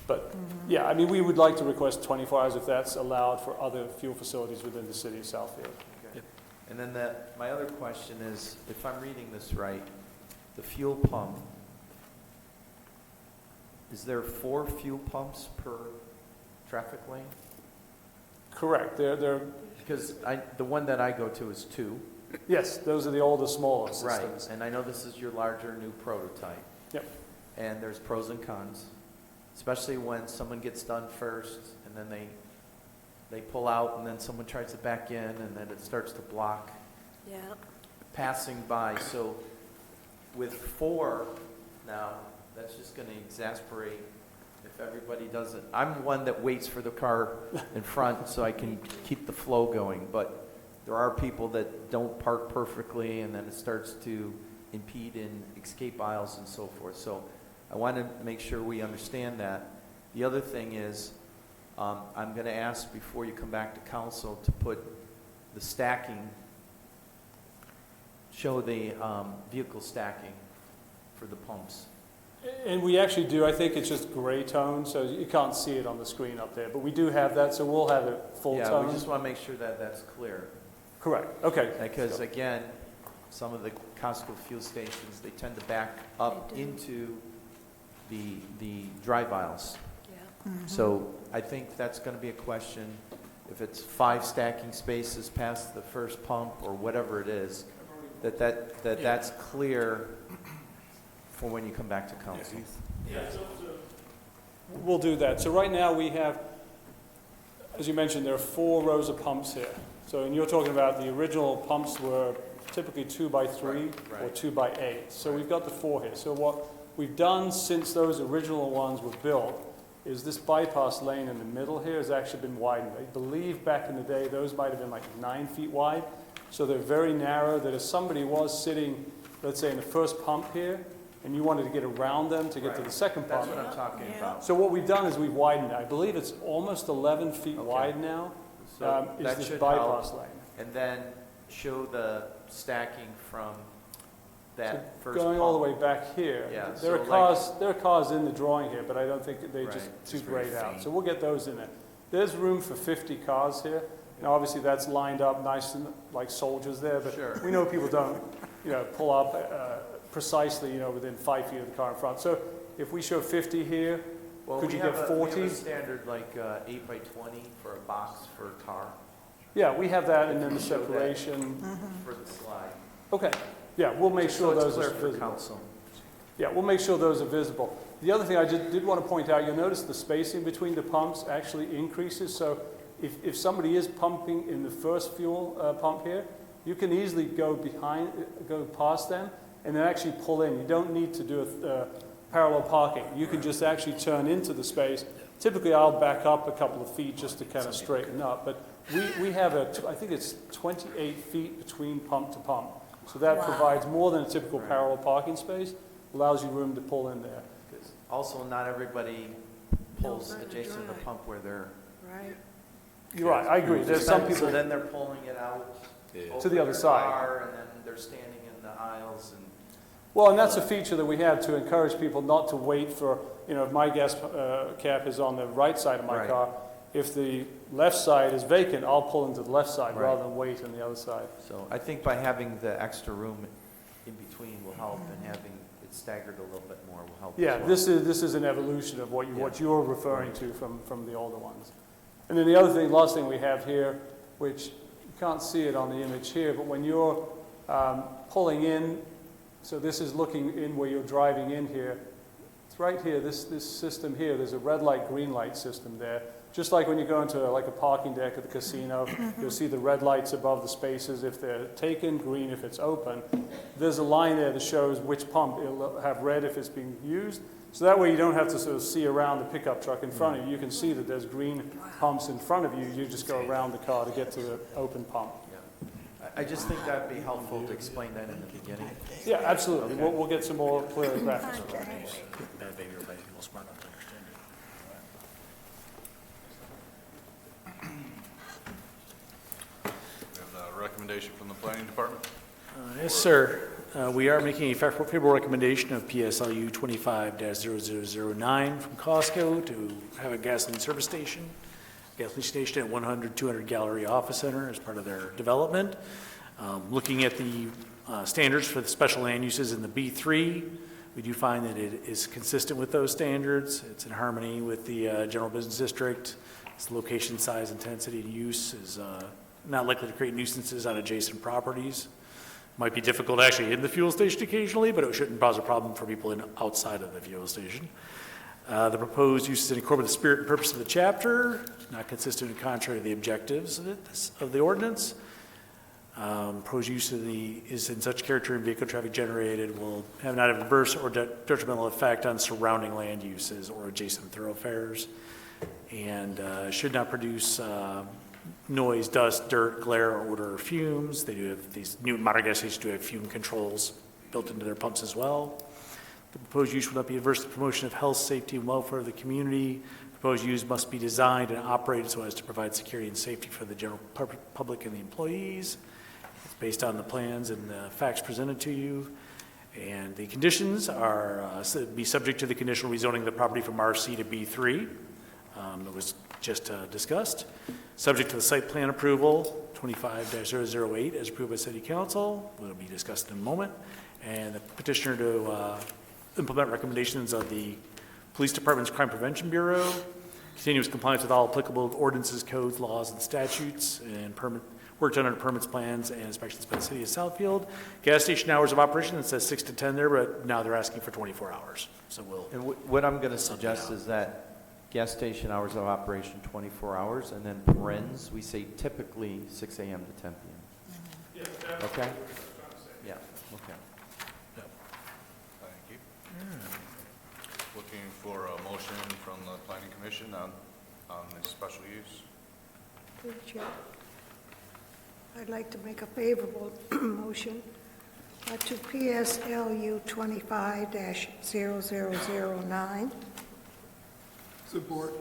Speaker 19: But, yeah, I mean, we would like to request 24 hours if that's allowed for other fuel facilities within the city of Southfield.
Speaker 10: And then my other question is, if I'm reading this right, the fuel pump, is there 4 fuel pumps per traffic lane?
Speaker 19: Correct. They're,
Speaker 10: Because the one that I go to is 2.
Speaker 19: yes, those are the older, smaller
Speaker 10: Right,
Speaker 19: systems.
Speaker 10: and I know this is your larger new prototype.
Speaker 19: Yep.
Speaker 10: And there's pros and cons, especially when someone gets done first, and then they pull out, and then someone tries to back in, and then it starts to block
Speaker 14: Yeah.
Speaker 10: passing by. So with 4 now, that's just going to exasperate if everybody does it. I'm one that waits for the car in front so I can keep the flow going, but there are people that don't park perfectly, and then it starts to impede in escape aisles and so forth. So I want to make sure we understand that. The other thing is, I'm going to ask before you come back to council to put the stacking, show the vehicle stacking for the pumps.
Speaker 19: And we actually do. I think it's just gray tone, so you can't see it on the screen up there. But we do have that, so we'll have it full
Speaker 10: Yeah,
Speaker 19: tone.
Speaker 10: we just want to make sure that that's clear.
Speaker 19: Correct. Okay.
Speaker 10: Because again, some of the Costco fuel stations, they tend to back up into the drive aisles.
Speaker 14: Yeah.
Speaker 10: So I think that's going to be a question. If it's 5 stacking spaces past the first pump or whatever it is, that's clear for when you come back to council.
Speaker 19: We'll do that. So right now we have, as you mentioned, there are 4 rows of pumps here. So, and you're talking about the original pumps were typically 2 by 3 or 2 by 8. So we've got the 4 here. So what we've done since those original ones were built is this bypass lane in the middle here has actually been widened. I believe back in the day those might have been like 9 feet wide. So they're very narrow that if somebody was sitting, let's say in the first pump here, and you wanted to get around them to get to the second pump.
Speaker 10: That's what I'm talking about.
Speaker 19: So what we've done is we've widened it. I believe it's almost 11 feet wide now.
Speaker 10: So
Speaker 19: Is
Speaker 10: that
Speaker 19: this
Speaker 10: should
Speaker 19: bypass
Speaker 10: help.
Speaker 19: lane.
Speaker 10: And then show the stacking from that
Speaker 19: So
Speaker 10: first
Speaker 19: going all the way
Speaker 10: pump.
Speaker 19: back here,
Speaker 10: Yeah,
Speaker 19: there are
Speaker 10: so
Speaker 19: cars. There are cars in the drawing here, but I don't think they just
Speaker 10: Right.
Speaker 19: too grayed out. So we'll get those in there. There's room for 50 cars here. Now, obviously, that's lined up nice and like soldiers there, but
Speaker 10: Sure.
Speaker 19: we know people don't, pull up precisely, within 5 feet of the car in front. So if we show 50 here,
Speaker 10: Well,
Speaker 19: could
Speaker 10: we
Speaker 19: you
Speaker 10: have
Speaker 19: get
Speaker 10: we have
Speaker 19: 40?
Speaker 10: a standard like 8 by 20 for a box for a car.
Speaker 19: Yeah, we have that, and then the
Speaker 10: Show that.
Speaker 19: separation.
Speaker 10: For the slide.
Speaker 19: Okay, yeah, we'll make
Speaker 10: Just
Speaker 19: sure
Speaker 10: so it's
Speaker 19: those
Speaker 10: clear
Speaker 19: are
Speaker 10: for
Speaker 19: visible.
Speaker 10: council.
Speaker 19: Yeah, we'll make sure those are visible. The other thing I did want to point out, you'll notice the spacing between the pumps actually increases. So if somebody is pumping in the first fuel pump here, you can easily go past them and then actually pull in. You don't need to do a parallel parking. You can just actually turn into the space. Typically, I'll back up a couple of feet just to kind of straighten up. But we have I think it's 28 feet between pump to pump. So that provides more than a typical parallel parking space, allows you room to pull in there.
Speaker 10: Also, not everybody pulls adjacent to the pump where they're.
Speaker 14: Right.
Speaker 19: You're right, I agree. There's some people.
Speaker 10: So then they're pulling it out
Speaker 19: To the other
Speaker 10: their
Speaker 19: side.
Speaker 10: car, and then they're standing in the aisles and.
Speaker 19: Well, and that's a feature that we have to encourage people not to wait for, if my gas cap is on the right side of my
Speaker 10: Right.
Speaker 19: car, if the left side is vacant, I'll pull into the left side
Speaker 10: Right.
Speaker 19: rather than wait on the other side.
Speaker 10: So I think by having the extra room in between will help, and having it staggered a little bit more will help.
Speaker 19: Yeah,
Speaker 10: as well.
Speaker 19: this is an evolution of what you're referring to from the older ones. And then the other thing, last thing we have here, which you can't see it on the image here, but when you're pulling in, so this is looking in where you're driving in here. It's right here, this system here, there's a red light, green light system there. Just like when you go into like a parking deck at the casino, you'll see the red lights above the spaces if they're taken, green if it's open. There's a line there that shows which pump. It'll have red if it's being used. So that way you don't have to sort of see around the pickup truck in front of you. You can see that there's green pumps in front of you. You just go around the car to get to the open pump.
Speaker 10: I just think that'd be helpful to explain that in the beginning.
Speaker 19: Yeah, absolutely. We'll get some more clear graphics.
Speaker 5: Bad baby, everybody people smart enough to understand it.
Speaker 1: We have a recommendation from the planning department.
Speaker 5: Yes, sir. We are making a favorable recommendation of PSLU 25-0009 from Costco to have a gasoline service station, gasoline station at 100, 200 Gallery Office Center as part of their development. Looking at the standards for the special land uses in the B3, we do find that it is consistent with those standards. It's in harmony with the general business district. Its location, size, intensity, and use is not likely to create nuisances on adjacent properties. Might be difficult actually in the fuel station occasionally, but it shouldn't cause a problem for people outside of the fuel station. The proposed use is in accord with the spirit and purpose of the chapter, not consistent and contrary to the objectives of the ordinance. Proposed use is in such character and vehicle traffic generated will not have adverse or detrimental effect on surrounding land uses or adjacent thoroughfares, and should not produce noise, dust, dirt, glare, odor, or fumes. They do have these new modern gas stations do have fume controls built into their pumps as well. The proposed use will not be adverse to the promotion of health, safety, and welfare of the community. Proposed use must be designed and operated so as to provide security and safety for the general public and the employees. It's based on the plans and the facts presented to you. And the conditions are be subject to the conditional rezoning of the property from RC to B3. That was just discussed. Subject to the site plan approval, 25-008, as approved by City Council. Will be discussed in a moment. And the petitioner to implement recommendations of the Police Department's Crime Prevention Bureau, continuous compliance with all applicable ordinances, codes, laws, and statutes, and Work done under permits, plans, and inspections by the city of Southfield. Gas station hours of operation, it says 6 to 10 there, but now they're asking for 24 hours. So we'll,
Speaker 10: And what I'm going to
Speaker 5: Something
Speaker 10: suggest
Speaker 5: out.
Speaker 10: is that gas station hours of operation 24 hours, and then parens, we say typically 6 a.m. to 10 p.m. Okay? Yeah, okay.
Speaker 1: Thank you. Looking for a motion from the planning commission on this special use.
Speaker 14: Through the chair. I'd like to make a favorable motion to PSLU 25-0009.
Speaker 12: Support.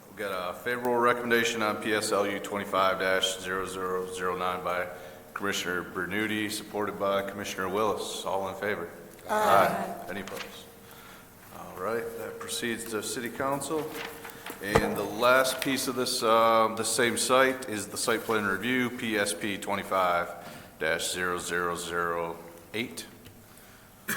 Speaker 1: We've got a favorable recommendation on PSLU 25-0009 by Commissioner Bernuti, supported by Commissioner Willis. All in favor? Aye. Any opposed? All right, that proceeds to City Council. And the last piece of this, the same site is the site plan review, PSP 25-0008.
Speaker 5: I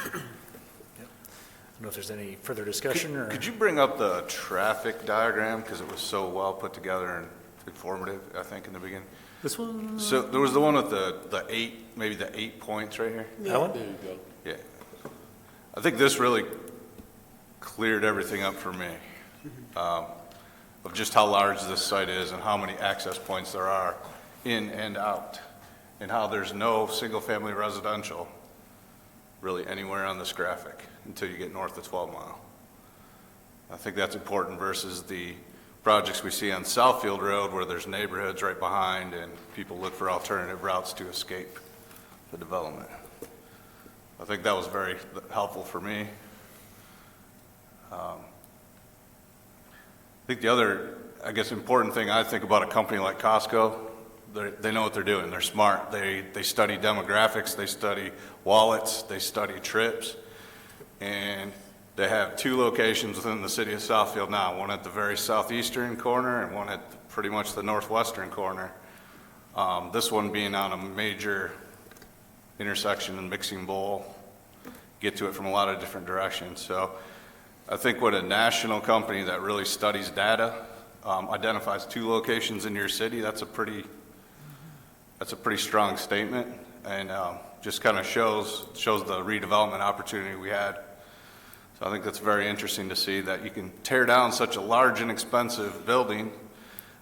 Speaker 5: don't know if there's any further discussion or.
Speaker 1: Could you bring up the traffic diagram, because it was so well put together and informative, I think, in the beginning?
Speaker 5: This one?
Speaker 1: So there was the one with the 8, maybe the 8 points right here?
Speaker 5: That one?
Speaker 15: There you go.
Speaker 1: Yeah. I think this really cleared everything up for me, of just how large this site is and how many access points there are in and out, and how there's no single-family residential really anywhere on this graphic until you get north of 12 Mile. I think that's important versus the projects we see on Southfield Road where there's neighborhoods right behind and people look for alternative routes to escape the development. I think that was very helpful for me. I think the other, I guess, important thing I think about a company like Costco, they know what they're doing. They're smart. They study demographics. They study wallets. They study trips. And they have 2 locations within the city of Southfield now, one at the very southeastern corner and one at pretty much the northwestern corner. This one being on a major intersection and mixing bowl, get to it from a lot of different directions. So I think when a national company that really studies data identifies 2 locations in your city, that's a pretty strong statement, and just kind of shows the redevelopment opportunity we had. So I think that's very interesting to see that you can tear down such a large and expensive building.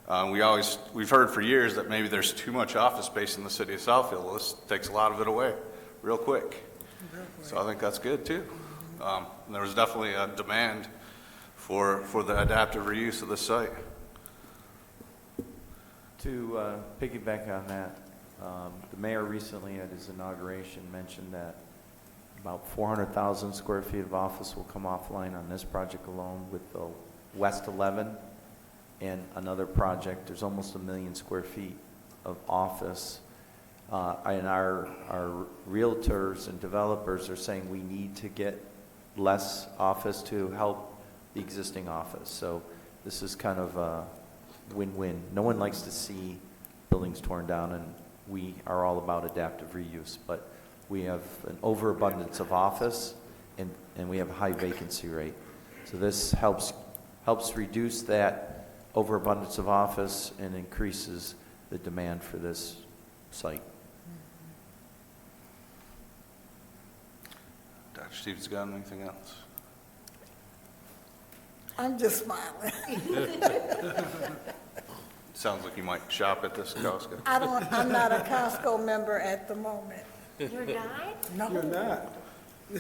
Speaker 1: We've heard for years that maybe there's too much office space in the city of Southfield. Well, this takes a lot of it away real quick. So I think that's good too. And there was definitely a demand for the adaptive reuse of the site.
Speaker 10: To piggyback on that, the mayor recently at his inauguration mentioned that about 400,000 square feet of office will come offline on this project alone with the West 11 and another project. There's almost 1 million square feet of office. And our realtors and developers are saying we need to get less office to help the existing office. So this is kind of a win-win. No one likes to see buildings torn down, and we are all about adaptive reuse. But we have an overabundance of office, and we have a high vacancy rate. So this helps reduce that overabundance of office and increases the demand for this site.
Speaker 1: Dr. Stevens, got anything else?
Speaker 4: I'm just smiling.
Speaker 1: Sounds like you might shop at this Costco.
Speaker 4: I'm not a Costco member at the moment.
Speaker 13: You're not?
Speaker 4: No.
Speaker 12: You're not.
Speaker 13: I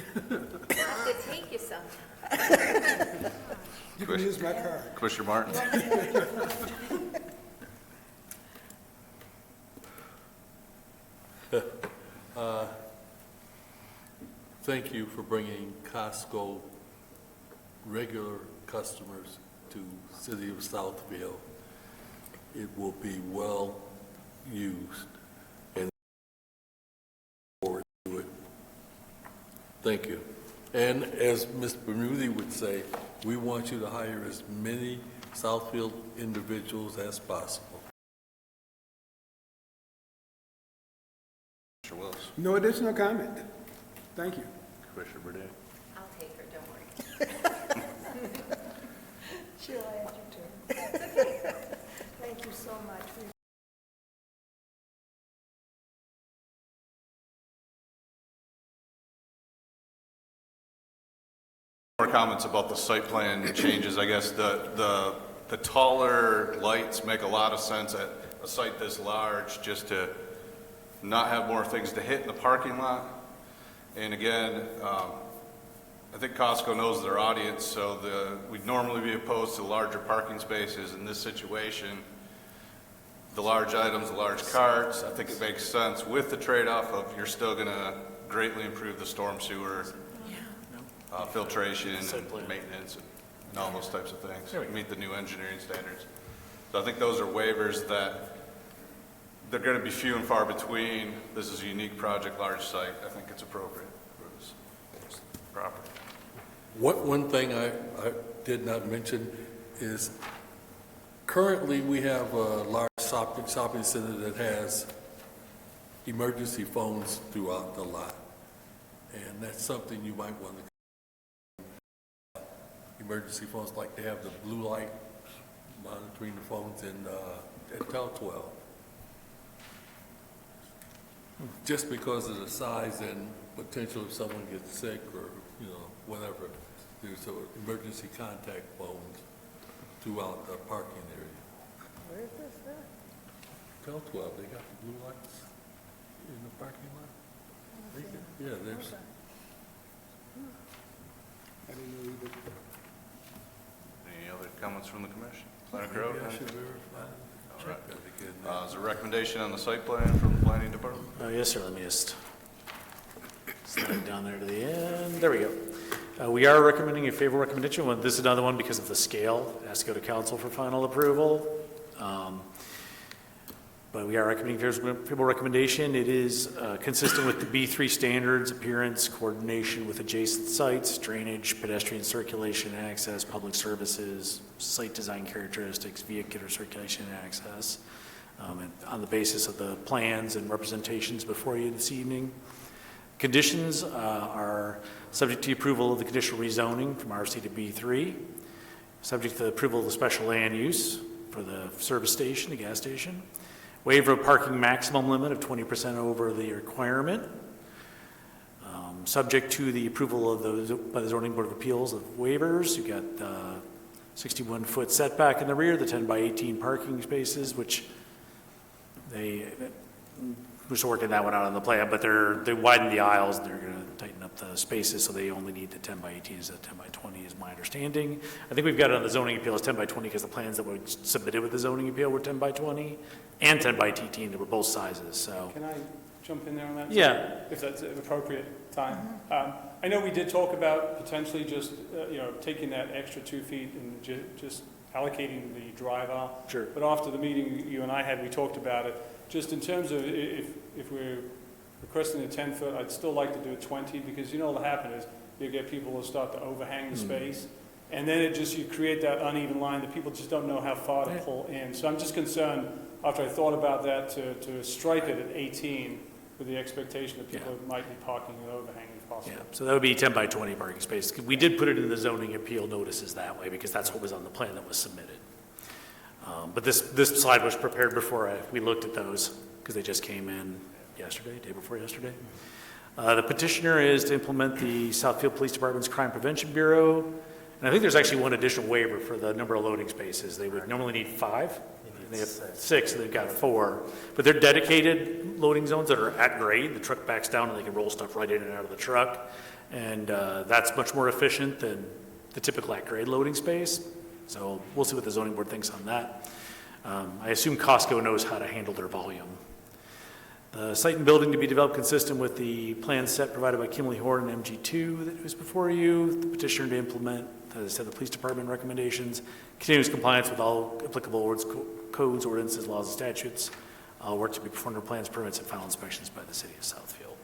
Speaker 13: have to take you sometime.
Speaker 12: You can use my card.
Speaker 1: Commissioner Martin?
Speaker 2: Thank you for bringing Costco regular customers to City of Southfield. It will be well used and forward to it. Thank you. And as Ms. Bermudi would say, we want you to hire as many Southfield individuals as possible.
Speaker 1: Mr. Willis?
Speaker 12: No additional comment. Thank you.
Speaker 1: Commissioner Burdett?
Speaker 13: I'll take her, don't worry.
Speaker 14: She'll add you to. Thank you so much.
Speaker 1: More comments about the site plan changes. I guess the taller lights make a lot of sense at a site this large, just to not have more things to hit in the parking lot. And again, I think Costco knows their audience, so we'd normally be opposed to larger parking spaces. In this situation, the large items, the large carts, I think it makes sense with the trade-off of you're still going to greatly improve the storm sewer, filtration, and maintenance, and all those types of things, meet the new engineering standards. So I think those are waivers that they're going to be few and far between. This is a unique project, large site. I think it's appropriate for this property.
Speaker 2: One thing I did not mention is currently we have a large shopping center that has emergency phones throughout the lot. And that's something you might want to, emergency phones, like they have the blue light monitoring the phones at Tel 12. Just because of the size and potential if someone gets sick or, whatever, there's emergency contact phones throughout the parking area.
Speaker 8: Where is this at?
Speaker 2: Tel 12, they got the blue lights in the parking lot. Yeah, there's.
Speaker 12: I didn't know either.
Speaker 1: Any other comments from the commission? Planner Crowe?
Speaker 2: Maybe I should verify.
Speaker 1: All right. Is there a recommendation on the site plan from the planning department?
Speaker 5: Oh, yes, sir. Let me just slide down there to the end. There we go. We are recommending a favorable recommendation. Well, this is another one because of the scale. It has to go to council for final approval. But we are recommending favorable recommendation. It is consistent with the B3 standards, appearance, coordination with adjacent sites, drainage, pedestrian circulation and access, public services, site design characteristics, vehicular circulation and access, and on the basis of the plans and representations before you this evening. Conditions are subject to approval of the conditional rezoning from RC to B3, subject to the approval of the special land use for the service station, the gas station, waiver of parking maximum limit of 20% over the requirement, subject to the approval of those by the Zoning Board of Appeals of waivers. You've got the 61-foot setback in the rear, the 10 by 18 parking spaces, which we're just working that one out on the plan, but they widen the aisles, and they're going to tighten up the spaces, so they only need the 10 by 18 instead of 10 by 20 is my understanding. I think we've got it on the zoning appeal as 10 by 20 because the plans that were submitted with the zoning appeal were 10 by 20 and 10 by 18, they were both sizes, so.
Speaker 19: Can I jump in there on that?
Speaker 5: Yeah.
Speaker 19: If that's an appropriate time. I know we did talk about potentially just, taking that extra 2 feet and just allocating the drive aisle.
Speaker 5: Sure.
Speaker 19: But after the meeting you and I had, we talked about it. Just in terms of if we're requesting a 10-foot, I'd still like to do a 20 because what'll happen is you get people who start to overhang the space. And then you create that uneven line that people just don't know how far to pull in. So I'm just concerned, after I thought about that, to stripe it at 18 with the expectation that people might be parking and overhanging if possible.
Speaker 5: Yeah, so that would be 10 by 20 parking space. We did put it in the zoning appeal notices that way because that's what was on the plan that was submitted. But this slide was prepared before we looked at those because they just came in yesterday, day before yesterday. The petitioner is to implement the Southfield Police Department's Crime Prevention Bureau. And I think there's actually one additional waiver for the number of loading spaces. They would normally need 5. They have 6, and they've got 4. But they're dedicated loading zones that are at grade. The truck backs down and they can roll stuff right in and out of the truck. And that's much more efficient than the typical at grade loading space. So we'll see what the zoning board thinks on that. I assume Costco knows how to handle their volume. The site and building to be developed consistent with the plan set provided by Kimley Horn and MG2 that was before you. The petitioner to implement, as I said, the police department recommendations, continuous compliance with all applicable codes, ordinances, laws, and statutes. Work to be performed on plans, permits, and final inspections by the city of Southfield.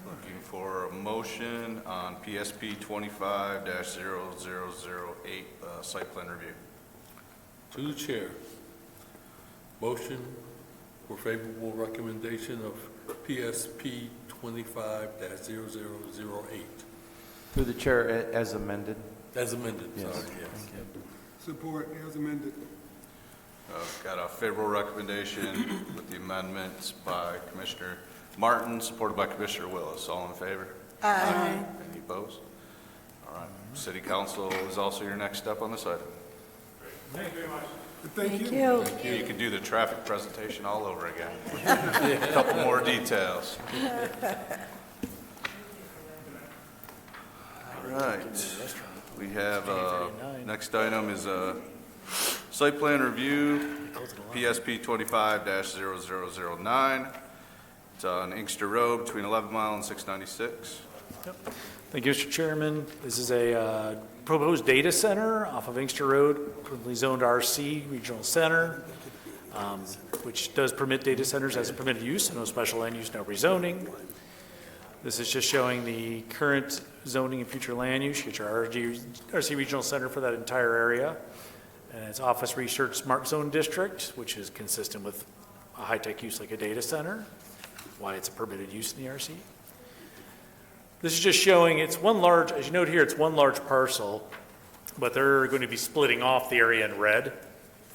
Speaker 1: Looking for a motion on PSP 25-0008 site plan review.
Speaker 2: To the chair. Motion for favorable recommendation of PSP 25-0008.
Speaker 10: Through the chair, as amended.
Speaker 2: As amended,
Speaker 10: Yes.
Speaker 2: sorry, yes.
Speaker 12: Support as amended.
Speaker 1: Got a favorable recommendation with the amendments by Commissioner Martin, supported by Commissioner Willis. All in favor?
Speaker 4: Aye.
Speaker 1: Any opposed? All right. City Council is also your next step on this item.
Speaker 12: Thank you very much.
Speaker 14: Thank you.
Speaker 1: You can do the traffic presentation all over again. A couple more details. All right. We have, next item is site plan review, PSP 25-0009. It's on Inkster Road between 11 Mile and 696.
Speaker 5: Thank you, Mr. Chairman. This is a proposed data center off of Inkster Road, currently zoned RC, Regional Center, which does permit data centers as a permitted use, no special land use, no rezoning. This is just showing the current zoning and future land use. You get your RC Regional Center for that entire area. And it's Office Research Smart Zone District, which is consistent with a high-tech use like a data center, why it's a permitted use in the RC. This is just showing it's one large, as you note here, it's one large parcel, but they're going to be splitting off the area in red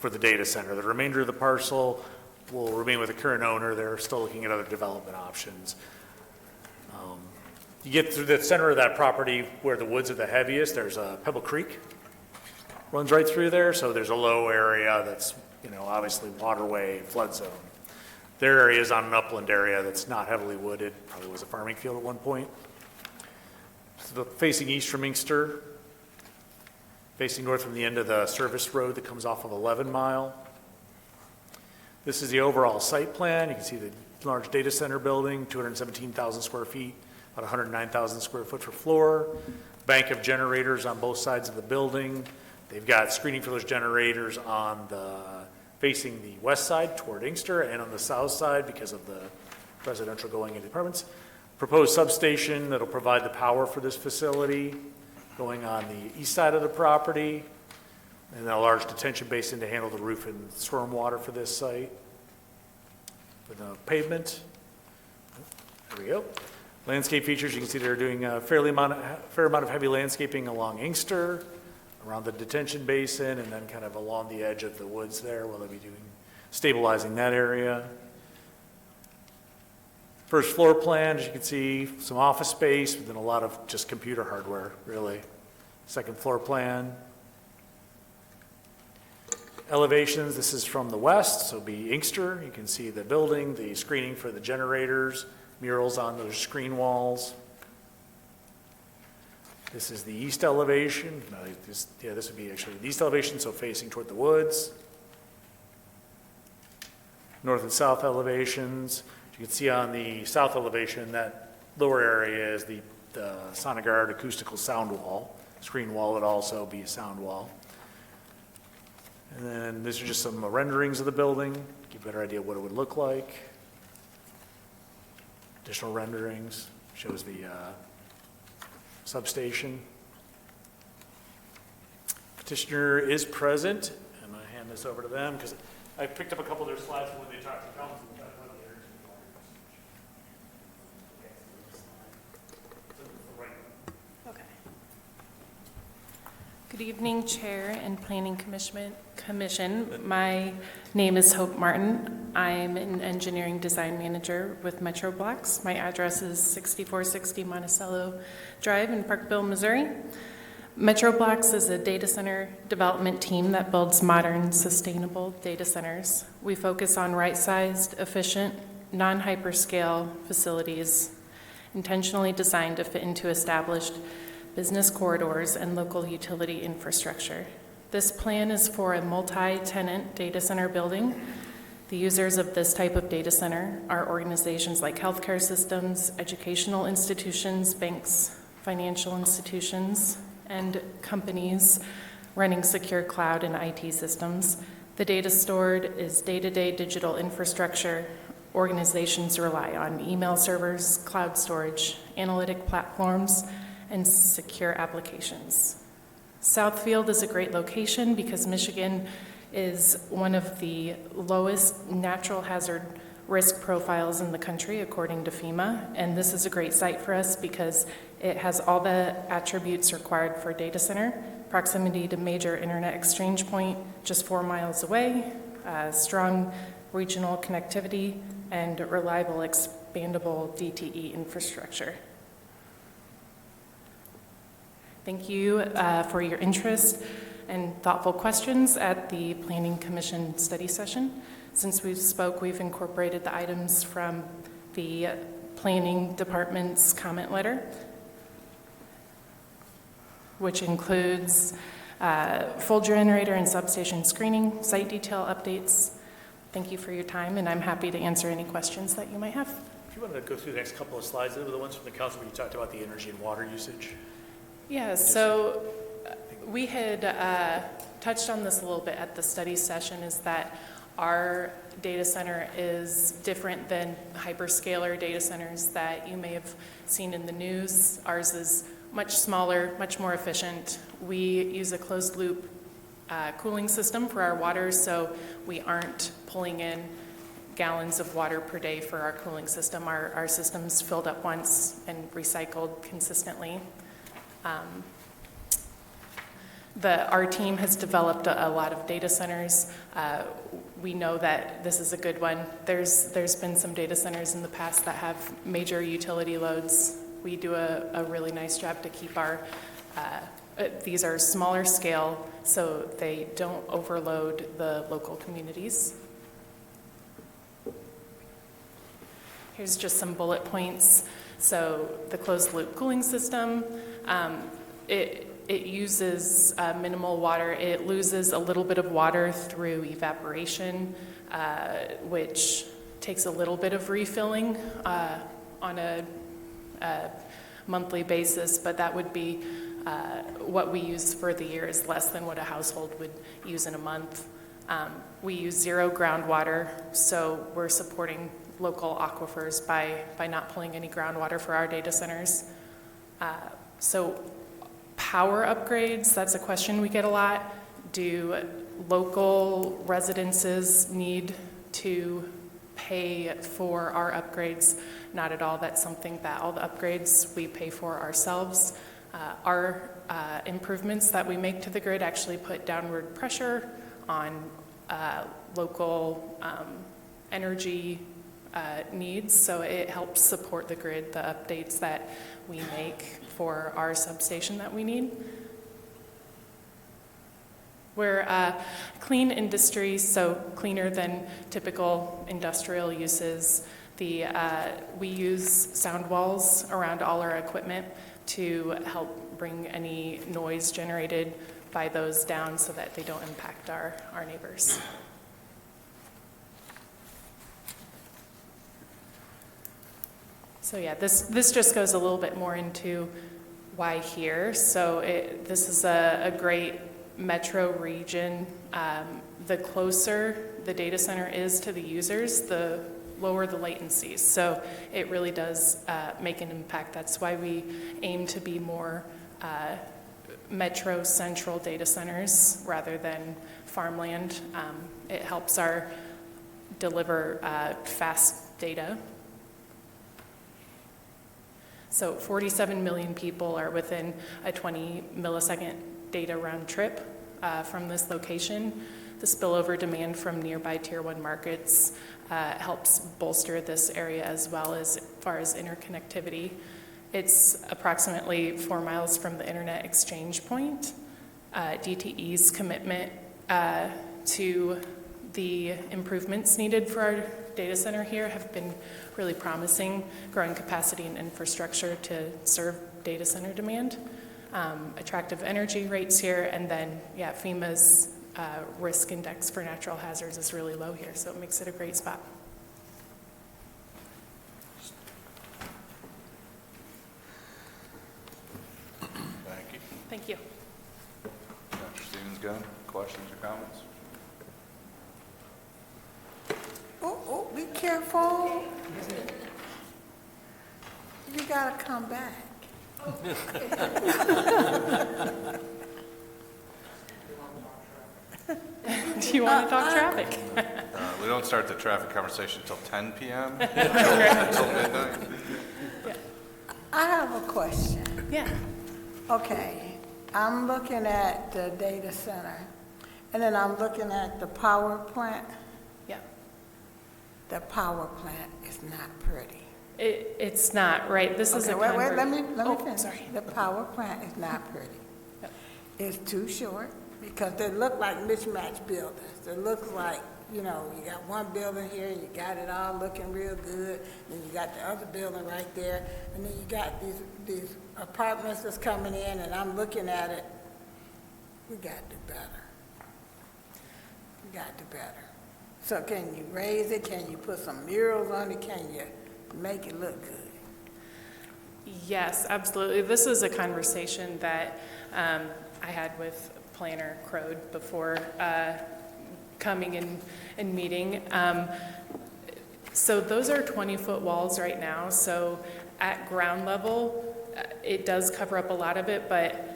Speaker 5: for the data center. The remainder of the parcel will remain with the current owner. They're still looking at other development options. You get through the center of that property where the woods are the heaviest. There's a Pebble Creek, runs right through there. So there's a low area that's, obviously waterway, flood zone. Their area is on an upland area that's not heavily wooded. Probably was a farming field at one point. So facing east from Inkster, facing north from the end of the service road that comes off of 11 Mile. This is the overall site plan. You can see the large data center building, 217,000 square feet, about 109,000 square foot for floor. Bank of generators on both sides of the building. They've got screening for those generators on the facing the west side toward Inkster and on the south side because of the residential going into apartments. Proposed substation that'll provide the power for this facility going on the east side of the property, and then a large detention basin to handle the roof and storm water for this site with a pavement. There we go. Landscape features, you can see they're doing a fair amount of heavy landscaping along Inkster, around the detention basin, and then kind of along the edge of the woods there where they'll be stabilizing that area. First floor plan, as you can see, some office space, but then a lot of just computer hardware, really. Second floor plan. Elevations, this is from the west, so it'll be Inkster. You can see the building, the screening for the generators, murals on those screen walls. This is the east elevation. This would be actually the east elevation, so facing toward the woods. North and south elevations. You can see on the south elevation, that lower area is the Sonogard acoustical sound wall. Screen wall would also be a sound wall. And then these are just some renderings of the building, give you a better idea of what it would look like. Additional renderings, shows the substation. Petitioner is present. I'm going to hand this over to them because I picked up a couple of their slides when they talked to council.
Speaker 3: Okay. Good evening, Chair and Planning Commission. My name is Hope Martin. I'm an engineering design manager with Metro Blocks. My address is 6460 Monticello Drive in Parkville, Missouri. Metro Blocks is a data center development team that builds modern, sustainable data centers. We focus on right-sized, efficient, non-hyperscale facilities intentionally designed to fit into established business corridors and local utility infrastructure. This plan is for a multi-tenant data center building. The users of this type of data center are organizations like healthcare systems, educational institutions, banks, financial institutions, and companies running secure cloud and IT systems. The data stored is day-to-day digital infrastructure. Organizations rely on email servers, cloud storage, analytic platforms, and secure applications. Southfield is a great location because Michigan is one of the lowest natural hazard risk profiles in the country, according to FEMA. And this is a great site for us because it has all the attributes required for a data center: proximity to major internet exchange point just 4 miles away, strong regional connectivity, and reliable expandable DTE infrastructure. Thank you for your interest and thoughtful questions at the Planning Commission study session. Since we spoke, we've incorporated the items from the Planning Department's comment letter, which includes full generator and substation screening, site detail updates. Thank you for your time, and I'm happy to answer any questions that you might have.
Speaker 5: If you want to go through the next couple of slides, those were the ones from the council where you talked about the energy and water usage.
Speaker 3: Yeah, so we had touched on this a little bit at the study session, is that our data center is different than hyperscaler data centers that you may have seen in the news. Ours is much smaller, much more efficient. We use a closed loop cooling system for our water, so we aren't pulling in gallons of water per day for our cooling system. Our system's filled up once and recycled consistently. Our team has developed a lot of data centers. We know that this is a good one. There's been some data centers in the past that have major utility loads. We do a really nice job to keep our, these are smaller scale, so they don't overload the local communities. Here's just some bullet points. So the closed loop cooling system, it uses minimal water. It loses a little bit of water through evaporation, which takes a little bit of refilling on a monthly basis, but that would be what we use for the year is less than what a household would use in a month. We use zero groundwater, so we're supporting local aquifers by not pulling any groundwater for our data centers. So power upgrades, that's a question we get a lot. Do local residences need to pay for our upgrades? Not at all. That's something that all the upgrades we pay for ourselves. Our improvements that we make to the grid actually put downward pressure on local energy needs, so it helps support the grid, the updates that we make for our substation that we need. We're a clean industry, so cleaner than typical industrial uses. We use sound walls around all our equipment to help bring any noise generated by those down so that they don't impact our neighbors. So yeah, this just goes a little bit more into why here. So this is a great metro region. The closer the data center is to the users, the lower the latencies. So it really does make an impact. That's why we aim to be more metro central data centers rather than farmland. It helps our deliver fast data. So 47 million people are within a 20 millisecond data round trip from this location. The spillover demand from nearby Tier 1 markets helps bolster this area as well as far as interconnectivity. It's approximately 4 miles from the internet exchange point. DTE's commitment to the improvements needed for our data center here have been really promising, growing capacity and infrastructure to serve data center demand. Attractive energy rates here, and then, yeah, FEMA's risk index for natural hazards is really low here, so it makes it a great spot.
Speaker 1: Thank you.
Speaker 3: Thank you.
Speaker 1: Dr. Stevens, got questions or comments?
Speaker 4: Oh, be careful. You gotta come back.
Speaker 3: Do you want to talk traffic?
Speaker 1: We don't start the traffic conversation until 10 p.m. until midnight.
Speaker 4: I have a question.
Speaker 3: Yeah.
Speaker 4: Okay, I'm looking at the data center, and then I'm looking at the power plant.
Speaker 3: Yeah.
Speaker 4: The power plant is not pretty.
Speaker 3: It's not, right? This is
Speaker 4: Okay,
Speaker 3: a
Speaker 4: wait, let me
Speaker 3: Oh,
Speaker 4: finish.
Speaker 3: sorry.
Speaker 4: The power plant is not pretty. It's too short because they look like mismatched buildings. It looks like, you know, you got one building here, you got it all looking real good, and you got the other building right there, and then you got these apartments that's coming in, and I'm looking at it. We got to do better. We got to do better. So can you raise it? Can you put some murals on it? Can you make it look good?
Speaker 3: Yes, absolutely. This is a conversation that I had with Planner Crode before coming and meeting. So those are 20-foot walls right now. So at ground level, it does cover up a lot of it, but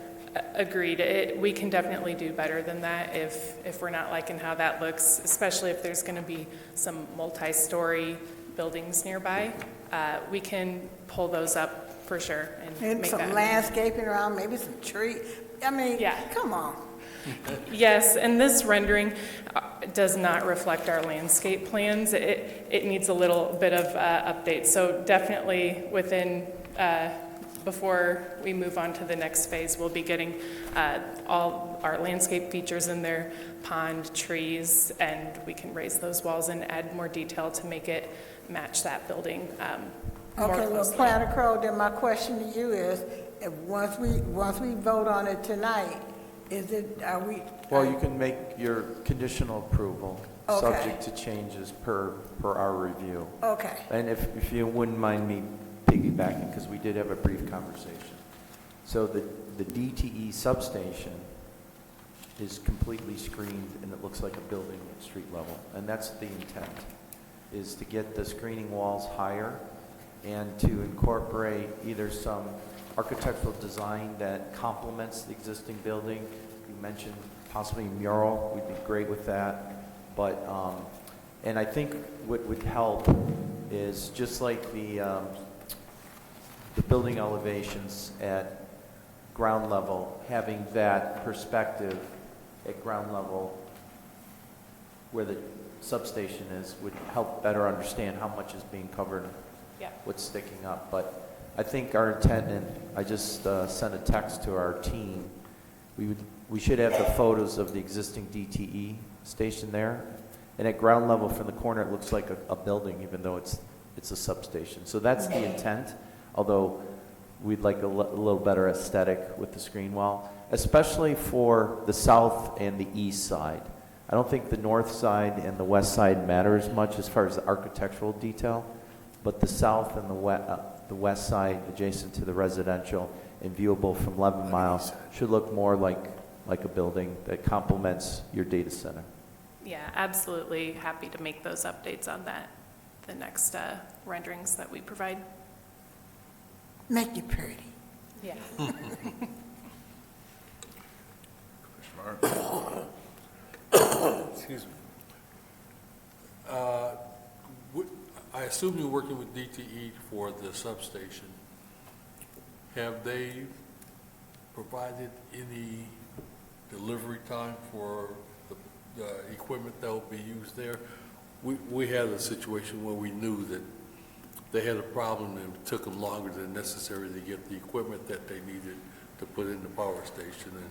Speaker 3: agreed, we can definitely do better than that if we're not liking how that looks, especially if there's going to be some multi-story buildings nearby. We can pull those up for sure and make
Speaker 4: some
Speaker 3: that.
Speaker 4: landscaping around, maybe some tree. I mean,
Speaker 3: Yeah.
Speaker 4: come on.
Speaker 3: Yes, and this rendering does not reflect our landscape plans. It needs a little bit of update. So definitely within, before we move on to the next phase, we'll be getting all our landscape features in there, pond, trees, and we can raise those walls and add more detail to make it match that building more
Speaker 4: Okay, well,
Speaker 3: closely.
Speaker 4: Planner Crowe, then my question to you is, if once we vote on it tonight, are we?
Speaker 10: Well, you can make your conditional approval,
Speaker 4: Okay.
Speaker 10: subject to changes per our review.
Speaker 4: Okay.
Speaker 10: And if you wouldn't mind me piggybacking, because we did have a brief conversation. So the DTE substation is completely screened, and it looks like a building at street level. And that's the intent, is to get the screening walls higher and to incorporate either some architectural design that complements the existing building. You mentioned possibly mural, we'd be great with that. But, and I think what would help is just like the building elevations at ground level, having that perspective at ground level where the substation is would help better understand how much is being covered, what's sticking up. But I think our intent, and I just sent a text to our team, we should have the photos of the existing DTE station there. And at ground level from the corner, it looks like a building, even though it's a substation. So that's the intent, although we'd like a little better aesthetic with the screen wall, especially for the south and the east side. I don't think the north side and the west side matter as much as far as the architectural detail, but the south and the west side adjacent to the residential and viewable from 11 miles should look more like a building that complements your data center.
Speaker 3: Yeah, absolutely happy to make those updates on that, the next renderings that we provide.
Speaker 4: Make it pretty.
Speaker 3: Yeah.
Speaker 2: Excuse me. I assume you're working with DTE for the substation. Have they provided any delivery time for the equipment that will be used there? We had a situation where we knew that they had a problem and it took them longer than necessary to get the equipment that they needed to put in the power station, and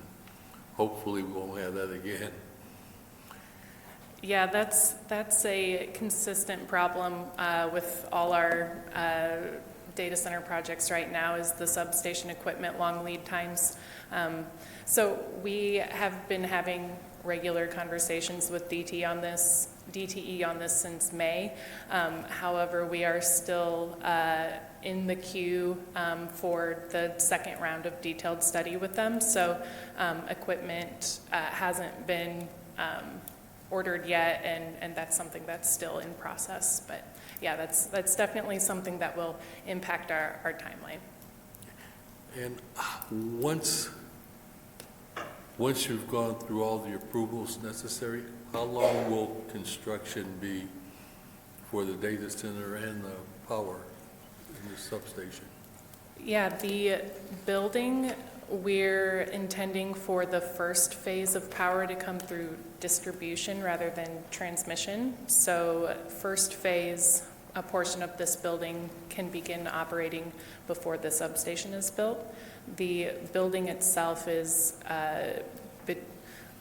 Speaker 2: hopefully we won't have that again.
Speaker 3: Yeah, that's a consistent problem with all our data center projects right now, is the substation equipment, long lead times. So we have been having regular conversations with DTE on this since May. However, we are still in the queue for the second round of detailed study with them. So equipment hasn't been ordered yet, and that's something that's still in process. But yeah, that's definitely something that will impact our timeline.
Speaker 2: And once you've gone through all the approvals necessary, how long will construction be for the data center and the power in the substation?
Speaker 3: Yeah, the building, we're intending for the first phase of power to come through distribution rather than transmission. So first phase a portion of this building can begin operating before the substation is built. The building itself is,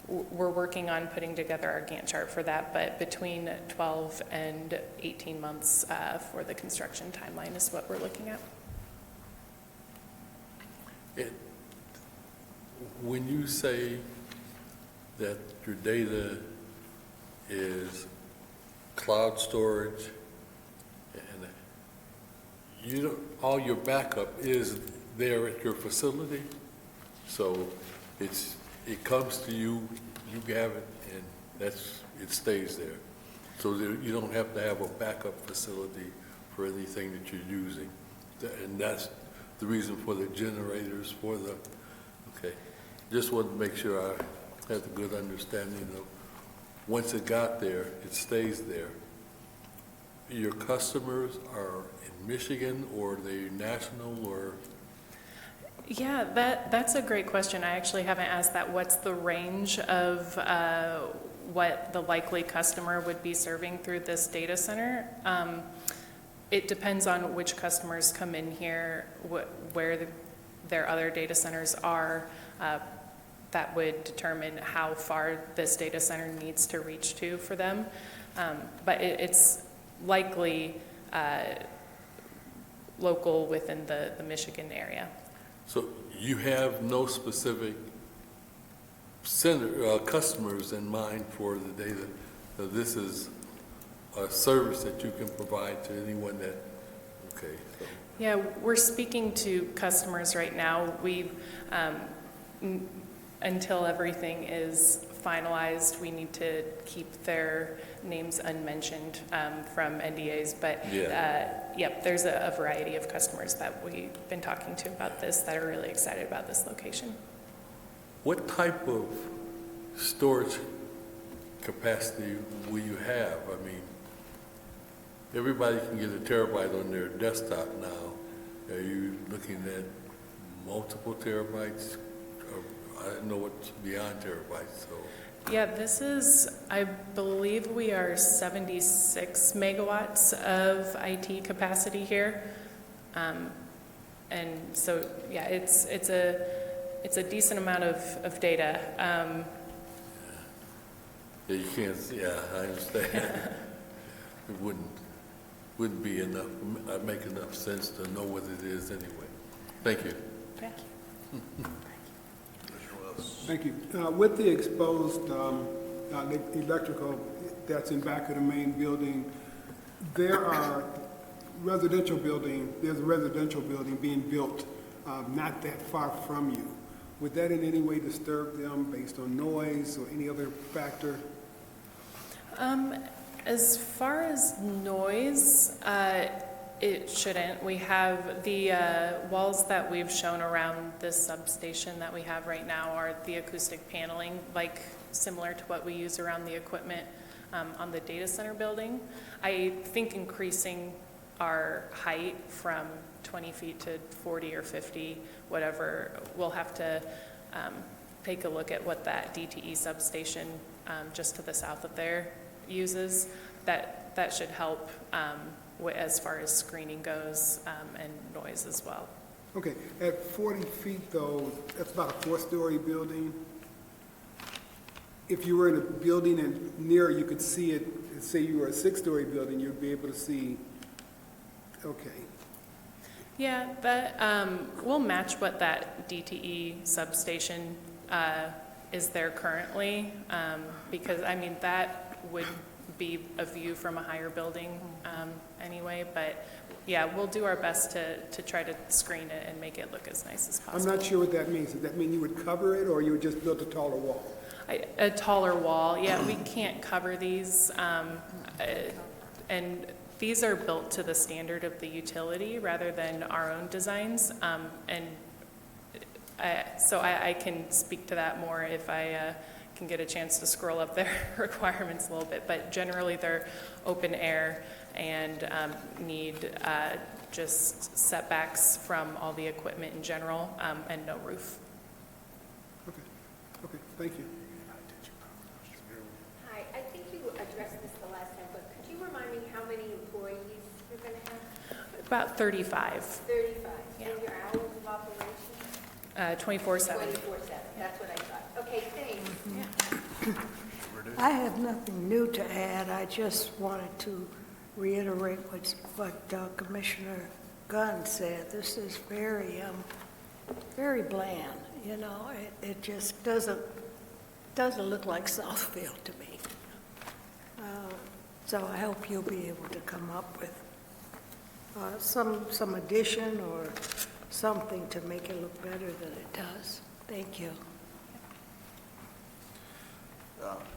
Speaker 3: we're working on putting together our Gantt chart for that, but between 12 and 18 months for the construction timeline is what we're looking at.
Speaker 2: When you say that your data is cloud storage and all your backup is there at your facility, so it comes to you, you have it, and it stays there. So you don't have to have a backup facility for anything that you're using, and that's the reason for the generators okay. Just wanted to make sure I had a good understanding of once it got there, it stays there. Your customers are in Michigan, or are they national, or?
Speaker 3: Yeah, that's a great question. I actually haven't asked that. What's the range of what the likely customer would be serving through this data center? It depends on which customers come in here, where their other data centers are. That would determine how far this data center needs to reach to for them. But it's likely local within the Michigan area.
Speaker 2: So you have no specific customers in mind for the data. So this is a service that you can provide to anyone that, okay. So.
Speaker 3: Yeah, we're speaking to customers right now. We've, until everything is finalized, we need to keep their names unmentioned from NDAs. But yep, there's a variety of customers that we've been talking to about this that are really excited about this location.
Speaker 2: What type of storage capacity will you have? I mean, everybody can get a terabyte on their desktop now. Are you looking at multiple terabytes? I don't know what's beyond terabytes, so.
Speaker 3: Yeah, this is, I believe we are 76 megawatts of IT capacity here. And so, yeah, it's a decent amount of data.
Speaker 2: Yeah, you can't, yeah, I understand. It wouldn't be enough, make enough sense to know what it is anyway. Thank you.
Speaker 3: Thank you.
Speaker 12: Thank you. With the exposed electrical that's in back of the main building, there's a residential building being built not that far from you. Would that in any way disturb them based on noise or any other factor?
Speaker 3: As far as noise, it shouldn't. We have the walls that we've shown around this substation that we have right now are the acoustic paneling, like similar to what we use around the equipment on the data center building. I think increasing our height from 20 feet to 40 or 50, whatever, we'll have to take a look at what that DTE substation just to the south of there uses. That should help as far as screening goes and noise as well.
Speaker 12: Okay, at 40 feet though, that's about a 4-story building. If you were in a building and near you could see it, say you were a 6-story building, you'd be able to see, okay.
Speaker 3: Yeah, that we'll match what that DTE substation is there currently, because I mean that would be a view from a higher building anyway, but yeah, we'll do our best to try to screen it and make it look as nice as possible.
Speaker 12: I'm not sure what that means. Does that mean you would cover it or you would just build a taller wall?
Speaker 3: A taller wall, yeah, we can't cover these, and these are built to the standard of the utility rather than our own designs, so I can speak to that more if I can get a chance to scroll up their requirements a little bit, but generally they're open air and need just setbacks from all the equipment in general and no roof.
Speaker 12: Okay, thank you.
Speaker 13: Hi, I think you addressed this the last time, but could you remind me how many employees your
Speaker 3: About 35,
Speaker 13: 35.
Speaker 3: Yeah.
Speaker 13: And your hours of operation?
Speaker 3: 24/7.
Speaker 13: 24/7, that's what I thought. Okay, thanks.
Speaker 14: I have nothing new to add. I just wanted to reiterate what Commissioner Gunn said. This is very bland, you know. It just doesn't look like Southfield to me. So I hope you'll be able to come up with some addition or something to make it look better than it does. Thank you.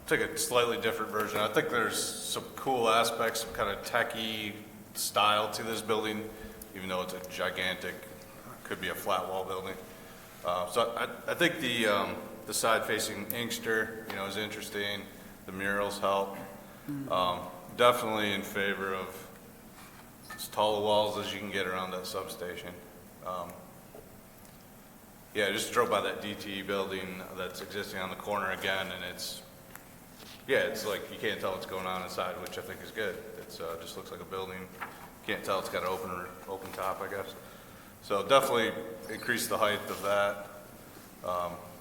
Speaker 1: Take a slightly different version. I think there's some cool aspects, some kind of techie style to this building, even though it's a gigantic, could be a flat wall building. So I think the side facing Inkster, you know, is interesting. The murals help. Definitely in favor of as tall walls as you can get around that substation. Yeah, I just drove by that DTE building that's existing on the corner again, and it's like you can't tell what's going on inside, which I think is good. It's just looks like a building. Can't tell it's got an open top, I guess. So definitely increase the height of that.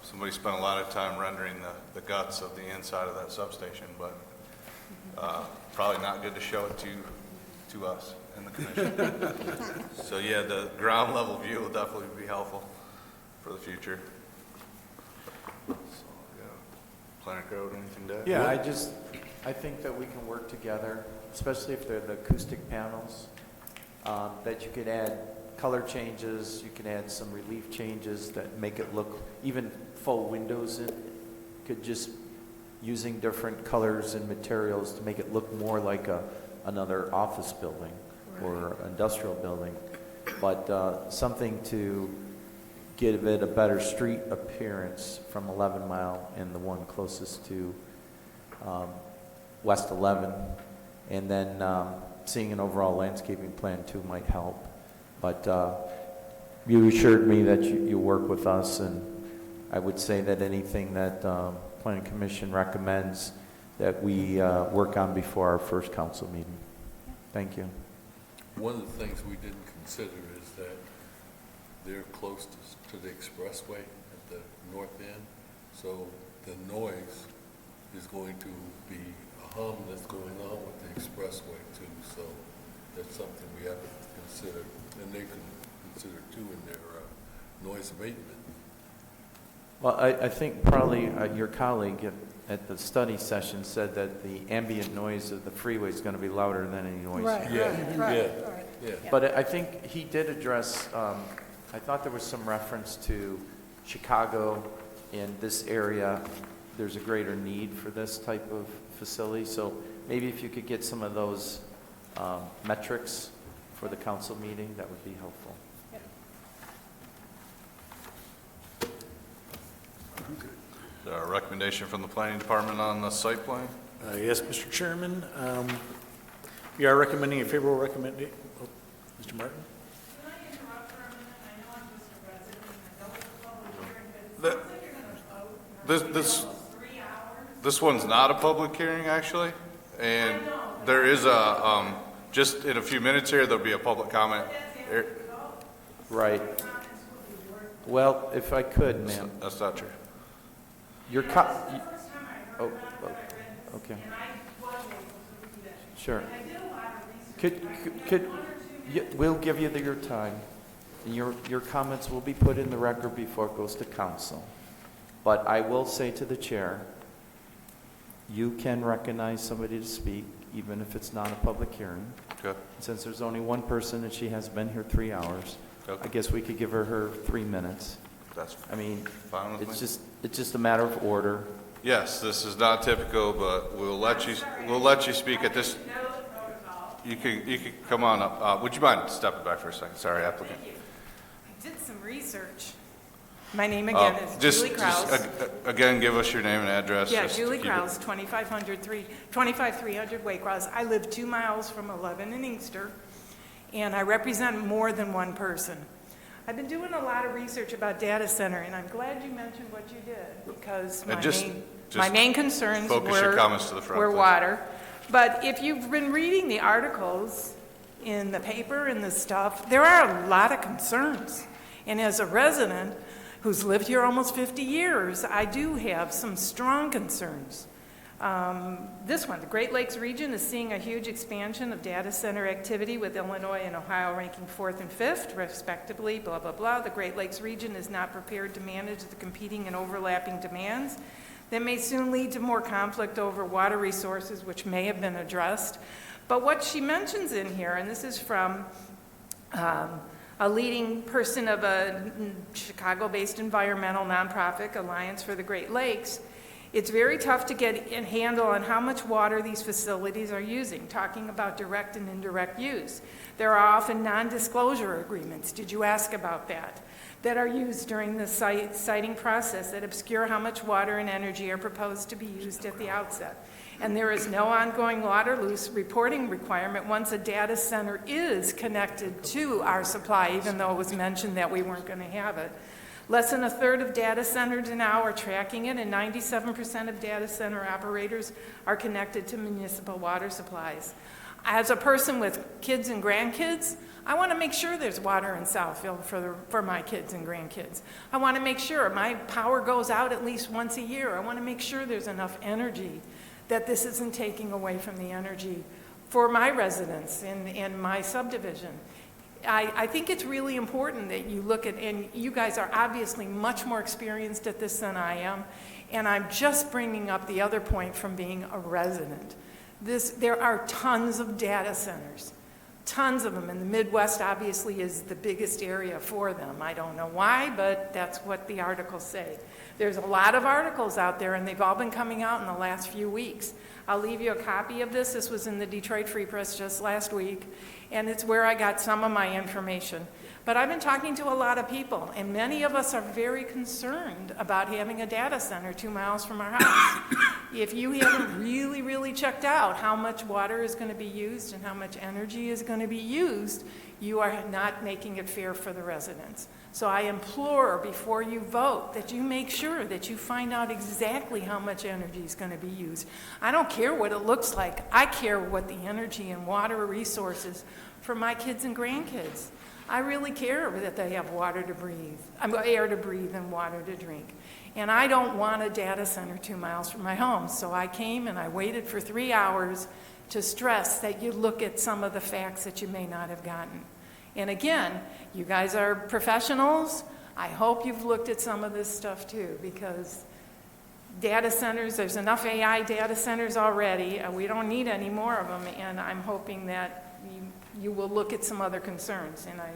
Speaker 1: Somebody spent a lot of time rendering the guts of the inside of that substation, but probably not good to show it to us and the commission. So yeah, the ground level view will definitely be helpful for the future. Planner Code, anything to add?
Speaker 10: Yeah, I think that we can work together, especially if they're the acoustic panels, that you could add color changes, you can add some relief changes that make it look, even faux windows in, could just using different colors and materials to make it look more like another office building or industrial building, but something to give it a better street appearance from 11 Mile and the one closest to West 11. And then seeing an overall landscaping plan too might help. But you assured me that you work with us, and I would say that anything that Planning Commission recommends that we work on before our first council meeting. Thank you.
Speaker 2: One of the things we didn't consider is that they're close to the expressway at the north end, so the noise is going to be a hum that's going on with the expressway too, so that's something we have to consider, and they can consider too in their noise abatement.
Speaker 10: Well, I think probably your colleague at the study session said that the ambient noise of the freeway is going to be louder than any noise.
Speaker 14: Right.
Speaker 10: But I think he did address, I thought there was some reference to Chicago in this area. There's a greater need for this type of facility. So maybe if you could get some of those metrics for the council meeting, that would be helpful.
Speaker 1: A recommendation from the planning department on the site plan?
Speaker 5: Yes, Mr. Chairman. We are recommending a favorable recommendation. Oh, Mr. Martin?
Speaker 9: Can I interrupt for a minute? I know I'm just a resident, and I know it's a public hearing, but it sounds like you're going to vote.
Speaker 1: This
Speaker 9: 3 hours.
Speaker 1: This one's not a public hearing, actually, and there is a, just in a few minutes here, there'll be a public comment.
Speaker 10: Right. Well, if I could, ma'am.
Speaker 1: That's not true.
Speaker 10: Your
Speaker 9: That's the first time I heard about it, but I read this,
Speaker 10: okay.
Speaker 9: and I was able to read it.
Speaker 10: Sure.
Speaker 9: And I did a lot of research.
Speaker 10: Could we'll give you your time. Your comments will be put in the record before it goes to council. But I will say to the chair, you can recognize somebody to speak, even if it's not a public hearing.
Speaker 1: Okay.
Speaker 10: Since there's only one person and she has been here 3 hours,
Speaker 1: Okay.
Speaker 10: I guess we could give her 3 minutes.
Speaker 1: That's
Speaker 10: I mean,
Speaker 1: fine with me.
Speaker 10: it's just a matter of order.
Speaker 1: Yes, this is not typical, but we'll let you speak at this. You can come on up. Would you mind stepping back for a second? Sorry, applicant.
Speaker 22: I did some research. My name again is Julie Krause.
Speaker 1: Again, give us your name and address.
Speaker 22: Yeah,
Speaker 1: just to
Speaker 22: Julie
Speaker 1: keep it-
Speaker 22: Krause, 25300 Waycross. I live 2 miles from 11 in Inkster, and I represent more than one person. I've been doing a lot of research about data center, and I'm glad you mentioned what you did, because my main concerns
Speaker 1: focus your comments to the front,
Speaker 22: were
Speaker 1: please.
Speaker 22: water. But if you've been reading the articles, in the paper and the stuff, there are a lot of concerns. And as a resident who's lived here almost 50 years, I do have some strong concerns. This one, the Great Lakes region is seeing a huge expansion of data center activity with Illinois and Ohio ranking 4th and 5th, respectively, blah, blah, blah. The Great Lakes region is not prepared to manage the competing and overlapping demands that may soon lead to more conflict over water resources, which may have been addressed. But what she mentions in here, and this is from a leading person of a Chicago-based environmental nonprofit, Alliance for the Great Lakes, it's very tough to get a handle on how much water these facilities are using, talking about direct and indirect use. There are often non-disclosure agreements, did you ask about that, that are used during the siting process that obscure how much water and energy are proposed to be used at the outset. And there is no ongoing water use reporting requirement once a data center is connected to our supply, even though it was mentioned that we weren't going to have it. Less than a third of data centers now are tracking it, and 97% of data center operators are connected to municipal water supplies. As a person with kids and grandkids, I want to make sure there's water in Southfield for my kids and grandkids. I want to make sure my power goes out at least once a year. I want to make sure there's enough energy, that this isn't taking away from the energy for my residents in my subdivision. I think it's really important that you look at, and you guys are obviously much more experienced at this than I am, and I'm just bringing up the other point from being a resident. There are tons of data centers, tons of them, and the Midwest obviously is the biggest area for them. I don't know why, but that's what the articles say. There's a lot of articles out there, and they've all been coming out in the last few weeks. I'll leave you a copy of this. This was in the Detroit Free Press just last week, and it's where I got some of my information. But I've been talking to a lot of people, and many of us are very concerned about having a data center 2 miles from our house. If you haven't really checked out how much water is going to be used and how much energy is going to be used, you are not making it fair for the residents. So I implore, before you vote, that you make sure that you find out exactly how much energy is going to be used. I don't care what it looks like. I care what the energy and water resources for my kids and grandkids. I really care that they have water to breathe, air to breathe and water to drink. And I don't want a data center 2 miles from my home. So I came and I waited for 3 hours to stress that you look at some of the facts that you may not have gotten. And again, you guys are professionals. I hope you've looked at some of this stuff too, because data centers, there's enough AI data centers already. We don't need any more of them, and I'm hoping that you will look at some other concerns. And I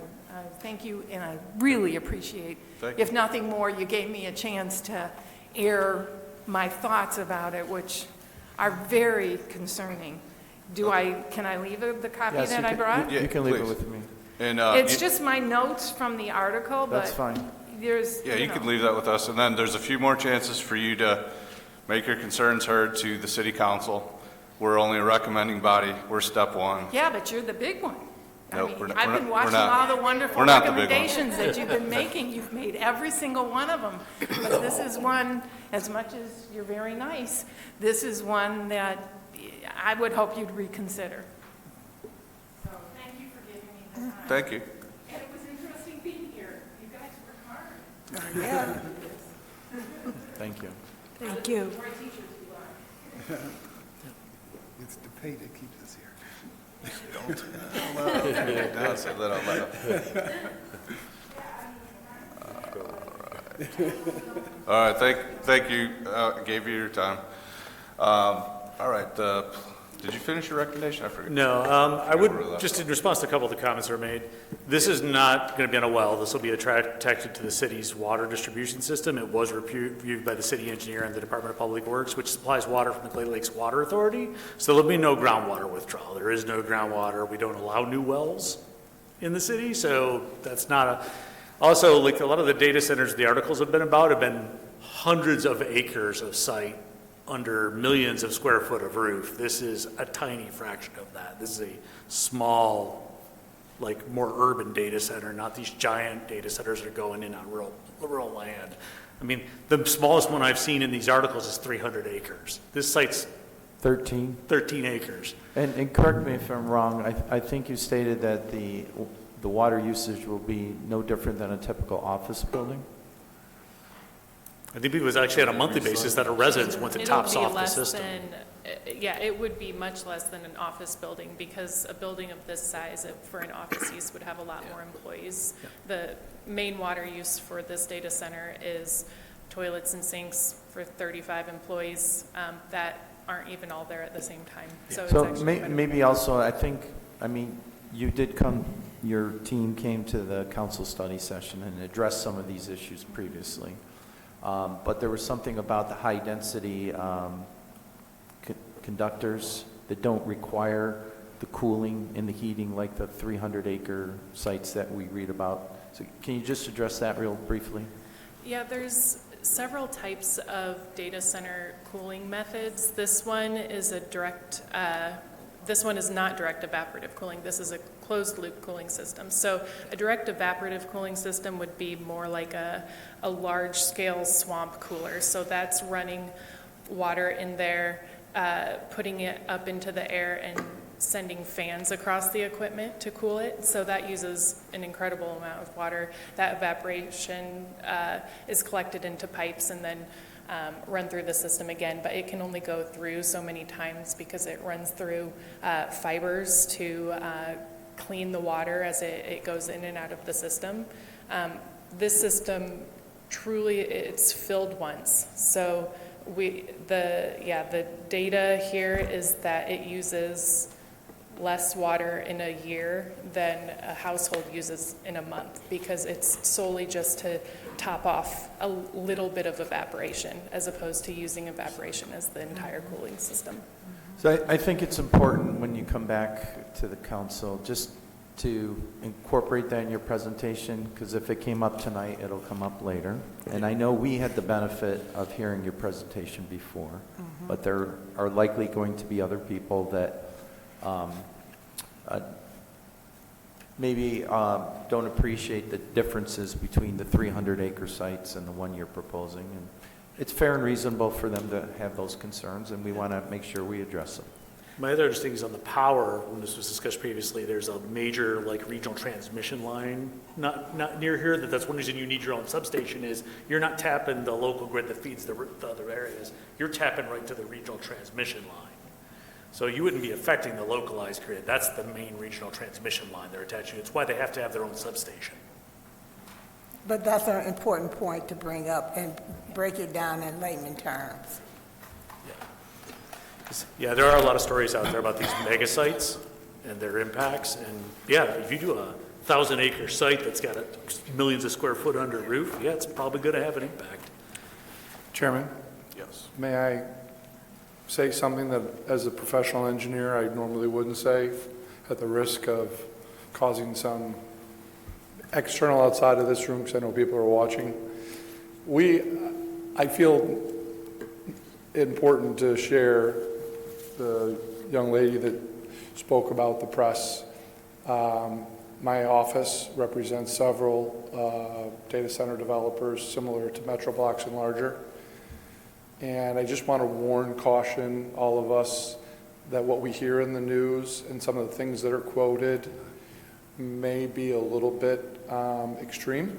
Speaker 22: thank you, and I really appreciate, if nothing more, you gave me a chance to air my thoughts about it, which are very concerning. Can I leave the copy that I brought?
Speaker 10: You can leave it with me.
Speaker 1: And,
Speaker 22: it's just my notes from the article, but
Speaker 10: That's fine.
Speaker 22: there's,
Speaker 1: yeah, you can leave that with us, and then there's a few more chances for you to make your concerns heard to the city council. We're only a recommending body. We're step one.
Speaker 22: Yeah, but you're the big one.
Speaker 1: Nope,
Speaker 22: I've been watching all the wonderful
Speaker 1: we're not the big one.
Speaker 22: recommendations that you've been making. You've made every single one of them. But this is one, as much as you're very nice, this is one that I would hope you'd reconsider. So thank you for giving me the time.
Speaker 1: Thank you.
Speaker 22: And it was interesting being here. You guys work hard.
Speaker 4: Yeah.
Speaker 10: Thank you.
Speaker 14: Thank you.
Speaker 22: More teachers you are.
Speaker 12: It's the pay that keeps us here.
Speaker 1: Don't say that out loud. All right, thank you. Gave you your time. All right, did you finish your recommendation? I forget.
Speaker 5: No, I would, just in response to a couple of the comments that were made, this is not going to be on a well. This will be attached to the city's water distribution system. It was reviewed by the city engineer and the Department of Public Works, which supplies water from the Great Lakes Water Authority. So there'll be no groundwater withdrawal. There is no groundwater. We don't allow new wells in the city, so that's not a... Also, like a lot of the data centers the articles have been hundreds of acres of site under millions of square foot of roof. This is a tiny fraction of that. This is a small, like more urban data center, not these giant data centers that are going in on rural land. I mean, the smallest one I've seen in these articles is 300 acres. This site's
Speaker 10: 13?
Speaker 5: 13 acres.
Speaker 10: And correct me if I'm wrong, I think you stated that the water usage will be no different than a typical office building?
Speaker 5: I think it was actually on a monthly basis that a residence, once it tops off the system.
Speaker 3: Yeah, it would be much less than an office building, because a building of this size for an office use would have a lot more employees. The main water use for this data center is toilets and sinks for 35 employees that aren't even all there at the same time. So it's actually
Speaker 10: maybe also, I mean, you did come, your team came to the council study session and addressed some of these issues previously. But there was something about the high-density conductors that don't require the cooling and the heating like the 300-acre sites that we read about. So can you just address that real briefly?
Speaker 3: Yeah, there's several types of data center cooling methods. This one is not direct evaporative cooling. This is a closed loop cooling system. So a direct evaporative cooling system would be more like a large scale swamp cooler. So that's running water in there, putting it up into the air and sending fans across the equipment to cool it. So that uses an incredible amount of water. That evaporation is collected into pipes and then run through the system again, but it can only go through so many times because it runs through fibers to clean the water as it goes in and out of the system. This system truly, it's filled once. So the data here is that it uses less water in a year than a household uses in a month, because it's solely just to top off a little bit of evaporation as opposed to using evaporation as the entire cooling system.
Speaker 10: So I think it's important when you come back to the council just to incorporate that in your presentation, because if it came up tonight, it'll come up later. And I know we had the benefit of hearing your presentation before, but there are likely going to be other people that maybe don't appreciate the differences between the 300-acre sites and the one you're proposing. And it's fair and reasonable for them to have those concerns, and we want to make sure we address them.
Speaker 5: My other understanding is on the power, when this was discussed previously, there's a major regional transmission line not near here. That's one reason you need your own substation is you're not tapping the local grid that feeds the other areas. You're tapping right to the regional transmission line. So you wouldn't be affecting the localized grid. That's the main regional transmission line they're attaching. It's why they have to have their own substation.
Speaker 4: But that's an important point to bring up and break it down in layman terms.
Speaker 5: Yeah, there are a lot of stories out there about these mega sites and their impacts. And yeah, if you do a 1,000-acre site that's got millions of square foot under roof, yeah, it's probably going to have an impact.
Speaker 20: Chairman?
Speaker 1: Yes.
Speaker 20: May I say something that, as a professional engineer, I normally wouldn't say, at the risk of causing some external outside of this room, because I know people are watching? I feel important to share the young lady that spoke about the press. My office represents several data center developers similar to Metro Blocks and larger. And I just want to caution all of us that what we hear in the news and some of the things that are quoted may be a little bit extreme.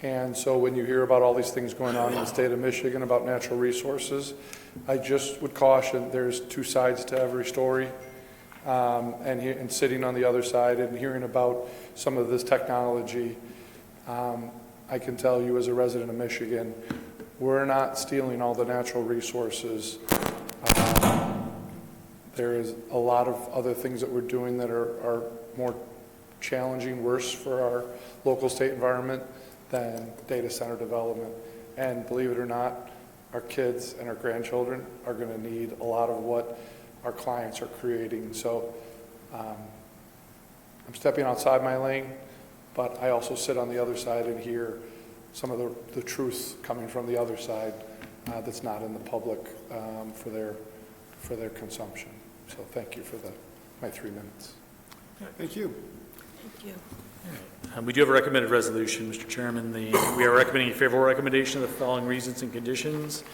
Speaker 20: And so when you hear about all these things going on in the state of Michigan about natural resources, I just would caution there's two sides to every story. And sitting on the other side and hearing about some of this technology, I can tell you as a resident of Michigan, we're not stealing all the natural resources. There is a lot of other things that we're doing that are more challenging, worse for our local state environment than data center development. And believe it or not, our kids and our grandchildren are going to need a lot of what our clients are creating. So I'm stepping outside my lane, but I also sit on the other side and hear some of the truth coming from the other side that's not in the public for their consumption. So thank you for my 3 minutes.
Speaker 12: Thank you.
Speaker 14: Thank you.
Speaker 5: We do have a recommended resolution, Mr. Chairman. We are recommending a favorable recommendation of the following reasons and conditions.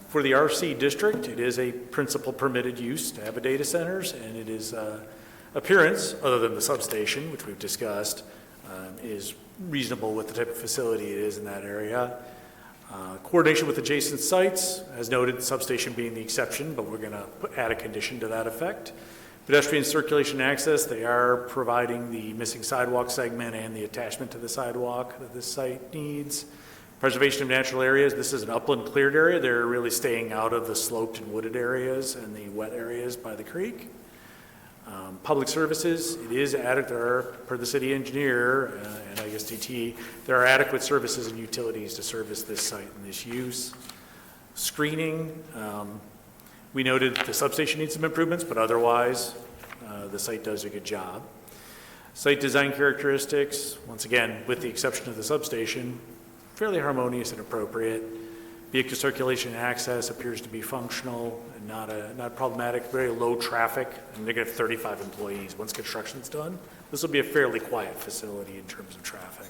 Speaker 5: For the RC district, it is a principal permitted use to have a data centers, and it is appearance, other than the substation, which we've discussed, is reasonable with the type of facility it is in that area. Coordination with adjacent sites, as noted, the substation being the exception, but we're going to add a condition to that effect. Pedestrian circulation and access, they are providing the missing sidewalk segment and the attachment to the sidewalk that this site needs. Preservation of natural areas, this is an upland cleared area. They're really staying out of the sloped and wooded areas and the wet areas by the creek. Public services, it is adequate, there are, per the city engineer and I guess DT, there are adequate services and utilities to service this site and this use. Screening, we noted the substation needs some improvements, but otherwise the site does a good job. Site design characteristics, once again, with the exception of the substation, fairly harmonious and appropriate. Vehicle circulation and access appears to be functional and not problematic, very low traffic, and they're going to have 35 employees. Once construction's done, this will be a fairly quiet facility in terms of traffic.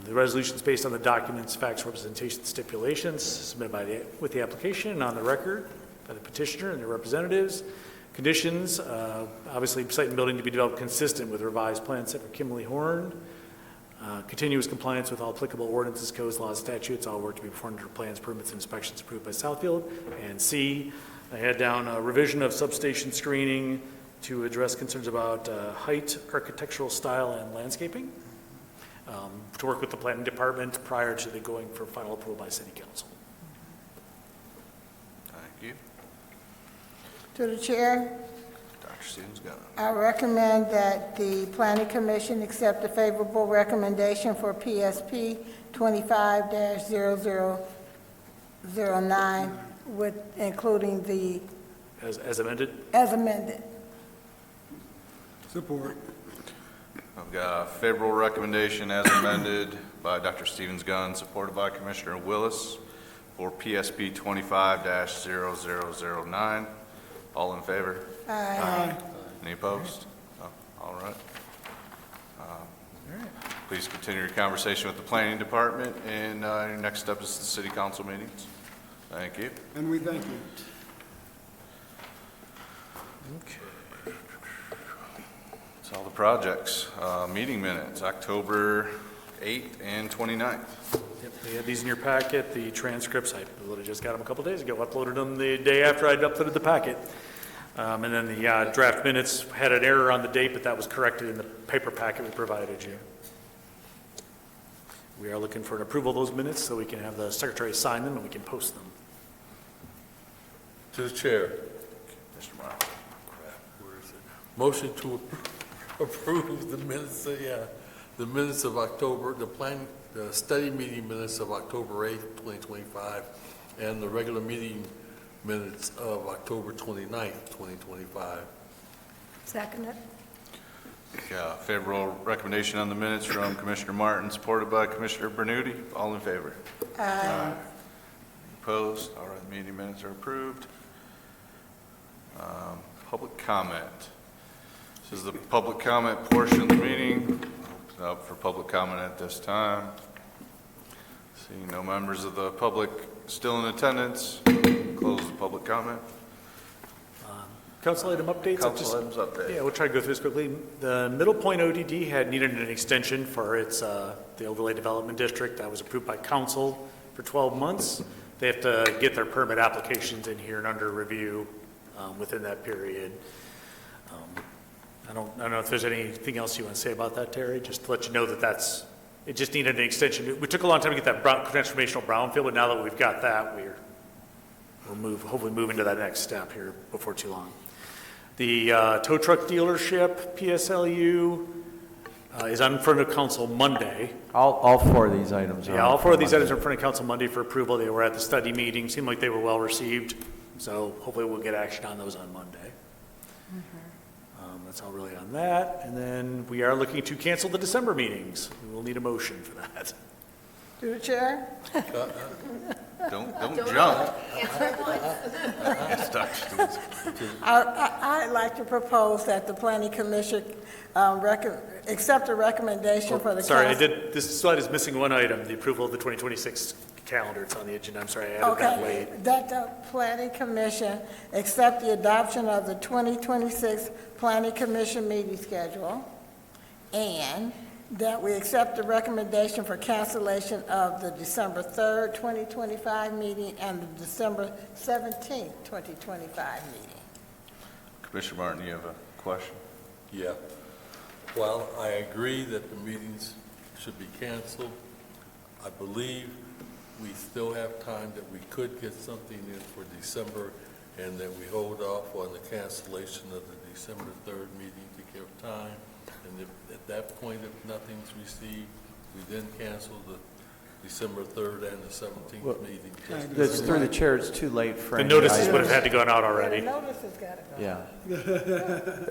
Speaker 5: The resolution is based on the documents, facts, representation, stipulations submitted with the application and on the record by the petitioner and their representatives. Conditions, obviously site and building to be developed consistent with revised plan set for Kimley Horn. Continuous compliance with all applicable ordinances, codes, laws, statutes, all work to be performed under plans, permits, and inspections approved by Southfield. And C, I had down a revision of substation screening to address concerns about height, architectural style, and landscaping, to work with the planning department prior to the going for final approval by city council.
Speaker 1: Thank you.
Speaker 4: To the chair,
Speaker 1: Dr. Stevens-Gunn.
Speaker 4: I recommend that the planning commission accept the favorable recommendation for PSP 25-0009 with including the
Speaker 5: As amended?
Speaker 4: as amended.
Speaker 12: Support.
Speaker 1: I've got a favorable recommendation as amended by Dr. Stevens-Gunn, supported by Commissioner Willis for PSP 25-0009. All in favor?
Speaker 4: Aye.
Speaker 1: Any opposed? No? All right. Please continue your conversation with the planning department, and your next step is the city council meetings. Thank you.
Speaker 12: And we thank you.
Speaker 1: Okay. That's all the projects. Meeting minutes, October 8th and 29th.
Speaker 5: Yep, they had these in your packet. The transcripts, I literally just got them a couple days ago, uploaded them the day after I'd uploaded the packet. And then the draft minutes had an error on the date, but that was corrected in the paper packet we provided you. We are looking for an approval of those minutes so we can have the secretary sign them and we can post them.
Speaker 2: To the chair.
Speaker 1: Mr. Morrow.
Speaker 2: Motion to approve the minutes of October, the study meeting minutes of October 8th, 2025, and the regular meeting minutes of October 29th, 2025.
Speaker 14: Second it.
Speaker 1: Favorable recommendation on the minutes from Commissioner Martin, supported by Commissioner Bernuti. All in favor?
Speaker 4: Aye.
Speaker 1: Opposed? All right, the meeting minutes are approved. Public comment. This is the public comment portion of the meeting. Open up for public comment at this time. Seeing no members of the public still in attendance, close the public comment.
Speaker 5: Council item updates?
Speaker 1: Council items update.
Speaker 5: Yeah, we'll try to go through this quickly. The Middle Point ODD needed an extension for its the overlay development district. That was approved by council for 12 months. They have to get their permit applications in here and under review within that period. I don't know if there's anything else you want to say about that, Terry. Just to let you know that it just needed an extension. We took a long time to get that transformational brownfield, but now that we've got that, we'll hopefully move into that next step here before too long. The tow truck dealership, PSLU, is on front of council Monday.
Speaker 10: All four of these items are.
Speaker 5: Yeah, all four of these items are in front of council Monday for approval. They were at the study meeting. Seemed like they were well received. So hopefully we'll get action on those on Monday. That's all really on that. And then we are looking to cancel the December meetings. We will need a motion for that.
Speaker 4: Through the chair?
Speaker 1: Don't jump.
Speaker 13: Answer at once.
Speaker 1: Dr. Stevens.
Speaker 4: I'd like to propose that the planning commission accept a recommendation for the
Speaker 5: Sorry,
Speaker 4: council.
Speaker 5: this slide is missing one item, the approval of the 2026 calendar. It's on the agenda. I'm sorry, I added that late.
Speaker 4: Okay, that the planning commission accept the adoption of the 2026 planning commission meeting schedule, and that we accept the recommendation for cancellation of the December 3rd, 2025 meeting and the December 17th, 2025 meeting.
Speaker 1: Commissioner Martin, you have a question?
Speaker 2: Yeah. While I agree that the meetings should be canceled, I believe we still have time that we could get something in for December, and that we hold off on the cancellation of the December 3rd meeting to give time. And if, at that point, if nothing's received, we then cancel the December 3rd and the 17th meeting.
Speaker 10: That's through the chair, it's too late for
Speaker 5: The
Speaker 10: any
Speaker 5: notices
Speaker 10: items.
Speaker 5: would have had to gone out already.
Speaker 4: The notice has got to go.
Speaker 10: Yeah.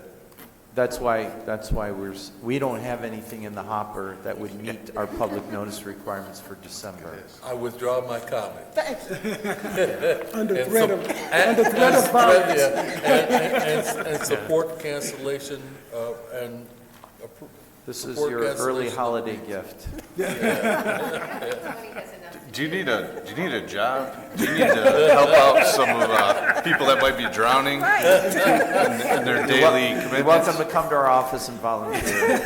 Speaker 10: That's why we don't have anything in the hopper that would meet our public notice requirements for December.
Speaker 2: I withdraw my comment.
Speaker 4: Thanks.
Speaker 12: Under threat of violence.
Speaker 2: And support cancellation and
Speaker 10: This is
Speaker 2: support
Speaker 10: your early
Speaker 2: cancellation.
Speaker 10: holiday gift.
Speaker 1: Do you need a job? Do you need to help out some of people that might be drowning in their daily commitments?
Speaker 10: You're welcome to come to our office and volunteer.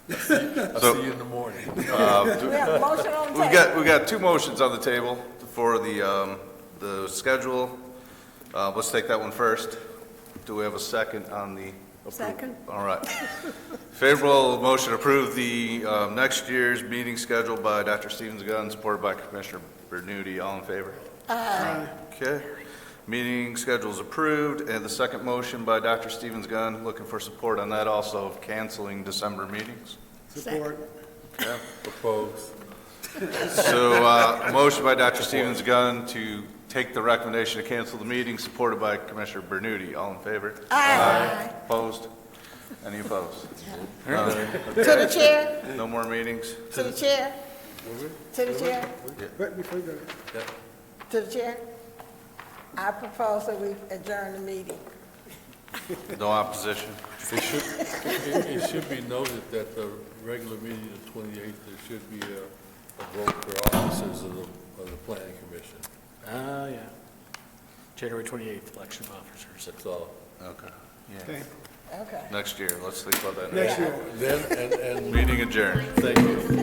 Speaker 2: I'll see you in the morning.
Speaker 4: We have a motion on the table.
Speaker 1: We got two motions on the table for the schedule. Let's take that one first. Do we have a second on the?
Speaker 14: Second.
Speaker 1: All right. Favorable motion to approve the next year's meeting schedule by Dr. Stevens-Gunn, supported by Commissioner Bernuti. All in favor?
Speaker 4: Aye.
Speaker 1: Okay. Meeting schedule is approved. And the second motion by Dr. Stevens-Gunn, looking for support on that also, of canceling December meetings.
Speaker 12: Support.
Speaker 1: Yeah.
Speaker 2: Propose.
Speaker 1: So a motion by Dr. Stevens-Gunn to take the recommendation to cancel the meeting, supported by Commissioner Bernuti. All in favor?
Speaker 4: Aye.
Speaker 1: Opposed? Any opposed?
Speaker 4: To the chair?
Speaker 1: No more meetings?
Speaker 4: To the chair? To the chair?
Speaker 12: But before you go,
Speaker 4: To the chair? I propose that we adjourn the meeting.
Speaker 1: No opposition?
Speaker 2: It should be noted that the regular meeting of 28th, there should be a vote for officers of the planning commission.
Speaker 5: Yeah. January 28th, election of officers.
Speaker 2: That's all.
Speaker 1: Okay.
Speaker 12: okay.
Speaker 4: Okay.
Speaker 1: Next year. Let's think about that.
Speaker 12: Next year.
Speaker 2: Then, and
Speaker 1: Meeting adjourned.
Speaker 2: thank you.